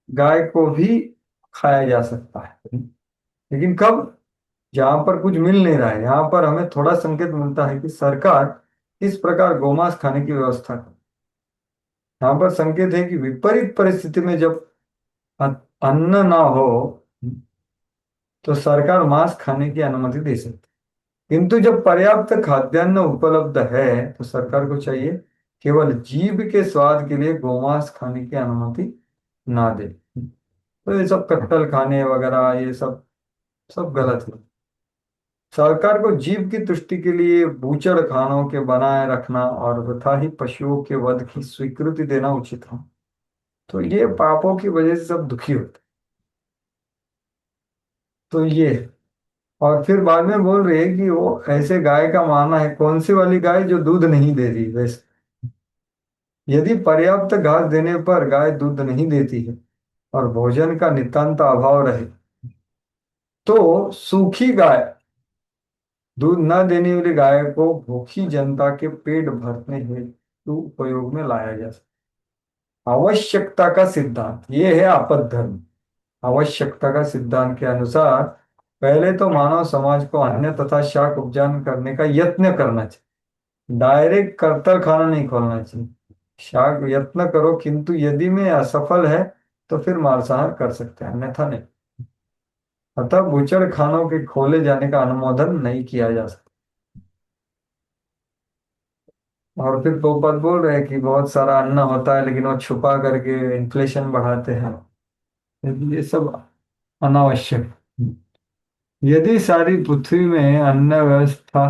[SPEAKER 1] गाय को भी खाया जा सकता है, लेकिन कब, जहां पर कुछ मिल नहीं रहा है। यहाँ पर हमें थोड़ा संकेत मिलता है कि सरकार इस प्रकार गोमांस खाने की व्यवस्था करे। यहाँ पर संकेत है कि विपरीत परिस्थिति में जब अन्न ना हो तो सरकार मांस खाने की अनुमति दे सकती है, किंतु जब पर्याप्त खाद्यान्न उपलब्ध है तो सरकार को चाहिए केवल जीभ के स्वाद के लिए गोमांस खाने की अनुमति ना दे। तो ये सब कट्टल खाने वगैरह ये सब सब गलत है। सरकार को जीव की तुष्टि के लिए बूचड़ खानों के बनाए रखना और वृथा ही पशुओं के वध की स्वीकृति देना उचित है। तो ये पापों की वजह से सब दुखी होते हैं। तो ये, और फिर बाद में बोल रही है कि वो ऐसे गाय का मानना है, कौन सी वाली गाय जो दूध नहीं दे रही। वैसे यदि पर्याप्त घास देने पर गाय दूध नहीं देती है और भोजन का नितांत अभाव रहे तो सूखी गाय, दूध न देने वाली गाय को भूखी जनता के पेट भरने हेतु उपयोग में लाया जा सकता। आवश्यकता का सिद्धांत ये है आपद धर्म। आवश्यकता का सिद्धांत के अनुसार पहले तो मानव समाज को अन्न तथा शाक उपजान करने का यत्न करना चाहिए, डायरेक्ट करतल खाना नहीं खोलना चाहिए। शाक यत्न करो, किंतु यदि में असफल है तो फिर मांसाहार कर सकते हैं, अन्यथा नहीं। अतः बूचड़ खानों के खोले जाने का अनुमोदन नहीं किया जा सकता। और फिर पोपट बोल रहे हैं कि बहुत सारा अन्न होता है लेकिन वो छुपा करके इन्फ्लेशन बढ़ाते हैं, यदि ये सब अनावश्यक। यदि सारी पृथ्वी में अन्न व्यवस्था,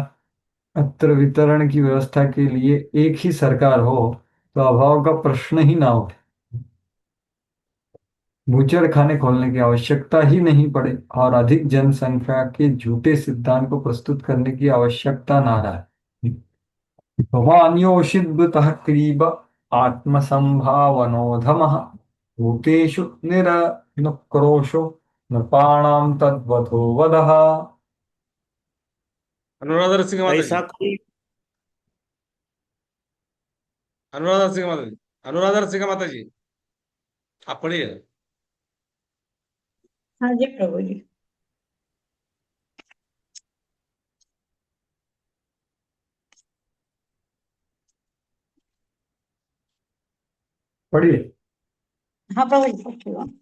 [SPEAKER 1] अत्र वितरण की व्यवस्था के लिए एक ही सरकार हो तो अभाव का प्रश्न ही ना उठे, बूचड़ खाने खोलने की आवश्यकता ही नहीं पड़े और अधिक जनसंख्या के झूठे सिद्धांत को प्रस्तुत करने की आवश्यकता ना रहे। भवान्योषिद्भुतः क्रीब आत्मसंभावनोधमः भूतेषु निरनुक्रोशो नृपाणां तद्वधो वदः।
[SPEAKER 3] अनुराधा सिंह माता जी।
[SPEAKER 6] ऐसा कोई
[SPEAKER 3] अनुराधा सिंह माता जी। अनुराधा सिंह माता जी, आप पढ़िए।
[SPEAKER 5] हाँ जी प्रभु जी।
[SPEAKER 1] पढ़िए।
[SPEAKER 5] हाँ प्रभु जी पढ़ती हूँ।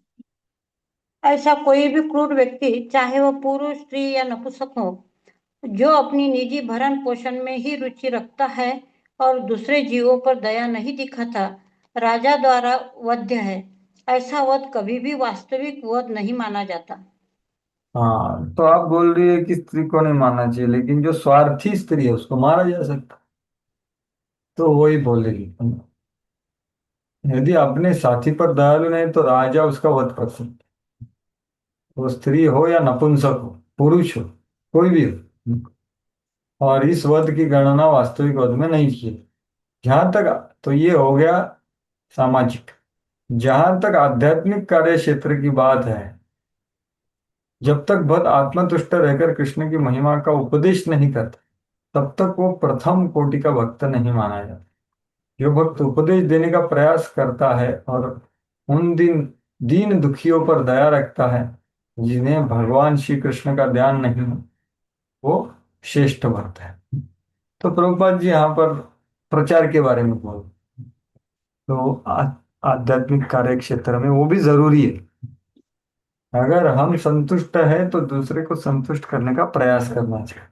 [SPEAKER 5] ऐसा कोई भी क्रूर व्यक्ति, चाहे वह पुरुष, स्त्री या नपुंसक हो, जो अपनी निजी भरण पोषण में ही रुचि रखता है और दूसरे जीवों पर दया नहीं दिखाता, राजा द्वारा वध्य है। ऐसा वध कभी भी वास्तविक वध नहीं माना जाता।
[SPEAKER 1] हाँ, तो आप बोल रही है कि स्त्री को नहीं मानना चाहिए, लेकिन जो स्वार्थी स्त्री है उसको मारा जा सकता, तो वही बोलेगी। यदि अपने साथी पर दयालु नहीं तो राजा उसका वध कर सकता, वो स्त्री हो या नपुंसक हो, पुरुष हो, कोई भी हो। और इस वध की गणना वास्तविक वध में नहीं की। जहां तक, तो ये हो गया सामाजिक। जहां तक आध्यात्मिक कार्य क्षेत्र की बात है, जब तक भक्त आत्मतुष्ट रहकर कृष्ण की महिमा का उपदेश नहीं करता, तब तक वो प्रथम कोटि का भक्त नहीं माना जाता। जो भक्त उपदेश देने का प्रयास करता है और उन दीन दुखियों पर दया रखता है, जिन्हें भगवान श्री कृष्ण का ध्यान नहीं है, वो श्रेष्ठ भक्त है। तो प्रभुपाद जी यहाँ पर प्रचार के बारे में बोल, तो आध्यात्मिक कार्य क्षेत्र में वो भी जरूरी है। अगर हम संतुष्ट है तो दूसरे को संतुष्ट करने का प्रयास करना चाहिए,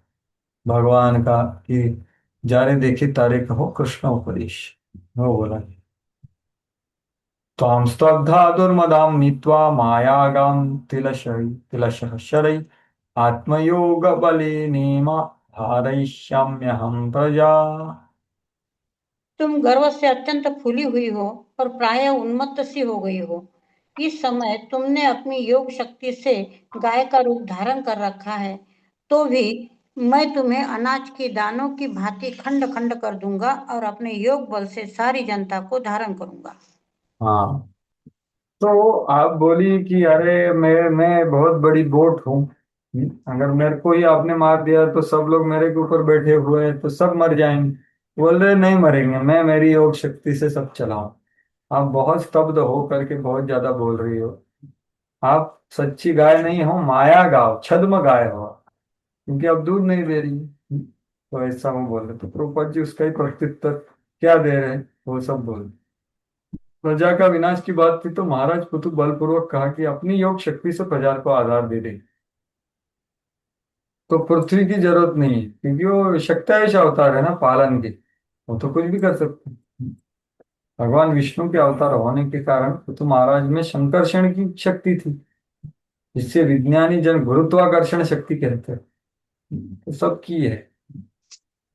[SPEAKER 1] भगवान का कि जारे देखे तारे कहो कृष्ण उपदेश, वो बोला। त्वां स्तब्धा दुर्मदां नीत्वा मायागां तिलशः शरै आत्मयोग बलिनीमा धारयिष्याम्यहं प्रजा।
[SPEAKER 5] तुम गर्व से अत्यंत फूली हुई हो और प्राय उन्मत्त सी हो गई हो। इस समय तुमने अपनी योग शक्ति से गाय का रूप धारण कर रखा है, तो भी मैं तुम्हें अनाज की दानों की भांति खंड खंड कर दूंगा और अपने योग बल से सारी जनता को धारण करूंगा।
[SPEAKER 1] हाँ, तो आप बोली कि अरे मैं बहुत बड़ी बोट हूँ। अगर मेरे को ही आपने मार दिया तो सब लोग मेरे के ऊपर बैठे हुए हैं तो सब मर जाएंगे। बोल रहे नहीं मरेंगे, मैं मेरी योग शक्ति से सब चलाऊं। आप बहुत स्तब्ध हो करके बहुत ज्यादा बोल रही हो। आप सच्ची गाय नहीं हो, माया गाओ, छद्म गाय हो, क्योंकि अब दूध नहीं दे रही है। तो ऐसा वो बोल रहे, तो प्रभुपाद जी उसका ही प्रत्युत्तर क्या दे रहे हैं, वो सब बोल। प्रजा का विनाश की बात थी तो महाराज कुतु बलपूर्वक कहा कि अपनी योग शक्ति से प्रजा को आधार दे दे, तो पृथ्वी की जरूरत नहीं है, क्योंकि वो शक्तिशाली अवतार है ना पालन के, वो तो कुछ भी कर सकते हैं। भगवान विष्णु के अवतार होने के कारण कुतु महाराज में संकर्षण की शक्ति थी, जिससे विज्ञानी जन गुरुत्वाकर्षण शक्ति कहते हैं। तो सबकी है।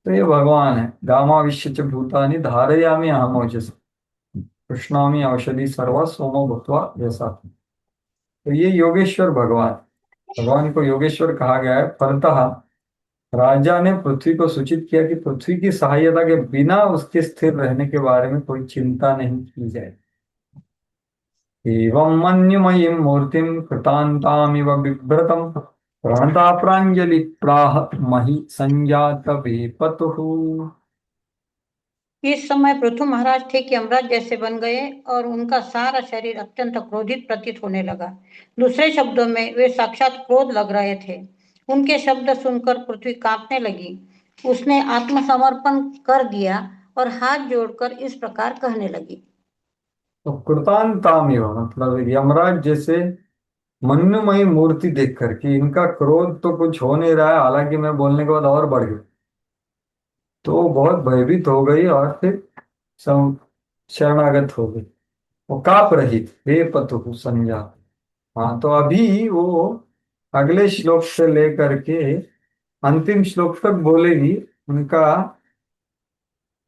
[SPEAKER 1] तो ये भगवान है, गामाविश्य च भूतानि धारयामि अहम ओजसा कृष्णामि औषधि सर्वा सोमो भूत्वा जैसा। तो ये योगेश्वर भगवान, भगवान को योगेश्वर कहा गया है। फलतः राजा ने पृथ्वी को सूचित किया कि पृथ्वी की सहायता के बिना उसके स्थिर रहने के बारे में कोई चिंता नहीं की जाए। एवं मन्युमयीं मूर्तिं कृतान्तामिव बिभ्रतं प्रणता प्राञ्जलि प्राह महि संजात वेपतुः।
[SPEAKER 5] इस समय पृथु महाराज थे कि यमराज जैसे बन गए और उनका सारा शरीर अत्यंत क्रोधित प्रतीत होने लगा। दूसरे शब्दों में वे साक्षात क्रोध लग रहे थे। उनके शब्द सुनकर पृथ्वी कांपने लगी। उसने आत्मसमर्पण कर दिया और हाथ जोड़कर इस प्रकार कहने लगी।
[SPEAKER 1] तो कृतांतामिव मतलब यमराज जैसे मन्युमयी मूर्ति देख करके इनका क्रोध तो कुछ हो नहीं रहा है, हालांकि मैं बोलने के बाद और बढ़ गई, तो वो बहुत भयभीत हो गई और फिर सम शरणागत हो गई। वो कांप रही थी, बेपतु संज्ञा। हाँ, तो अभी वो अगले श्लोक से लेकर के अंतिम श्लोक तक बोलेगी, उनका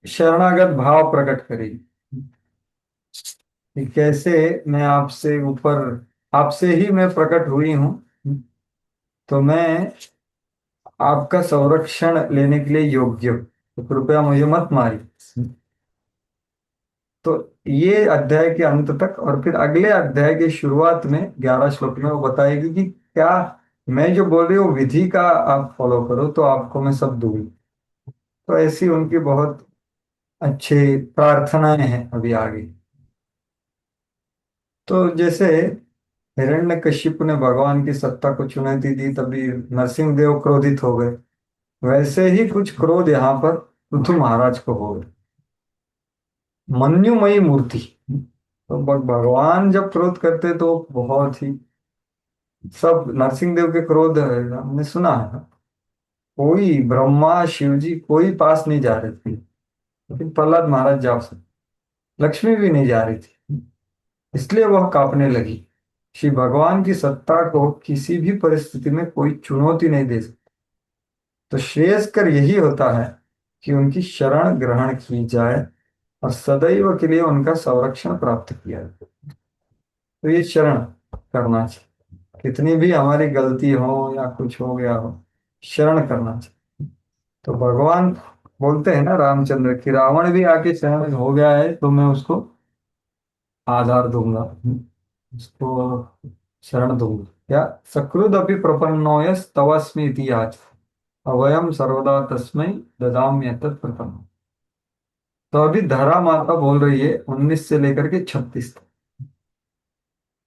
[SPEAKER 1] शरणागत भाव प्रकट करेगी कि कैसे मैं आपसे ऊपर, आपसे ही मैं प्रकट हुई हूं, तो मैं आपका संरक्षण लेने के लिए योग्य हूं, तो कृपया मुझे मत मारिए। तो ये अध्याय के अंत तक, और फिर अगले अध्याय की शुरुआत में 11 श्लोक में वो बताएगी कि क्या मैं जो बोल रही हूँ विधि का आप फॉलो करो तो आपको मैं सब दूंगी। तो ऐसी उनकी बहुत अच्छी प्रार्थनाएं हैं अभी आगे। तो जैसे हिरण्यकशिपु ने भगवान की सत्ता को चुनौती दी तभी नरसिंह देव क्रोधित हो गए, वैसे ही कुछ क्रोध यहाँ पर पृथु महाराज को हो गए। मन्युमयी मूर्ति, तो भगवान जब क्रोध करते तो बहुत ही, सब नरसिंह देव के क्रोध है, हमने सुना है ना, कोई ब्रह्मा शिव जी कोई पास नहीं जा रहे थे, लेकिन प्रहलाद महाराज जा सकते, लक्ष्मी भी नहीं जा रही थी, इसलिए वह कांपने लगी। श्री भगवान की सत्ता को किसी भी परिस्थिति में कोई चुनौती नहीं दे सकती। तो श्रेयस्कर यही होता है कि उनकी शरण ग्रहण की जाए और सदैव के लिए उनका संरक्षण प्राप्त किया जाए। तो ये शरण करना चाहिए, कितनी भी हमारी गलती हो या कुछ हो गया हो, शरण करना चाहिए। तो भगवान बोलते हैं ना रामचंद्र की, रावण भी आके शरण हो गया है तो मैं उसको आधार दूंगा, उसको शरण दूंगा। क्या सकृद अपि प्रपन्नो यस तवस्मि इति याच अभयम सर्वदा तस्मै ददाम्यतत् प्रपन्नम। तो अभी धरा माता बोल रही है 19 से लेकर के 36 तक।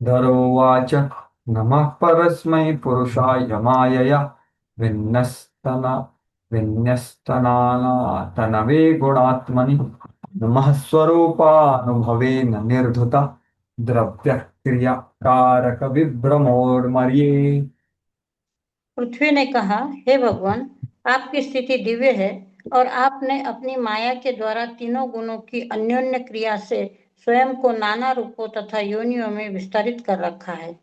[SPEAKER 1] धरोवाच नमः परस्मै पुरुषाय मायया विन्यस्तन विन्यस्तनातनवे गुणात्मनि नमः स्वरूपानुभवेन निर्धुता द्रव्य क्रिया कारक विभ्रमोर्मर्ये।
[SPEAKER 5] पृथ्वी ने कहा, हे भगवान, आपकी स्थिति दिव्य है और आपने अपनी माया के द्वारा तीनों गुणों की अन्योन्य क्रिया से स्वयं को नाना रूपों तथा योनियों में विस्तारित कर रखा है।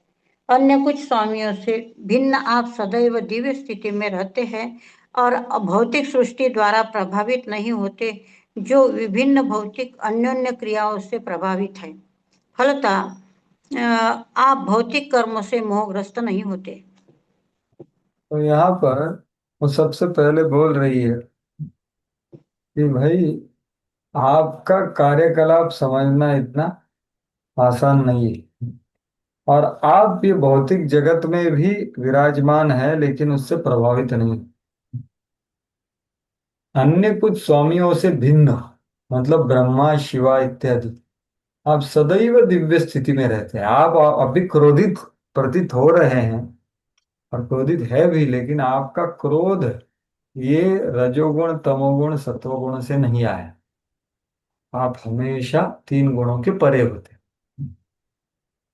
[SPEAKER 5] अन्य कुछ स्वामियों से भिन्न आप सदैव दिव्य स्थिति में रहते हैं और भौतिक सृष्टि द्वारा प्रभावित नहीं होते, जो विभिन्न भौतिक अन्योन्य क्रियाओं से प्रभावित है। फलतः आप भौतिक कर्मों से मोहग्रस्त नहीं होते।
[SPEAKER 1] तो यहाँ पर वो सबसे पहले बोल रही है कि भाई आपका कार्यकलाप समझना इतना आसान नहीं है, और आप ये भौतिक जगत में भी विराजमान है लेकिन उससे प्रभावित नहीं। अन्य कुछ स्वामियों से भिन्न, मतलब ब्रह्मा शिवा इत्यादि, आप सदैव दिव्य स्थिति में रहते हैं। आप अभी क्रोधित प्रतीत हो रहे हैं और क्रोधित है भी, लेकिन आपका क्रोध ये रजोगुण तमोगुण सत्वगुण से नहीं आया। आप हमेशा तीन गुणों के परे होते हैं।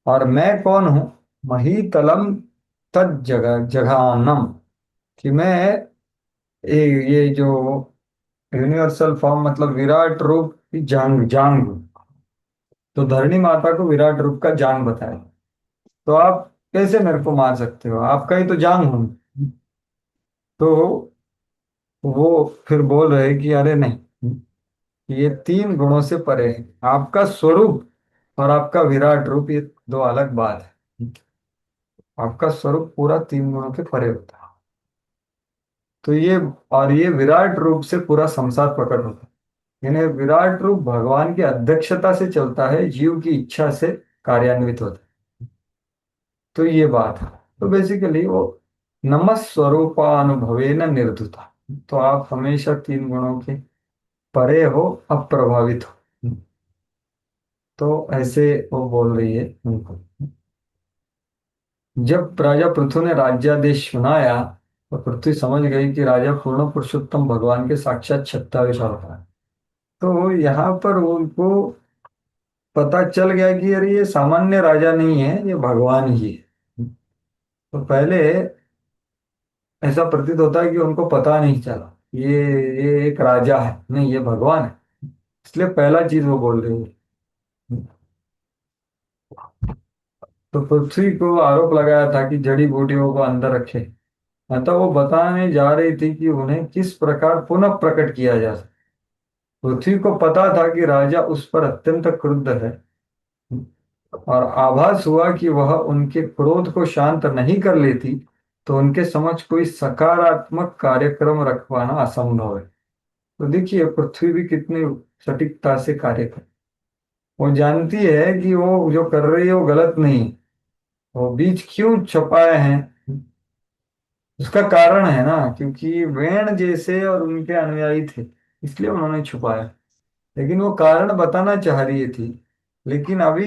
[SPEAKER 1] और मैं कौन हूं? महीतलम तद जगह जघानम, कि मैं ये जो यूनिवर्सल फॉर्म मतलब विराट रूप की जांग जांग हूं। तो धरणी माता को विराट रूप का जांग बताया, तो आप कैसे मेरे को मार सकते हो? आपका ही तो जांग हूं। तो वो फिर बोल रहे कि अरे नहीं, ये तीन गुणों से परे है। आपका स्वरूप और आपका विराट रूप ये दो अलग बात है। आपका स्वरूप पूरा तीन गुणों के परे होता है। तो ये, और ये विराट रूप से पूरा संसार प्रकट होता है, यानी विराट रूप भगवान की अध्यक्षता से चलता है, जीव की इच्छा से कार्यान्वित होता है। तो ये बात है। तो बेसिकली वो नमः स्वरूपानुभवेन निर्धुता, तो आप हमेशा तीन गुणों के परे हो, अप्रभावित हो। तो ऐसे वो बोल रही है उनको। जब राजा पृथु ने राज्यादेश सुनाया तो पृथ्वी समझ गई कि राजा पूर्ण पुरुषोत्तम भगवान के साक्षात 27 अवतार हैं। तो यहाँ पर उनको पता चल गया कि अरे ये सामान्य राजा नहीं है, ये भगवान ही है। तो पहले ऐसा प्रतीत होता है कि उनको पता नहीं चला ये एक राजा है, नहीं ये भगवान है। इसलिए पहला चीज वो बोल रही है। तो पृथ्वी को आरोप लगाया था कि जड़ी बूटियों को अंदर रखे, अतः वो बताने जा रही थी कि उन्हें किस प्रकार पुनः प्रकट किया जा सकता। पृथ्वी को पता था कि राजा उस पर अत्यंत क्रुद्ध है, और आभास हुआ कि वह उनके क्रोध को शांत नहीं कर लेती तो उनके समक्ष कोई सकारात्मक कार्यक्रम रखवाना असंभव है। तो देखिए पृथ्वी भी कितनी सटीकता से कार्य कर, वो जानती है कि वो जो कर रही है वो गलत नहीं है। वो बीज क्यों छुपाए हैं? उसका कारण है ना, क्योंकि वेण जैसे और उनके अनुयायी थे, इसलिए उन्होंने छुपाया। लेकिन वो कारण बताना चाह रही थी, लेकिन अभी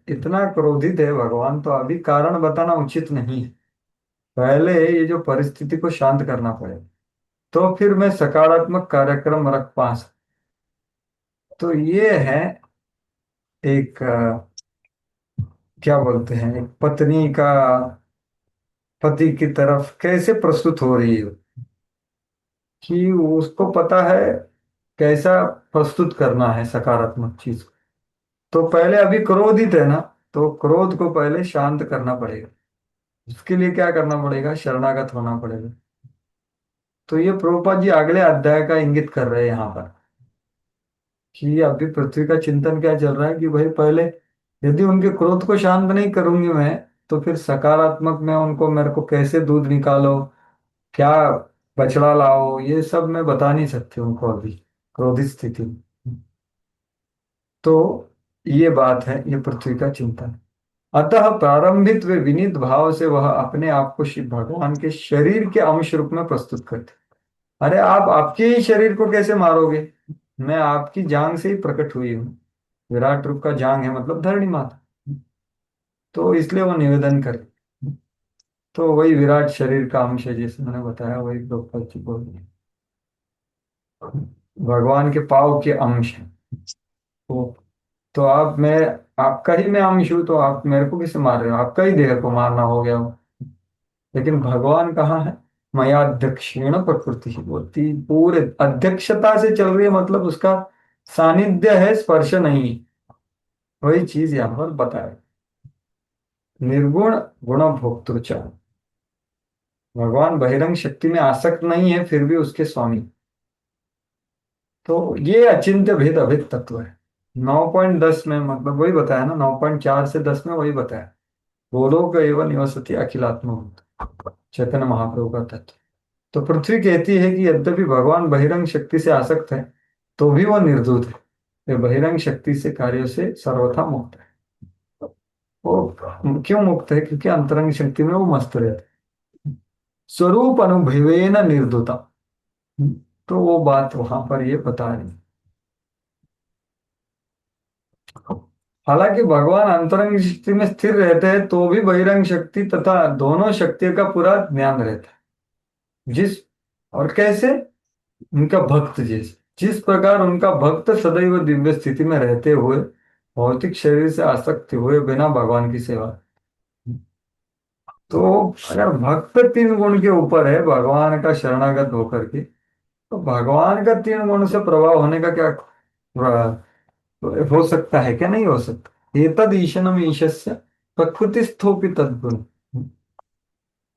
[SPEAKER 1] इतना क्रोधित है भगवान, तो अभी कारण बताना उचित नहीं है। पहले ये जो परिस्थिति को शांत करना पड़ेगा, तो फिर मैं सकारात्मक कार्यक्रम रख पा सकता। तो ये है एक क्या बोलते हैं, एक पत्नी का पति की तरफ कैसे प्रस्तुत हो रही है, कि उसको पता है कैसा प्रस्तुत करना है सकारात्मक चीज को। तो पहले अभी क्रोधित है ना, तो क्रोध को पहले शांत करना पड़ेगा। उसके लिए क्या करना पड़ेगा, शरणागत होना पड़ेगा। तो ये प्रभुपाद जी अगले अध्याय का इंगित कर रहे हैं यहाँ पर, कि अभी पृथ्वी का चिंतन क्या चल रहा है, कि भाई पहले यदि उनके क्रोध को शांत नहीं करूंगी मैं, तो फिर सकारात्मक में उनको, मेरे को कैसे दूध निकालो, क्या बछड़ा लाओ, ये सब मैं बता नहीं सकती उनको अभी क्रोधित स्थिति में। तो ये बात है, ये पृथ्वी का चिंतन। अतः प्रारंभित वे विनीत भाव से वह अपने आप को शिव भगवान के शरीर के अंश रूप में प्रस्तुत करते। अरे आप आपके ही शरीर को कैसे मारोगे, मैं आपकी जांग से ही प्रकट हुई हूँ। विराट रूप का जांग है मतलब धरणी माता, तो इसलिए वो निवेदन करे। तो वही विराट शरीर का अंश है, जैसे मैंने बताया, वही द्रौपदी जी बोल रही है। भगवान के पाँव के अंश है वो। तो आप, मैं आपका ही मैं अंश हूं, तो आप मेरे को किसे मार रहे हो, आपका ही देह को मारना हो गया वो। लेकिन भगवान कहाँ है, मया दक्षिण प्रकृति ही बोलती, पूरे अध्यक्षता से चल रही है, मतलब उसका सानिध्य है, स्पर्श नहीं। वही चीज यहाँ पर बताया। निर्गुण गुण भोक्तृच, भगवान बहिरंग शक्ति में आसक्त नहीं है, फिर भी उसके स्वामी। तो ये अचिंत्य भेद अभेद तत्व है। 9.10 में मतलब वही बताया ना, 9.4 से 10 में वही बताया। गोलोक एवं निवसति अखिलात्मा, चैतन्य महाप्रभु का तत्व। तो पृथ्वी कहती है कि यद्यपि भगवान बहिरंग शक्ति से आसक्त है, तो भी वह निर्धूत है। वे बहिरंग शक्ति से कार्यों से सर्वथा मुक्त है। वो क्यों मुक्त है, क्योंकि अंतरंग शक्ति में वो मस्त रहते हैं। स्वरूप अनुभवेन निर्धुता, तो वो बात वहां पर ये बता रही है। हालांकि भगवान अंतरंग शक्ति में स्थिर रहते हैं, तो भी बहिरंग शक्ति तथा दोनों शक्तियों का पूरा ज्ञान रहता है। जिस और कैसे, उनका भक्त जैसे, जिस प्रकार उनका भक्त सदैव दिव्य स्थिति में रहते हुए भौतिक शरीर से आसक्त हुए बिना भगवान की सेवा। तो अगर भक्त 3 गुण के ऊपर है भगवान का शरणागत होकर के, तो भगवान का 3 गुण से प्रभाव होने का क्या हो सकता है, क्या नहीं हो सकता। एतद ईशनम ईशस्य प्रकृतिस्थोपि तद्गुण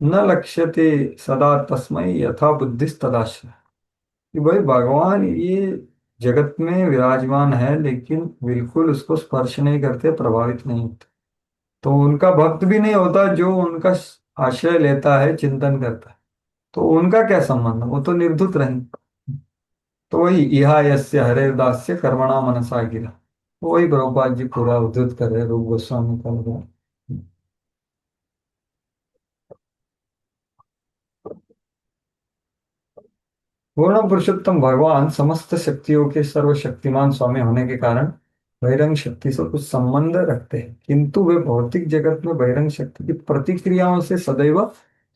[SPEAKER 1] न लक्ष्यते सदा तस्मै यथा बुद्धिस्तदाश्रय। कि भाई भगवान ये जगत में विराजमान है, लेकिन बिल्कुल उसको स्पर्श नहीं करते, प्रभावित नहीं होते। तो उनका भक्त भी नहीं होता जो उनका आश्रय लेता है, चिंतन करता है। तो उनका क्या संबंध है, वो तो निर्धुत रहेंगे। तो वही इहा यस्य हरे दास्य कर्मणा मनसा गिरा, तो वही प्रभुपाद जी पूरा उद्धृत कर रहे हैं, रूप गोस्वामी का उद्धरण। पूर्ण पुरुषोत्तम भगवान समस्त शक्तियों के सर्वशक्तिमान स्वामी होने के कारण बहिरंग शक्ति से कुछ संबंध रखते हैं, किंतु वे भौतिक जगत में बहिरंग शक्ति की प्रतिक्रियाओं से सदैव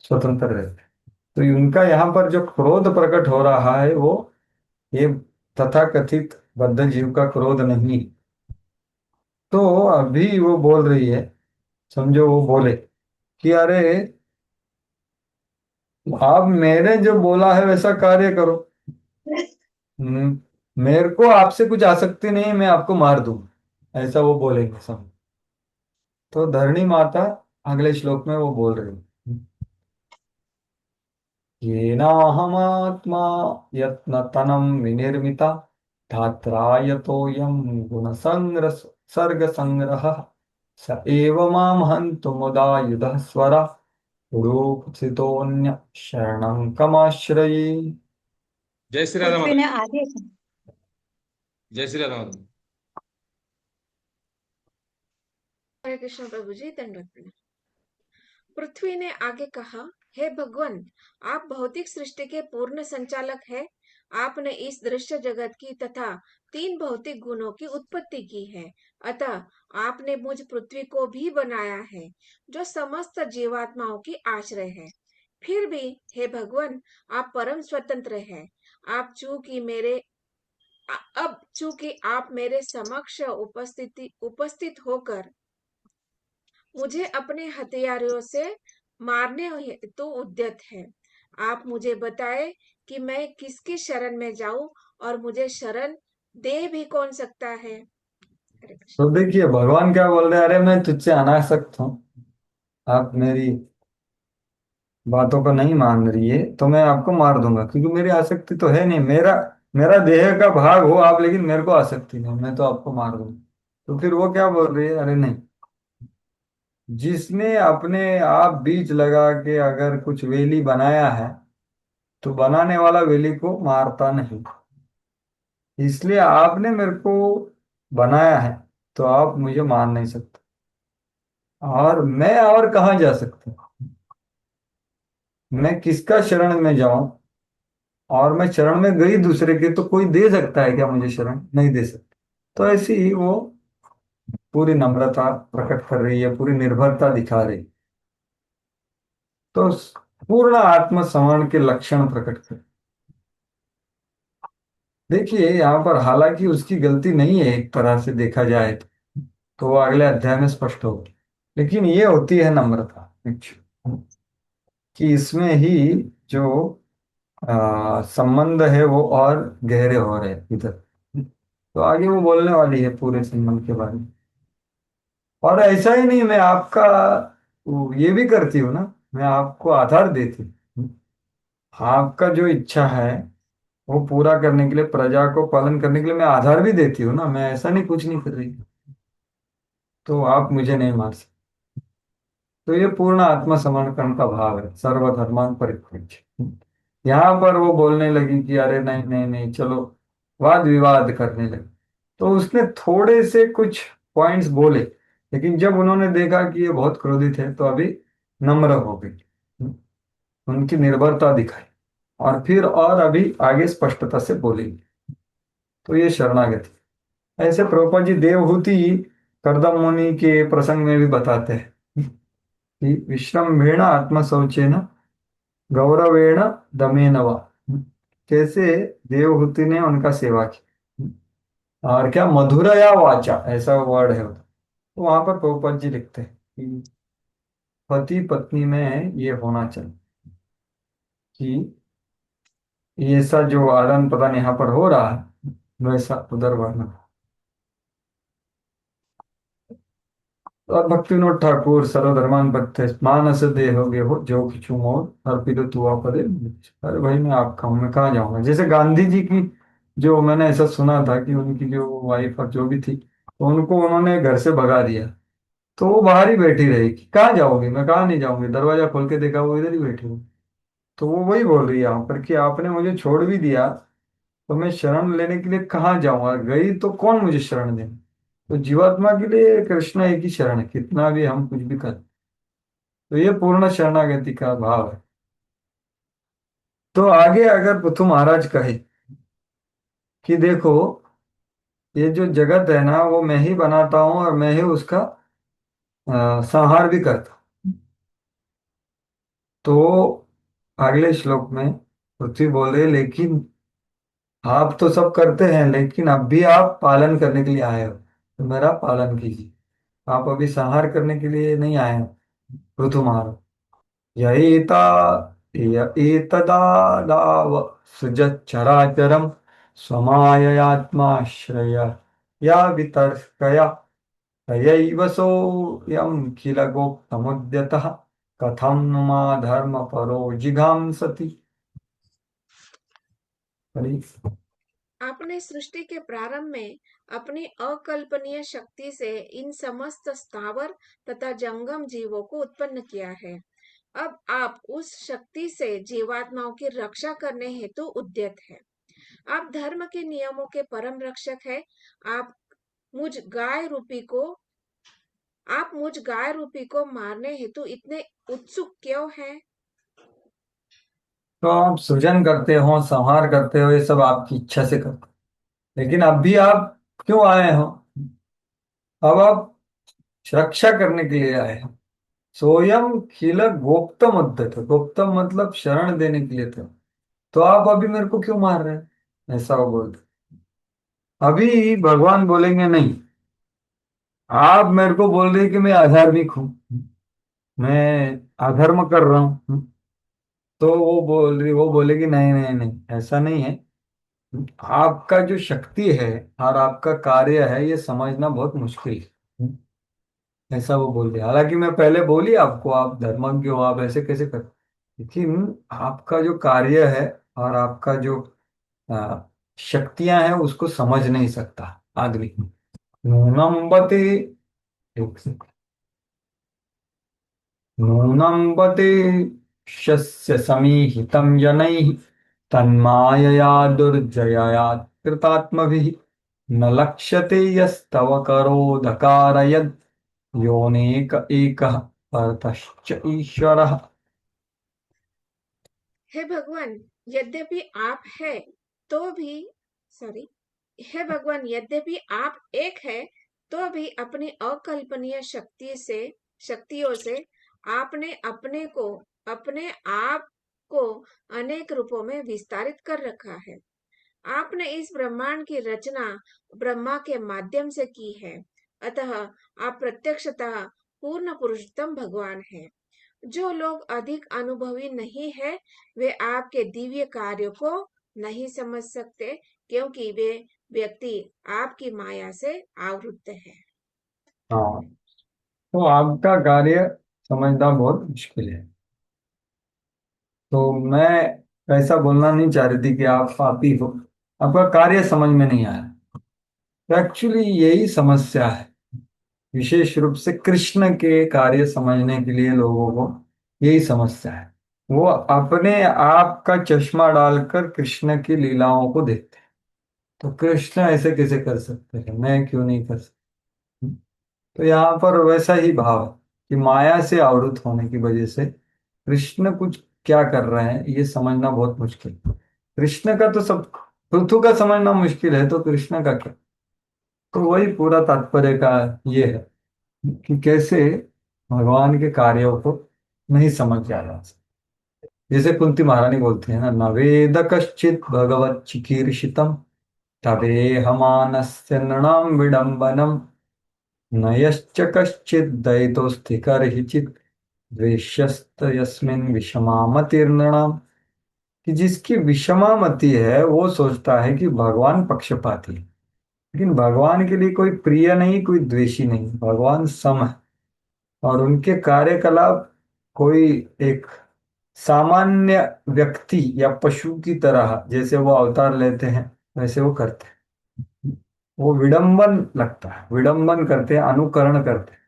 [SPEAKER 1] स्वतंत्र रहते हैं। तो उनका यहाँ पर जो क्रोध प्रकट हो रहा है, वो ये तथाकथित बद्ध जीव का क्रोध नहीं। तो अभी वो बोल रही है, समझो वो बोले कि अरे आप मेरे जो बोला है वैसा कार्य करो। मेरे को आपसे कुछ आसक्ति नहीं, मैं आपको मार दूं, ऐसा वो बोलेंगे सब। तो धरणी माता अगले श्लोक में वो बोल रही है, येनाहमात्मा यत्नतनं विनिर्मिता धात्रायतोऽयं गुणसंग्रह सर्गसंग्रहः स एव मां हन्तुमुदायुधः स्वरा पुरोपस्थितोऽन्य शरणं कमाश्रये।
[SPEAKER 3] जय श्री राधा
[SPEAKER 5] पृथ्वी
[SPEAKER 3] माता।
[SPEAKER 5] ने आगे
[SPEAKER 3] जय श्री राधा माता।
[SPEAKER 7] हरे कृष्ण प्रभु जी, दंडवत प्रणाम। पृथ्वी ने आगे कहा, हे भगवान, आप भौतिक सृष्टि के पूर्ण संचालक हैं। आपने इस दृश्य जगत की तथा 3 भौतिक गुणों की उत्पत्ति की है। अतः आपने मुझ पृथ्वी को भी बनाया है, जो समस्त जीवात्माओं की आश्रय है। फिर भी हे भगवान, आप परम स्वतंत्र हैं। आप चूंकि आप मेरे समक्ष उपस्थित होकर मुझे अपने हथियारों से मारने हेतु उद्यत है। आप मुझे बताएं कि मैं किसकी शरण में जाऊं और मुझे शरण दे भी कौन सकता है। हरे कृष्ण।
[SPEAKER 1] तो देखिए भगवान क्या बोल रहे हैं, अरे मैं तुझसे अनासक्त हूँ, आप मेरी बातों को नहीं मान रही है तो मैं आपको मार दूंगा, क्योंकि मेरी आसक्ति तो है नहीं, मेरा मेरा देह का भाग हो आप, लेकिन मेरे को आसक्ति नहीं, मैं तो आपको मार दूंगा। तो फिर वो क्या बोल रही है, अरे नहीं, जिसने अपने आप बीज लगा के अगर कुछ वेली बनाया है तो बनाने वाला वेली को मारता नहीं। इसलिए आपने मेरे को बनाया है तो आप मुझे मार नहीं सकते, और मैं और कहाँ जा सकता हूँ, मैं किसका शरण में जाऊं, और मैं शरण में गई दूसरे के तो कोई दे सकता है क्या मुझे शरण, नहीं दे सकता। तो ऐसी ही वो पूरी नम्रता प्रकट कर रही है, पूरी निर्भरता दिखा रही है। तो पूर्ण आत्मसमरण के लक्षण प्रकट कर, देखिए यहाँ पर हालांकि उसकी गलती नहीं है एक तरह से देखा जाए तो वो अगले अध्याय में स्पष्ट होगी, लेकिन ये होती है नम्रता कि इसमें ही जो संबंध है वो और गहरे हो रहे हैं इधर। तो आगे वो बोलने वाली है पूरे संबंध के बारे में। और ऐसा ही नहीं, मैं आपका ये भी करती हूँ ना, मैं आपको आधार देती हूँ, आपका जो इच्छा है वो पूरा करने के लिए, प्रजा को पालन करने के लिए मैं आधार भी देती हूँ ना, मैं ऐसा नहीं कुछ नहीं कर रही, तो आप मुझे नहीं मार सकते। तो ये पूर्ण आत्मसमर्पण का भाव है, सर्वधर्मान परित्यज्य। यहाँ पर वो बोलने लगी कि अरे नहीं नहीं नहीं, चलो वाद विवाद करने लगी। तो उसने थोड़े से कुछ पॉइंट्स बोले, लेकिन जब उन्होंने देखा कि ये बहुत क्रोधित है तो अभी नम्र हो गई, उनकी निर्भरता दिखाई, और फिर और अभी आगे स्पष्टता से बोलेगी। तो ये शरणागति। ऐसे प्रभुपाद जी देवहूति कर्दम मुनि के प्रसंग में भी बताते हैं कि विश्रम्भेण आत्मशौचेन गौरवेण दमेन वा, कैसे देवहूति ने उनका सेवा की, और क्या मधुरया वाचा ऐसा वर्ड है उधर। तो वहां पर प्रभुपाद जी लिखते हैं कि पति पत्नी में ये होना चाहिए कि ये ऐसा जो आदान प्रदान यहाँ पर हो रहा है वैसा उधर वर्णन। और भक्तिविनोद ठाकुर सर्वधर्मान पथ्य मानस देहोगे हो जो किचु मोर अर्पित तुआ पदे। अरे भाई मैं आपका हूँ, मैं कहाँ जाऊंगा। जैसे गांधी जी की, जो मैंने ऐसा सुना था कि उनकी जो वाइफ और जो भी थी, तो उनको उन्होंने घर से भगा दिया, तो वो बाहर ही बैठी रही कि कहाँ जाओगी, मैं कहाँ नहीं जाऊंगी, दरवाजा खोल के देखा वो इधर ही बैठी हुई। तो वो वही बोल रही है यहाँ पर कि आपने मुझे छोड़ भी दिया तो मैं शरण लेने के लिए कहाँ जाऊंगा, गई तो कौन मुझे शरण दे। तो जीवात्मा के लिए कृष्ण एक ही शरण है, कितना भी हम कुछ भी करें। तो ये पूर्ण शरणागति का भाव है। तो आगे अगर पृथु महाराज कहे कि देखो ये जो जगत है ना वो मैं ही बनाता हूँ और मैं ही उसका संहार भी करता हूँ। तो अगले श्लोक में पृथ्वी बोल रहे लेकिन आप तो सब करते हैं, लेकिन अब भी आप पालन करने के लिए आए हो, तो मेरा पालन कीजिए। आप अभी संहार करने के लिए नहीं आए हो पृथु महाराज। यएता एतदादाव सृजच्चराचरं स्वमाययात्माश्रय या वितर्कया तयैव सोऽयं किल गोप्तमुद्यतः कथं नु मा धर्मपरो जिघांसति।
[SPEAKER 7] आपने सृष्टि के प्रारंभ में अपनी अकल्पनीय शक्ति से इन समस्त स्थावर तथा जंगम जीवों को उत्पन्न किया है। अब आप उस शक्ति से जीवात्माओं की रक्षा करने हेतु उद्यत है। आप धर्म के नियमों के परम रक्षक है। आप मुझ गाय रूपी को आप मुझ गाय रूपी को मारने हेतु इतने उत्सुक क्यों हैं?
[SPEAKER 1] तो आप सृजन करते हो, संहार करते हो, ये सब आपकी इच्छा से करते हो, लेकिन अब भी आप क्यों आए हो? अब आप रक्षा करने के लिए आए हो। सोयम खिल गोप्तम उद्यत, गोप्तम मतलब शरण देने के लिए थे। तो आप अभी मेरे को क्यों मार रहे हैं? ऐसा वो बोलते। अभी भगवान बोलेंगे नहीं, आप मेरे को बोल रहे हैं कि मैं अधार्मिक हूँ, मैं अधर्म कर रहा हूँ। तो वो बोलेगी नहीं नहीं नहीं, ऐसा नहीं है। आपका जो शक्ति है और आपका कार्य है, ये समझना बहुत मुश्किल है। ऐसा वो बोल दिया। हालांकि मैं पहले बोली आपको, आप धर्मज्ञ हो, आप ऐसे कैसे कर, लेकिन आपका जो कार्य है और आपका जो आ, शक्तियां हैं, उसको समझ नहीं सकता आदमी। नूनम्बते, एक सेकंड। नूनम्बते शस्य समीहितं जनैः तन्मायया दुर्जयया कृतात्मभिः न लक्ष्यते यस्तव करोदकारयद् योनेक एकः परतश्च ईश्वरः।
[SPEAKER 7] हे भगवान, यद्यपि आप है तो भी सॉरी हे भगवान, यद्यपि आप एक है तो भी अपनी अकल्पनीय शक्तियों से आपने अपने आप को अनेक रूपों में विस्तारित कर रखा है। आपने इस ब्रह्मांड की रचना ब्रह्मा के माध्यम से की है। अतः आप प्रत्यक्षतः पूर्ण पुरुषोत्तम भगवान हैं। जो लोग अधिक अनुभवी नहीं है, वे आपके दिव्य कार्यों को नहीं समझ सकते, क्योंकि वे व्यक्ति आपकी माया से आवृत्त है।
[SPEAKER 1] हाँ, तो आपका कार्य समझना बहुत मुश्किल है। तो मैं ऐसा बोलना नहीं चाह रही थी कि आप पापी हो, आपका कार्य समझ में नहीं आया। तो एक्चुअली यही समस्या है, विशेष रूप से कृष्ण के कार्य समझने के लिए लोगों को यही समस्या है। वो अपने आप का चश्मा डालकर कृष्ण की लीलाओं को देखते हैं। तो कृष्ण ऐसे कैसे कर सकते हैं, मैं क्यों नहीं कर सकता? तो यहाँ पर वैसा ही भाव है कि माया से आवृत होने की वजह से कृष्ण कुछ क्या कर रहे हैं, ये समझना बहुत मुश्किल है। कृष्ण का तो सब, पृथु का समझना मुश्किल है, तो कृष्ण का क्या? तो वही पूरा तात्पर्य का ये है कि कैसे भगवान के कार्यों को नहीं समझ जा सकता। जैसे कुंती महारानी बोलती है ना, नवेद कश्चित भगवत चिकीर्षितम तवेहमानस्य नृणाम विडम्बनम नयश्च कश्चित् दयितोऽस्ति करहिचित् द्वेष्यस्त यस्मिन् विषमामतिर्नृणाम्। कि जिसकी विषमा मति है, वो सोचता है कि भगवान पक्षपाती है। लेकिन भगवान के लिए कोई प्रिय नहीं, कोई द्वेषी नहीं, भगवान सम है। और उनके कार्यकलाप कोई एक सामान्य व्यक्ति या पशु की तरह जैसे वो अवतार लेते हैं, वैसे वो करते हैं। वो विडंबन लगता है, विडंबन करते हैं, अनुकरण करते हैं,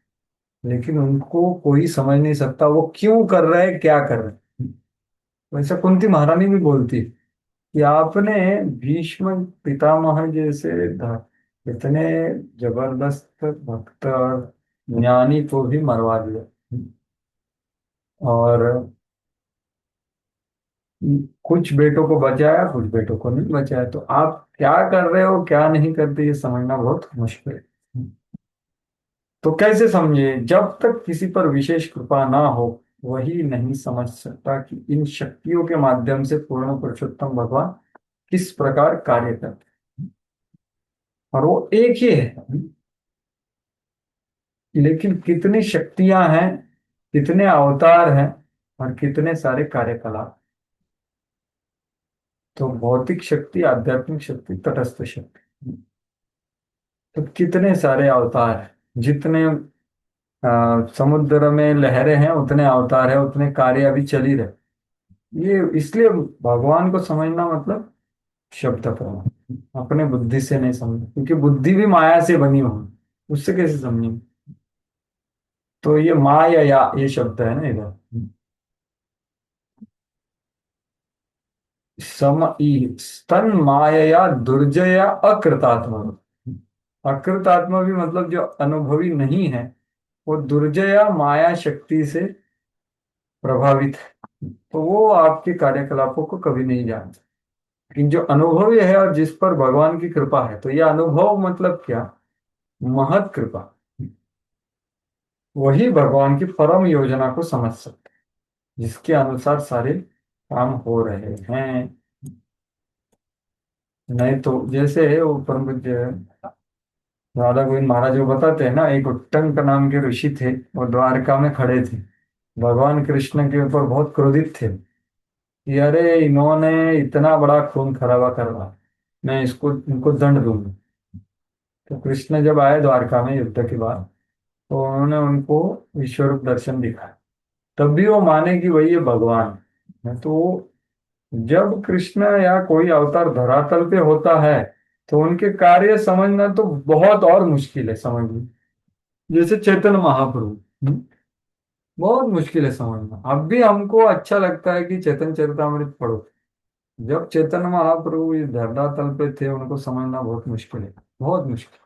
[SPEAKER 1] लेकिन उनको कोई समझ नहीं सकता वो क्यों कर रहे हैं, क्या कर रहे हैं। वैसा कुंती महारानी भी बोलती है कि आपने भीष्म पितामह जैसे इतने जबरदस्त भक्त और ज्ञानी को भी मरवा दिया, और कुछ बेटों को बचाया, कुछ बेटों को नहीं बचाया। तो आप क्या कर रहे हो, क्या नहीं करते, ये समझना बहुत मुश्किल है। तो कैसे समझे? जब तक किसी पर विशेष कृपा ना हो, वही नहीं समझ सकता कि इन शक्तियों के माध्यम से पूर्ण पुरुषोत्तम भगवान किस प्रकार कार्य करते हैं। और वो एक ही है, लेकिन कितनी शक्तियां हैं, कितने अवतार हैं, और कितने सारे कार्यकलाप। तो भौतिक शक्ति, आध्यात्मिक शक्ति, तटस्थ शक्ति, तो कितने सारे अवतार हैं। जितने समुद्र में लहरें हैं, उतने अवतार है, उतने कार्य अभी चल ही रहे। ये इसलिए भगवान को समझना मतलब शब्द प्रमाण, अपने बुद्धि से नहीं समझना, क्योंकि बुद्धि भी माया से बनी हुई, उससे कैसे समझेंगे? तो ये माया या ये शब्द है ना इधर, सम ई स्तन माया दुर्जया अकृतात्मा। अकृतात्मा भी मतलब जो अनुभवी नहीं है, वो दुर्जया माया शक्ति से प्रभावित है। तो वो आपके कार्यकलापों को कभी नहीं जानते। लेकिन जो अनुभवी है और जिस पर भगवान की कृपा है, तो ये अनुभव मतलब क्या, महत कृपा, वही भगवान की परम योजना को समझ सकते हैं, जिसके अनुसार सारे काम हो रहे हैं। नहीं तो जैसे वो परम पूज्य राधा गोविंद महाराज वो बताते हैं ना, एक उत्तंक नाम के ऋषि थे, वो द्वारका में खड़े थे, भगवान कृष्ण के ऊपर बहुत क्रोधित थे कि अरे इन्होंने इतना बड़ा खून खराबा करवा, मैं इसको इनको दंड दूंगा। तो कृष्ण जब आए द्वारका में युद्ध के बाद, तो उन्होंने उनको विश्वरूप दर्शन दिखाया, तब भी वो माने कि वही ये भगवान है। तो जब कृष्ण या कोई अवतार धरातल पे होता है, तो उनके कार्य समझना तो बहुत और मुश्किल है समझना। जैसे चैतन्य महाप्रभु, बहुत मुश्किल है समझना। अब भी हमको अच्छा लगता है कि चैतन्य चरितमृत पढ़ो। जब चैतन्य महाप्रभु इस धरातल पे थे, उनको समझना बहुत मुश्किल है, बहुत मुश्किल।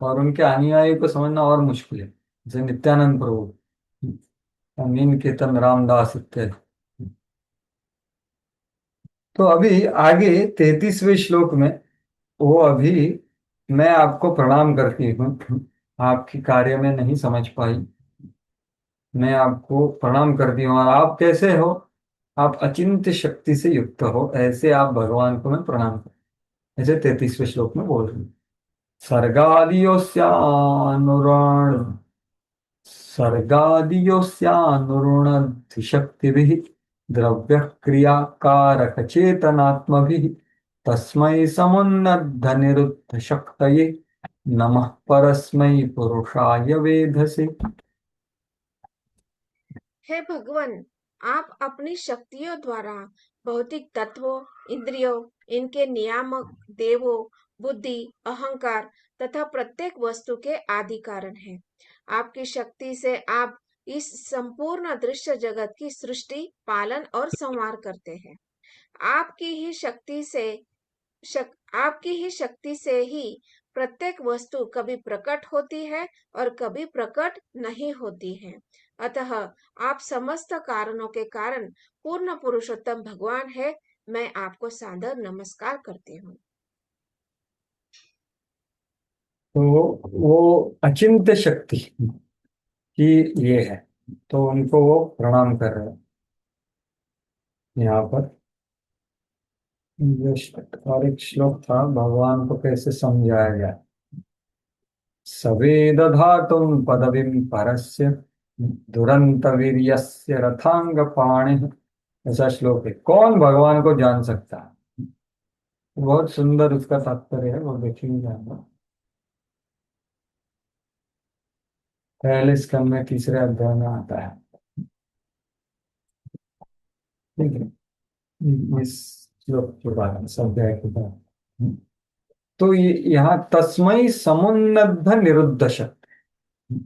[SPEAKER 1] और उनके अनुयायी को समझना और मुश्किल है, जैसे नित्यानंद प्रभु, नील कीर्तन रामदास इत्यादि। तो अभी आगे 33वें श्लोक में, वो अभी मैं आपको प्रणाम करती हूँ, आपकी कार्य में नहीं समझ पाई, मैं आपको प्रणाम करती हूँ और आप कैसे हो, आप अचिंत्य शक्ति से युक्त हो, ऐसे आप भगवान को मैं प्रणाम कर, ऐसे 33वें श्लोक में बोल रही हूँ। सर्गादियोस्यानुरण सर्गादियोस्यानुरुणद्धिशक्तिभिः द्रव्यः क्रियाकारकचेतनात्मभिः तस्मै समुन्नद्धनिरुद्धशक्तये नमः परस्मै पुरुषाय वेधसे।
[SPEAKER 7] हे भगवान, आप अपनी शक्तियों द्वारा भौतिक तत्वों, इंद्रियों, इनके नियामक, देवों, बुद्धि, अहंकार तथा प्रत्येक वस्तु के आदि कारण हैं। आपकी शक्ति से आप इस संपूर्ण दृश्य जगत की सृष्टि, पालन और संवार करते हैं। आपकी ही शक्ति से आपकी ही शक्ति से ही प्रत्येक वस्तु कभी प्रकट होती है और कभी प्रकट नहीं होती है। अतः आप समस्त कारणों के कारण पूर्ण पुरुषोत्तम भगवान है। मैं आपको सादर नमस्कार करती हूँ।
[SPEAKER 1] तो वो अचिंत्य शक्ति की ये है, तो उनको वो प्रणाम कर रहे हैं यहाँ पर। और एक श्लोक था, भगवान को कैसे समझाया गया, सवेदधातुं पदवीं परस्य दुरंत वीर्यस्य रथांग पाणि, ऐसा श्लोक है। कौन भगवान को जान सकता है, बहुत सुंदर उसका तात्पर्य है, वो देखेंगे जाना पहले स्कंद में 3रे अध्याय में आता है। ठीक है, इस श्लोक के बाद, इस अध्याय के बाद, तो ये यहाँ तस्मै समुन्नद्ध निरुद्ध शक्ति,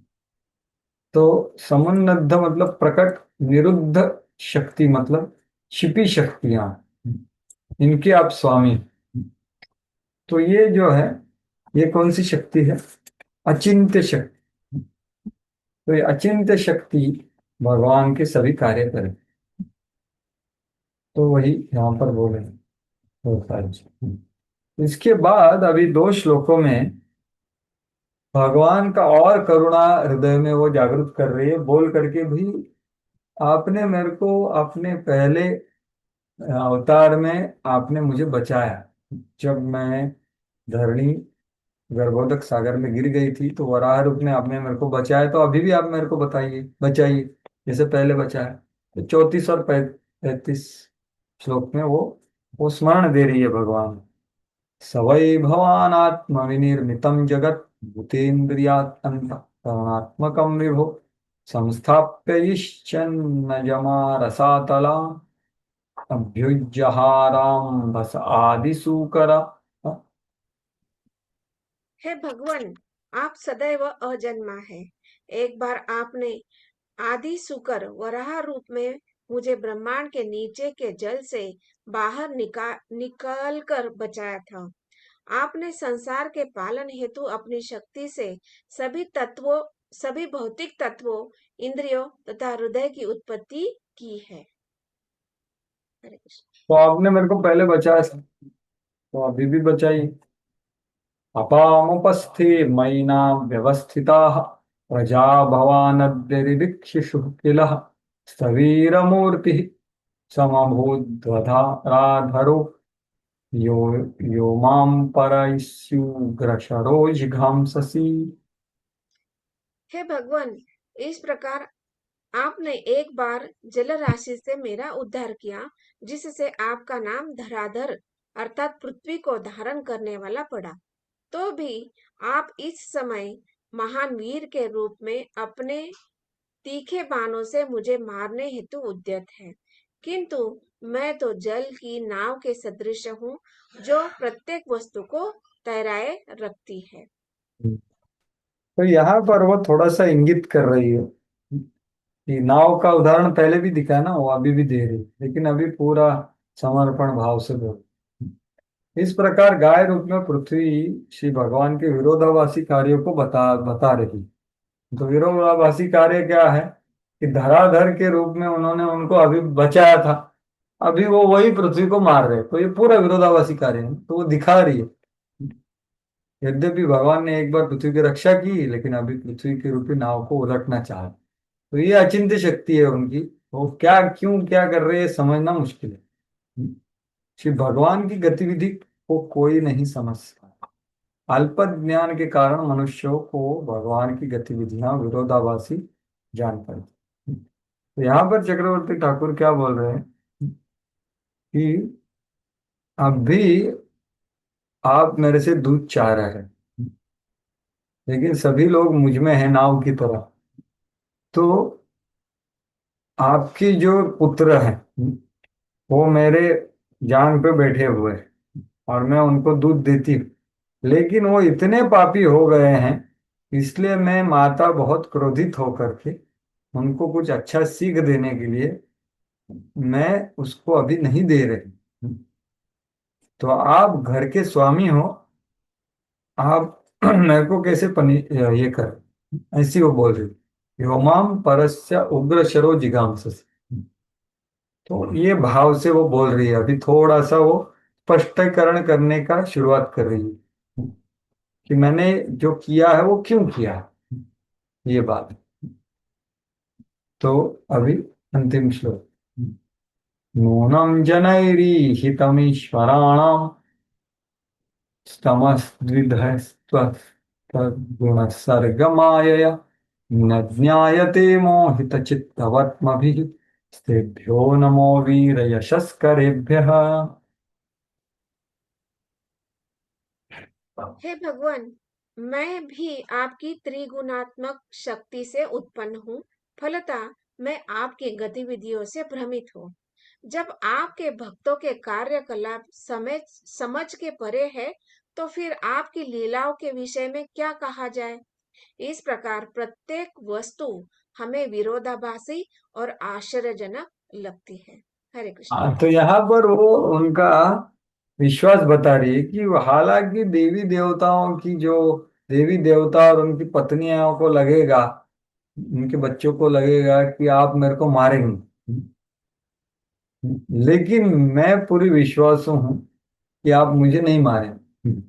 [SPEAKER 1] तो समुन्नद्ध मतलब प्रकट, निरुद्ध शक्ति मतलब छिपी शक्तियां, इनके आप स्वामी। तो ये जो है, ये कौन सी शक्ति है, अचिंत्य शक्ति। तो ये अचिंत्य शक्ति भगवान के सभी कार्य करे, तो वही यहाँ पर बोले दो सारी चीज़। इसके बाद अभी 2 श्लोकों में भगवान का और करुणा हृदय में वो जागृत कर रही है, बोल करके भी आपने मेरे को अपने पहले अवतार में आपने मुझे बचाया, जब मैं धरणी गर्भोदक सागर में गिर गई थी, तो वराह रूप में आपने मेरे को बचाया, तो अभी भी आप मेरे को बताइए, बचाइए जैसे पहले बचाया। तो 34 और 35 श्लोक में वो स्मरण दे रही है भगवान, सवै भवानात्म विनिर्मितम जगत भूतेन्द्रियात् अंतःकरणात्मकं विभो संस्थाप्य ईश्चन्न जमा रसातला अभ्युज्जहाराम बस आदि सूकरा।
[SPEAKER 7] हे भगवान, आप सदैव अजन्मा है। एक बार आपने आदि सुकर वराह रूप में मुझे ब्रह्मांड के नीचे के जल से बाहर निकाल कर बचाया था। आपने संसार के पालन हेतु अपनी शक्ति से सभी भौतिक तत्वों, इंद्रियों तथा हृदय की उत्पत्ति की है। हरे कृष्ण।
[SPEAKER 1] तो आपने मेरे को पहले बचाया था, तो अभी भी बचाई। अपामुपस्थि मयिना व्यवस्थिता प्रजा भवानद्यदिक्षिषु किल स्थवीरमूर्ति समभूद्वधाराधरो यो यो मां परैस्युग्रशरो जिघांससि।
[SPEAKER 7] हे भगवान, इस प्रकार आपने एक बार जल राशि से मेरा उद्धार किया, जिससे आपका नाम धराधर अर्थात पृथ्वी को धारण करने वाला पड़ा। तो भी आप इस समय महान वीर के रूप में अपने तीखे बाणों से मुझे मारने हेतु उद्यत है, किंतु मैं तो जल की नाव के सदृश हूँ, जो प्रत्येक वस्तु को तैराए रखती है।
[SPEAKER 1] तो यहाँ पर वो थोड़ा सा इंगित कर रही है कि नाव का उदाहरण पहले भी दिखा ना, वो अभी भी दे रही, लेकिन अभी पूरा समर्पण भाव से बोल। इस प्रकार गाय रूप में पृथ्वी श्री भगवान के विरोधाभासी कार्यों को बता बता रही। तो विरोधाभासी कार्य क्या है कि धराधर के रूप में उन्होंने उनको अभी बचाया था, अभी वो वही पृथ्वी को मार रहे, तो ये पूरा विरोधाभासी कार्य है, तो वो दिखा रही है। यद्यपि भगवान ने एक बार पृथ्वी की रक्षा की, लेकिन अभी पृथ्वी की रूपी नाव को उलटना चाहा, तो ये अचिंत्य शक्ति है उनकी। वो क्या क्यों क्या कर रहे हैं समझना मुश्किल है। श्री भगवान की गतिविधि को कोई नहीं समझ सकता। अल्प ज्ञान के कारण मनुष्यों को भगवान की गतिविधियां विरोधाभासी जान पड़ती। तो यहाँ पर चक्रवर्ती ठाकुर क्या बोल रहे हैं कि अभी आप मेरे से दूध चाह रहे हैं, लेकिन सभी लोग मुझ में है नाव की तरह। तो आपकी जो पुत्र है वो मेरे जांग पे बैठे हुए हैं और मैं उनको दूध देती हूँ, लेकिन वो इतने पापी हो गए हैं, इसलिए मैं माता बहुत क्रोधित होकर के उनको कुछ अच्छा सीख देने के लिए मैं उसको अभी नहीं दे रही। तो आप घर के स्वामी हो, आप मेरे को कैसे ये कर, ऐसी वो बोल रही। व्योमाम परस्य उग्र शरो जिगांसस। तो ये भाव से वो बोल रही है, अभी थोड़ा सा वो स्पष्टीकरण करने का शुरुआत कर रही है कि मैंने जो किया है वो क्यों किया है, ये बात। तो अभी अंतिम श्लोक। नूनं जनैरीहितमीश्वराणां स्तमस्द्विधस्तद्गुणसर्गमायया न ज्ञायते मोहितचित्तवत्मभिः स्तेभ्यो नमो वीरयशस्करेभ्यः।
[SPEAKER 7] हे भगवान, मैं भी आपकी त्रिगुणात्मक शक्ति से उत्पन्न हूँ। फलतः मैं आपकी गतिविधियों से भ्रमित हूँ। जब आपके भक्तों के कार्यकलाप समझ के परे है, तो फिर आपकी लीलाओं के विषय में क्या कहा जाए। इस प्रकार प्रत्येक वस्तु हमें विरोधाभासी और आश्चर्यजनक लगती है। हरे कृष्ण।
[SPEAKER 1] तो यहाँ पर वो उनका विश्वास बता रही है कि हालांकि देवी देवताओं की जो देवी देवता और उनकी पत्नियों को लगेगा, उनके बच्चों को लगेगा कि आप मेरे को मारेंगे, लेकिन मैं पूरी विश्वासु हूं कि आप मुझे नहीं मारेंगे।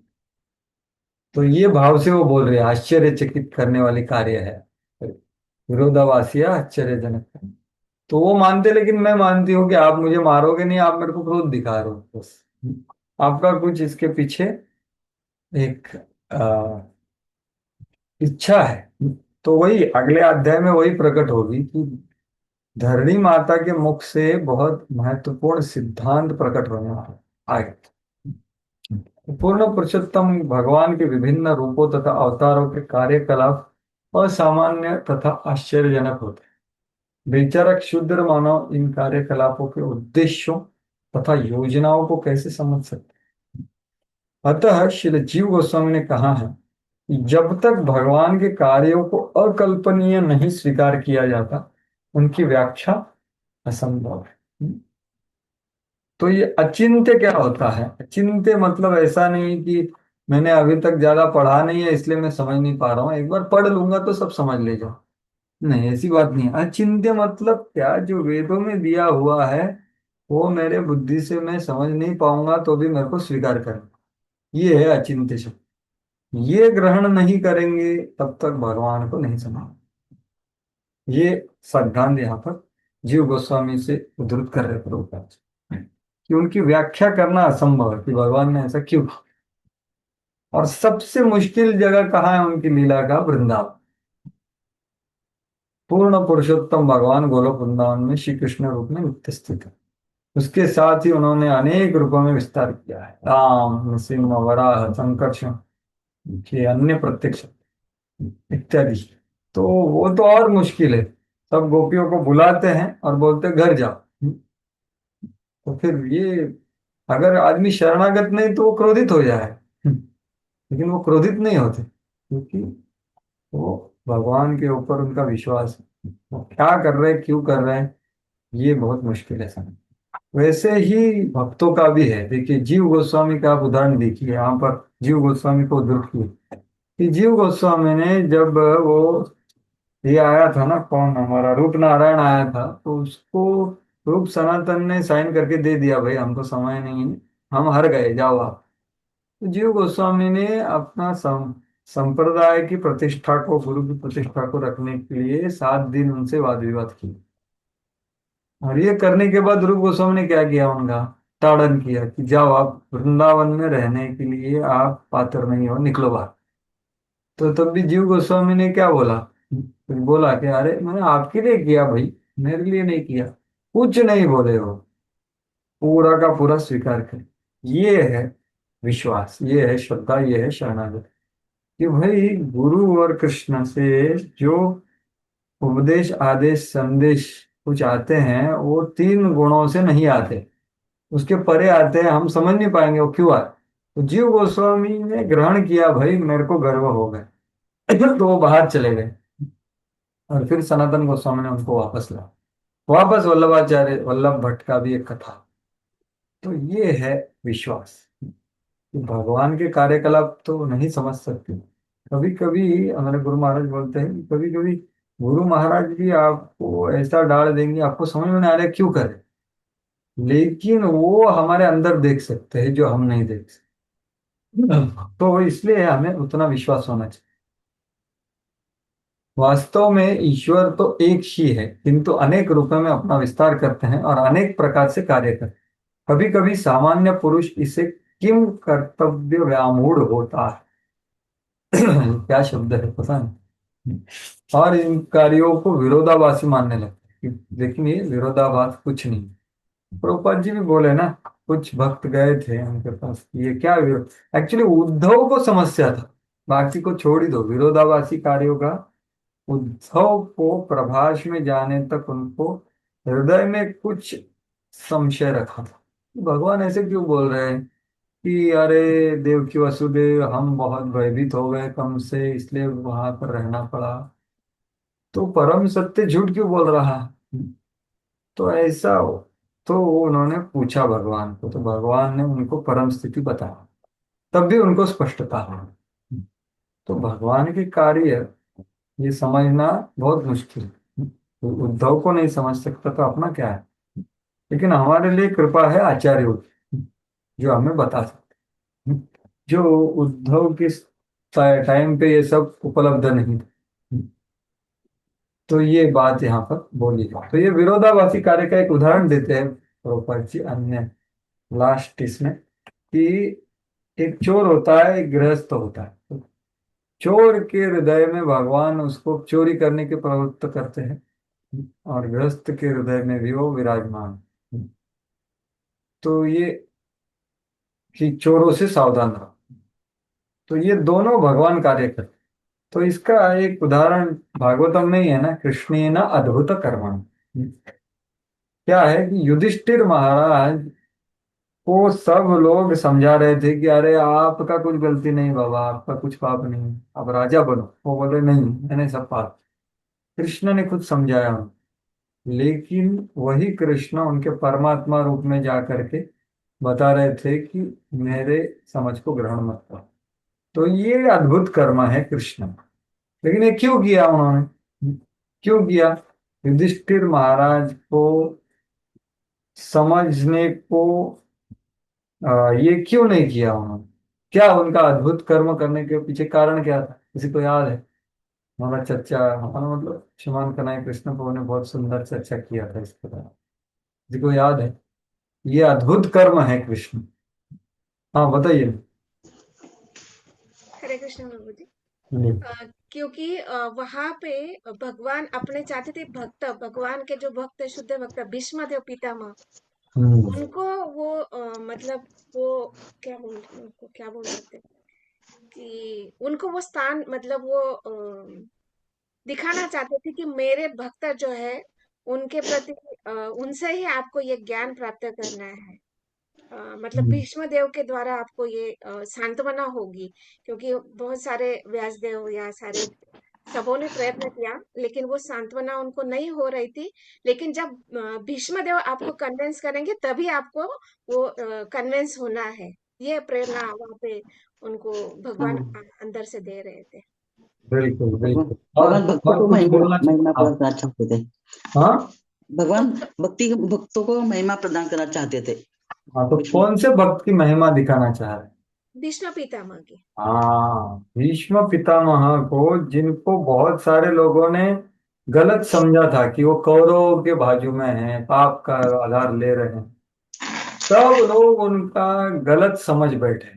[SPEAKER 1] तो ये भाव से वो बोल रहे हैं, आश्चर्यचकित करने वाली कार्य है, विरोधाभासी है, आश्चर्यजनक। तो वो मानते, लेकिन मैं मानती हूँ कि आप मुझे मारोगे नहीं, आप मेरे को क्रोध दिखा रहे हो बस। आपका कुछ इसके पीछे एक इच्छा है। तो वही अगले अध्याय में वही प्रकट होगी कि धरणी माता के मुख से बहुत महत्वपूर्ण सिद्धांत प्रकट होने वाला आगे। पूर्ण पुरुषोत्तम भगवान के विभिन्न रूपों तथा अवतारों के कार्यकलाप असामान्य तथा आश्चर्यजनक होते हैं। बेचारा क्षुद्र मानव इन कार्यकलापों के उद्देश्यों तथा योजनाओं को कैसे समझ सकते हैं। अतः श्री जीव गोस्वामी ने कहा है कि जब तक भगवान के कार्यों को अकल्पनीय नहीं स्वीकार किया जाता, उनकी व्याख्या असंभव है। तो ये अचिंत्य क्या होता है? अचिंत्य मतलब ऐसा नहीं कि मैंने अभी तक ज्यादा पढ़ा नहीं है इसलिए मैं समझ नहीं पा रहा हूँ, एक बार पढ़ लूंगा तो सब समझ ले जाओ। नहीं, ऐसी बात नहीं है। अचिंत्य मतलब क्या? जो वेदों में दिया हुआ है वो मेरे बुद्धि से मैं समझ नहीं पाऊंगा तो भी मेरे को स्वीकार करना, ये है अचिंत्य शब्द। ये ग्रहण नहीं करेंगे तब तक भगवान को नहीं समझ। ये सिद्धांत यहाँ पर जीव गोस्वामी से उद्धृत कर रहे प्रभुपाद जी, कि उनकी व्याख्या करना असंभव है कि भगवान ने ऐसा क्यों किया। और सबसे मुश्किल जगह कहाँ है उनकी लीला का? वृंदावन। पूर्ण पुरुषोत्तम भगवान गोलोक वृंदावन में श्री कृष्ण रूप में नित्य स्थित है। उसके साथ ही उन्होंने अनेक रूपों में विस्तार किया है, राम, नृसिंह, वराह, संकर्षण, के अन्य प्रत्यक्ष इत्यादि। तो वो तो और मुश्किल है। सब गोपियों को बुलाते हैं और बोलते घर जाओ। तो फिर ये, अगर आदमी शरणागत नहीं तो वो क्रोधित हो जाए। लेकिन वो क्रोधित नहीं होते क्योंकि वो भगवान के ऊपर उनका विश्वास है। वो क्या कर रहे हैं, क्यों कर रहे हैं, ये बहुत मुश्किल है समझ। वैसे ही भक्तों का भी है। देखिए जीव गोस्वामी का आप उदाहरण देखिए, यहाँ पर जीव गोस्वामी को उद्धृत किए कि जीव गोस्वामी ने जब वो ये आया था ना, कौन हमारा रूप नारायण आया था, तो उसको रूप सनातन ने साइन करके दे दिया, भाई हमको समय नहीं है, हम हार गए, जाओ आप। तो जीव गोस्वामी ने अपना संप्रदाय की प्रतिष्ठा को, गुरु की प्रतिष्ठा को रखने के लिए 7 दिन उनसे वाद विवाद किया। और ये करने के बाद रूप गोस्वामी ने क्या किया? उनका ताड़न किया कि जाओ आप वृंदावन में रहने के लिए आप पात्र नहीं हो, निकलो बाहर। तो तब भी जीव गोस्वामी ने क्या बोला? फिर बोला कि अरे मैंने आपके लिए किया भाई, मेरे लिए नहीं किया। कुछ नहीं बोले वो, पूरा का पूरा स्वीकार कर। ये है विश्वास, ये है श्रद्धा, ये है शरणागति। कि भाई गुरु और कृष्ण से जो उपदेश, आदेश, संदेश कुछ आते हैं वो 3 गुणों से नहीं आते, उसके परे आते हैं। हम समझ नहीं पाएंगे वो क्यों आए। तो जीव गोस्वामी ने ग्रहण किया, भाई मेरे को गर्व हो गए। तो वो बाहर चले गए और फिर सनातन गोस्वामी ने उनको वापस लाया। वापस वल्लभाचार्य वल्लभ भट्ट का भी एक कथा। तो ये है विश्वास कि भगवान के कार्यकलाप तो नहीं समझ सकते। कभी कभी हमारे गुरु महाराज बोलते हैं, कभी कभी गुरु महाराज भी आपको ऐसा डाल देंगे, आपको समझ में नहीं आ रहा है क्यों करे, लेकिन वो हमारे अंदर देख सकते हैं जो हम नहीं देख सकते। तो इसलिए हमें उतना विश्वास होना चाहिए। वास्तव में ईश्वर तो एक ही है, किंतु अनेक रूपों में अपना विस्तार करते हैं और अनेक प्रकार से कार्य करते हैं। कभी कभी सामान्य पुरुष इसे किम कर्तव्य व्यामूढ़ होता है। क्या शब्द है पता नहीं। और इन कार्यों को विरोधाभासी मानने लगते हैं। लेकिन ये विरोधाभास कुछ नहीं। प्रभुपाद जी भी बोले ना, कुछ भक्त गए थे उनके पास, ये क्या विरोध? एक्चुअली उद्धव को समस्या था, बाकी को छोड़ ही दो, विरोधाभासी कार्यों का। उद्धव को प्रभास में जाने तक उनको हृदय में कुछ संशय रखा था। भगवान ऐसे क्यों बोल रहे हैं कि अरे देवकी वसुदेव हम बहुत भयभीत हो गए कम से, इसलिए वहां पर रहना पड़ा। तो परम सत्य झूठ क्यों बोल रहा है? तो ऐसा हो। तो उन्होंने पूछा भगवान को, तो भगवान ने उनको परम स्थिति बताया, तब भी उनको स्पष्टता है। तो भगवान के कार्य ये समझना बहुत मुश्किल है। तो उद्धव को नहीं समझ सकता तो अपना क्या है। लेकिन हमारे लिए कृपा है आचार्यों की, जो हमें बता सकते हैं, जो उद्धव के टाइम पे ये सब उपलब्ध नहीं था। तो ये बात यहाँ पर बोली है। तो ये विरोधाभासी कार्य का एक उदाहरण देते हैं प्रभुपाद जी अन्य लास्ट इसमें, कि एक चोर होता है, एक गृहस्थ होता है। तो चोर के हृदय में भगवान उसको चोरी करने के प्रवृत्त करते हैं और गृहस्थ के हृदय में भी वो विराजमान है। तो ये कि चोरों से सावधान रहो। तो ये दोनों भगवान कार्य करते हैं। तो इसका एक उदाहरण भागवतम में ही है ना, कृष्णेन अद्भुत कर्मण। क्या है कि युधिष्ठिर महाराज को सब लोग समझा रहे थे कि अरे आपका कुछ गलती नहीं बाबा, आपका कुछ पाप नहीं, आप राजा बनो। वो बोले नहीं, मैंने सब पाप। कृष्ण ने खुद समझाया उनको। लेकिन वही कृष्ण उनके परमात्मा रूप में जा करके बता रहे थे कि मेरे समझ को ग्रहण मत करो। तो ये अद्भुत कर्म है कृष्ण। लेकिन ये क्यों किया उन्होंने? क्यों किया? युधिष्ठिर महाराज को समझने को ये क्यों नहीं किया उन्होंने? क्या उनका अद्भुत कर्म करने के पीछे कारण क्या था? किसी को याद है? हमारा चर्चा, हमारा मतलब श्रीमान कन्हैया कृष्ण प्रभु ने बहुत सुंदर चर्चा किया था इस पर। किसी को याद है? ये अद्भुत कर्म है कृष्ण। हाँ बताइए।
[SPEAKER 7] हरे कृष्ण प्रभु जी।
[SPEAKER 1] हम्म।
[SPEAKER 7] क्योंकि वहां पे भगवान अपने चाहते थे, भक्त भगवान के जो भक्त है, शुद्ध भक्त भीष्म देव पितामह, उनको वो मतलब वो क्या बोल सकते हैं कि उनको वो स्थान, मतलब वो दिखाना चाहते थे कि मेरे भक्त जो है उनके प्रति उनसे ही आपको ये ज्ञान प्राप्त करना है। मतलब
[SPEAKER 1] हम्म।
[SPEAKER 7] भीष्म देव के द्वारा आपको ये सांत्वना होगी, क्योंकि बहुत सारे व्यास देव या सारे सबों ने प्रयत्न किया, लेकिन वो सांत्वना उनको नहीं हो रही थी। लेकिन जब भीष्म देव आपको कन्विंस करेंगे तभी आपको वो कन्विंस होना है। ये प्रेरणा वहां पे उनको भगवान
[SPEAKER 2] हाँ,
[SPEAKER 7] अंदर से दे रहे थे।
[SPEAKER 1] बिल्कुल
[SPEAKER 2] भगवान
[SPEAKER 1] बिल्कुल।
[SPEAKER 2] भगवान भक्तों
[SPEAKER 1] और
[SPEAKER 2] को
[SPEAKER 1] कुछ
[SPEAKER 2] महिमा
[SPEAKER 1] बोलना
[SPEAKER 2] महिमा
[SPEAKER 1] चाहिए? हाँ।
[SPEAKER 2] प्रदान करना चाहते थे।
[SPEAKER 1] हाँ।
[SPEAKER 2] भगवान
[SPEAKER 7] भक्त
[SPEAKER 2] भक्ति भक्तों को महिमा प्रदान करना चाहते थे
[SPEAKER 1] हाँ, तो
[SPEAKER 2] विष्णु।
[SPEAKER 1] कौन से भक्त की महिमा दिखाना चाह रहे हैं?
[SPEAKER 7] भीष्म पितामह की।
[SPEAKER 1] हाँ, भीष्म पितामह को, जिनको बहुत सारे लोगों ने गलत समझा था कि वो कौरवों के बाजू में हैं, पाप का आधार ले रहे हैं, सब लोग उनका गलत समझ बैठे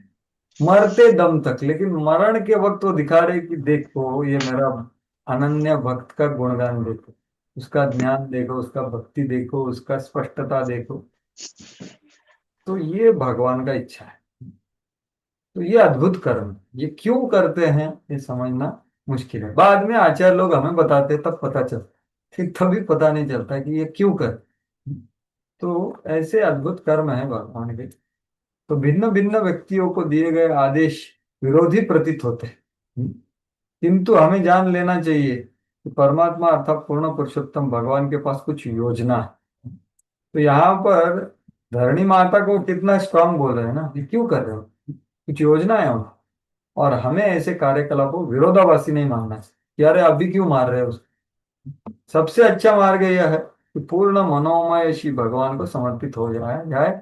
[SPEAKER 1] मरते दम तक। लेकिन मरण के वक्त वो दिखा रहे कि देखो ये मेरा अनन्य भक्त का गुणगान देखो, उसका ज्ञान देखो, उसका भक्ति देखो, उसका स्पष्टता देखो। तो ये भगवान का इच्छा है। तो ये अद्भुत कर्म ये क्यों करते हैं ये समझना मुश्किल है। बाद में आचार्य लोग हमें बताते तब पता चलता, फिर तभी पता नहीं चलता कि ये क्यों कर। तो ऐसे अद्भुत कर्म है भगवान के। तो भिन्न भिन्न व्यक्तियों को दिए गए आदेश विरोधी प्रतीत होते हैं, किंतु हमें जान लेना चाहिए कि परमात्मा अर्थात पूर्ण पुरुषोत्तम भगवान के पास कुछ योजना है। तो यहाँ पर धरणी माता को कितना स्ट्रांग बोल रहे हैं ना, ये क्यों कर रहे हो, कुछ योजना है उनकी। और हमें ऐसे कार्यकलापों को विरोधाभासी नहीं मानना चाहिए कि अरे अभी क्यों मार रहे हो उसको। सबसे अच्छा मार्ग यह है कि पूर्ण मनोमय श्री भगवान को समर्पित हो जाए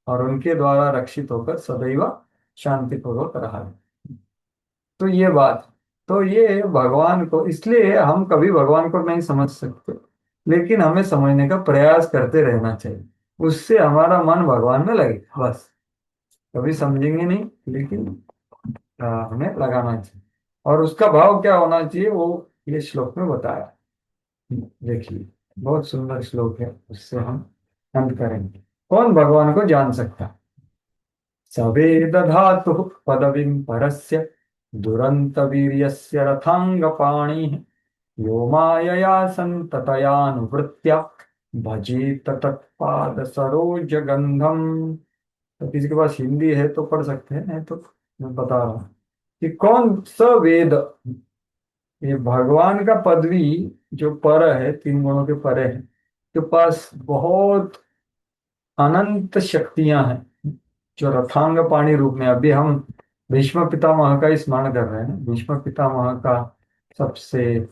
[SPEAKER 1] और उनके द्वारा रक्षित होकर सदैव शांतिपूर्वक रहा है। तो ये बात, तो ये भगवान को, इसलिए हम कभी भगवान को नहीं समझ सकते, लेकिन हमें समझने का प्रयास करते रहना चाहिए। उससे हमारा मन भगवान में लगे बस। कभी समझेंगे नहीं, लेकिन हमें लगाना चाहिए। और उसका भाव क्या होना चाहिए वो ये श्लोक में बताया। देखिए, बहुत सुंदर श्लोक है, उससे हम अंत करेंगे। कौन भगवान को जान सकता है? सवेदधातु पदवीं परस्य दुरंत वीर्यस्य रथांगपाणि यो मायया संततयानुवृत्त्या भजेत तत्पाद सरोज गंधम। तो किसी के पास हिंदी है तो पढ़ सकते हैं, नहीं तो मैं बता रहा हूँ कि कौन सवेद, ये भगवान का पदवी जो पर है, तीन गुणों के परे है, के पास बहुत अनंत शक्तियां हैं, जो रथांग पाणी रूप में। अभी हम भीष्म पितामह का ही स्मरण कर रहे हैं। भीष्म पितामह का सबसे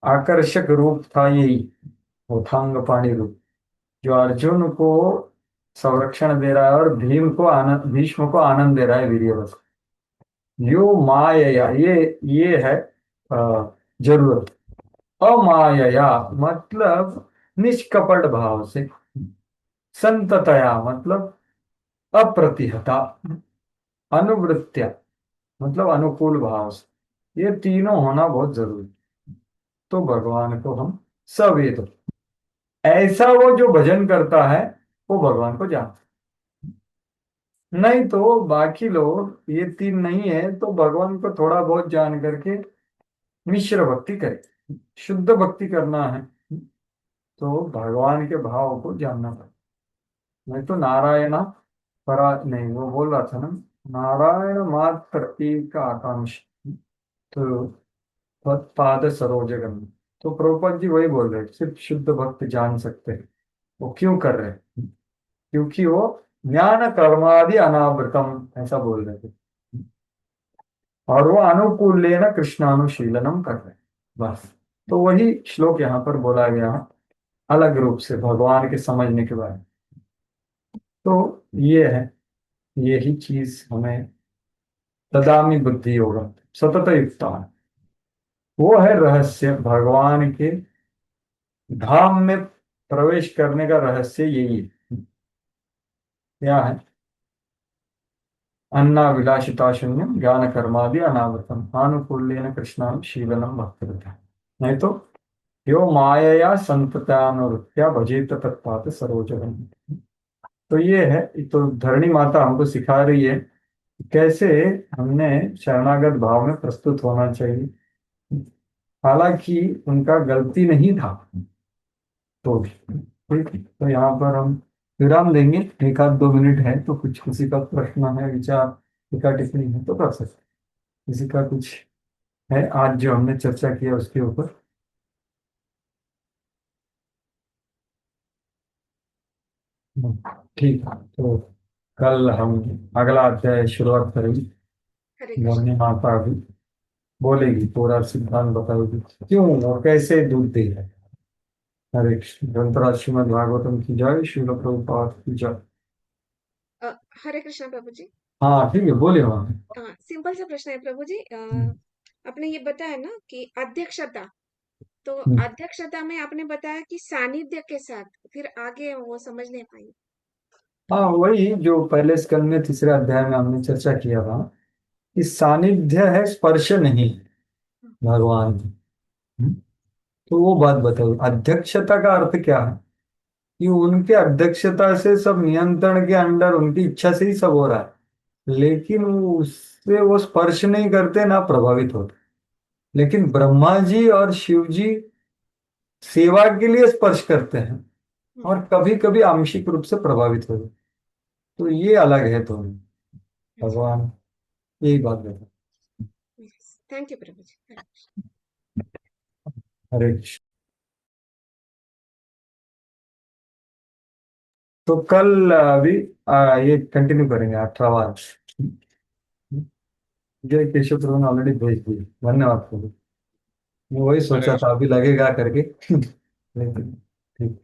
[SPEAKER 1] आकर्षक रूप था यही रथांग पाणी रूप, जो अर्जुन को संरक्षण दे रहा है और भीष्म को आनंद दे रहा है वीर्यवश। यो मायया, ये है जरूरत। अमायया मतलब निष्कपट भाव से, संततया मतलब अप्रतिहता, अनुवृत्त्या मतलब अनुकूल भाव से, ये तीनों होना बहुत जरूरी। तो भगवान को हम सवेद, ऐसा वो जो भजन करता है वो भगवान को जानता है। नहीं तो बाकी लोग, ये तीन नहीं है तो भगवान को थोड़ा बहुत जान करके मिश्र भक्ति करे। शुद्ध भक्ति करना है तो भगवान के भाव को जानना पड़ेगा। नहीं तो नारायण परा नहीं, वो बोल रहा था ना, नारायण मात्र एक आकांक्ष, तो पाद सरोजगम। तो प्रभुपाद जी वही बोल रहे हैं, सिर्फ शुद्ध भक्त जान सकते हैं। वो क्यों कर रहे हैं? क्योंकि वो ज्ञान कर्मादि अनावृतम ऐसा बोल रहे थे, और वो अनुकूल लेना कृष्णानुशीलनम कर रहे हैं बस। तो वही श्लोक यहाँ पर बोला गया है अलग रूप से भगवान के समझने के बाद। तो ये है, यही चीज हमें तदामी बुद्धि होगा सतत युक्ता, वो है रहस्य भगवान के धाम में प्रवेश करने का रहस्य यही है। क्या है? अन्नाभिलाषिता शून्यम ज्ञान कर्मादि अनावृतम आनुकूल्येन कृष्णान शीलनम भक्तिरता। नहीं तो यो मायया संततानुरुत्या भजेत तत्पात सरोजगम। तो ये है, तो धरणी माता हमको सिखा रही है कैसे हमने शरणागत भाव में प्रस्तुत होना चाहिए, हालांकि उनका गलती नहीं था तो भी। ठीक है, तो यहाँ पर हम विराम देंगे, एक आध 2 मिनट है तो कुछ किसी का प्रश्न है, विचार, टीका टिप्पणी है तो कर सकते हैं। किसी का कुछ है आज जो हमने चर्चा किया उसके ऊपर? ठीक है, तो कल हम अगला अध्याय शुरुआत करेंगे।
[SPEAKER 7] हरे
[SPEAKER 1] धरणी
[SPEAKER 7] कृष्ण।
[SPEAKER 1] माता भी बोलेगी, पूरा सिद्धांत बताएगी क्यों और कैसे दूध दे रहे हैं। हरे कृष्ण। ग्रंथराज श्रीमद् भागवतम की जय, श्रील प्रभुपाद की जय।
[SPEAKER 7] अ, हरे कृष्ण प्रभु जी।
[SPEAKER 1] हाँ ठीक है, बोलिए वहाँ।
[SPEAKER 7] सिंपल सा प्रश्न है प्रभु जी। आपने ये बताया ना कि अध्यक्षता, तो
[SPEAKER 1] हम्म।
[SPEAKER 7] अध्यक्षता में आपने बताया कि सानिध्य के साथ, फिर आगे वो समझ नहीं पाई।
[SPEAKER 1] हाँ वही जो पहले स्कंद में तीसरे अध्याय में हमने चर्चा किया था कि सानिध्य है, स्पर्श नहीं भगवान की। तो वो बात बताइए, अध्यक्षता का अर्थ क्या है? कि उनके अध्यक्षता से सब नियंत्रण के अंडर, उनकी इच्छा से ही सब हो रहा है, लेकिन वो उससे वो स्पर्श नहीं करते ना प्रभावित होते। लेकिन ब्रह्मा जी और शिव जी सेवा के लिए स्पर्श करते हैं
[SPEAKER 7] हम्म,
[SPEAKER 1] और कभी कभी आंशिक रूप से प्रभावित होते, तो ये अलग है। तो
[SPEAKER 7] अच्छा।
[SPEAKER 1] भगवान यही बात बता।
[SPEAKER 7] थैंक यू प्रभु जी। हरे कृष्ण।
[SPEAKER 1] हरे कृष्ण। तो कल अभी ये कंटिन्यू करेंगे 18वां। जय केशव प्रभु ने ऑलरेडी भेज दिए, धन्यवाद प्रभु। मैं वही
[SPEAKER 3] हरे
[SPEAKER 1] सोचा था
[SPEAKER 3] कृष्ण।
[SPEAKER 1] अभी लगेगा करके लेकिन ठीक।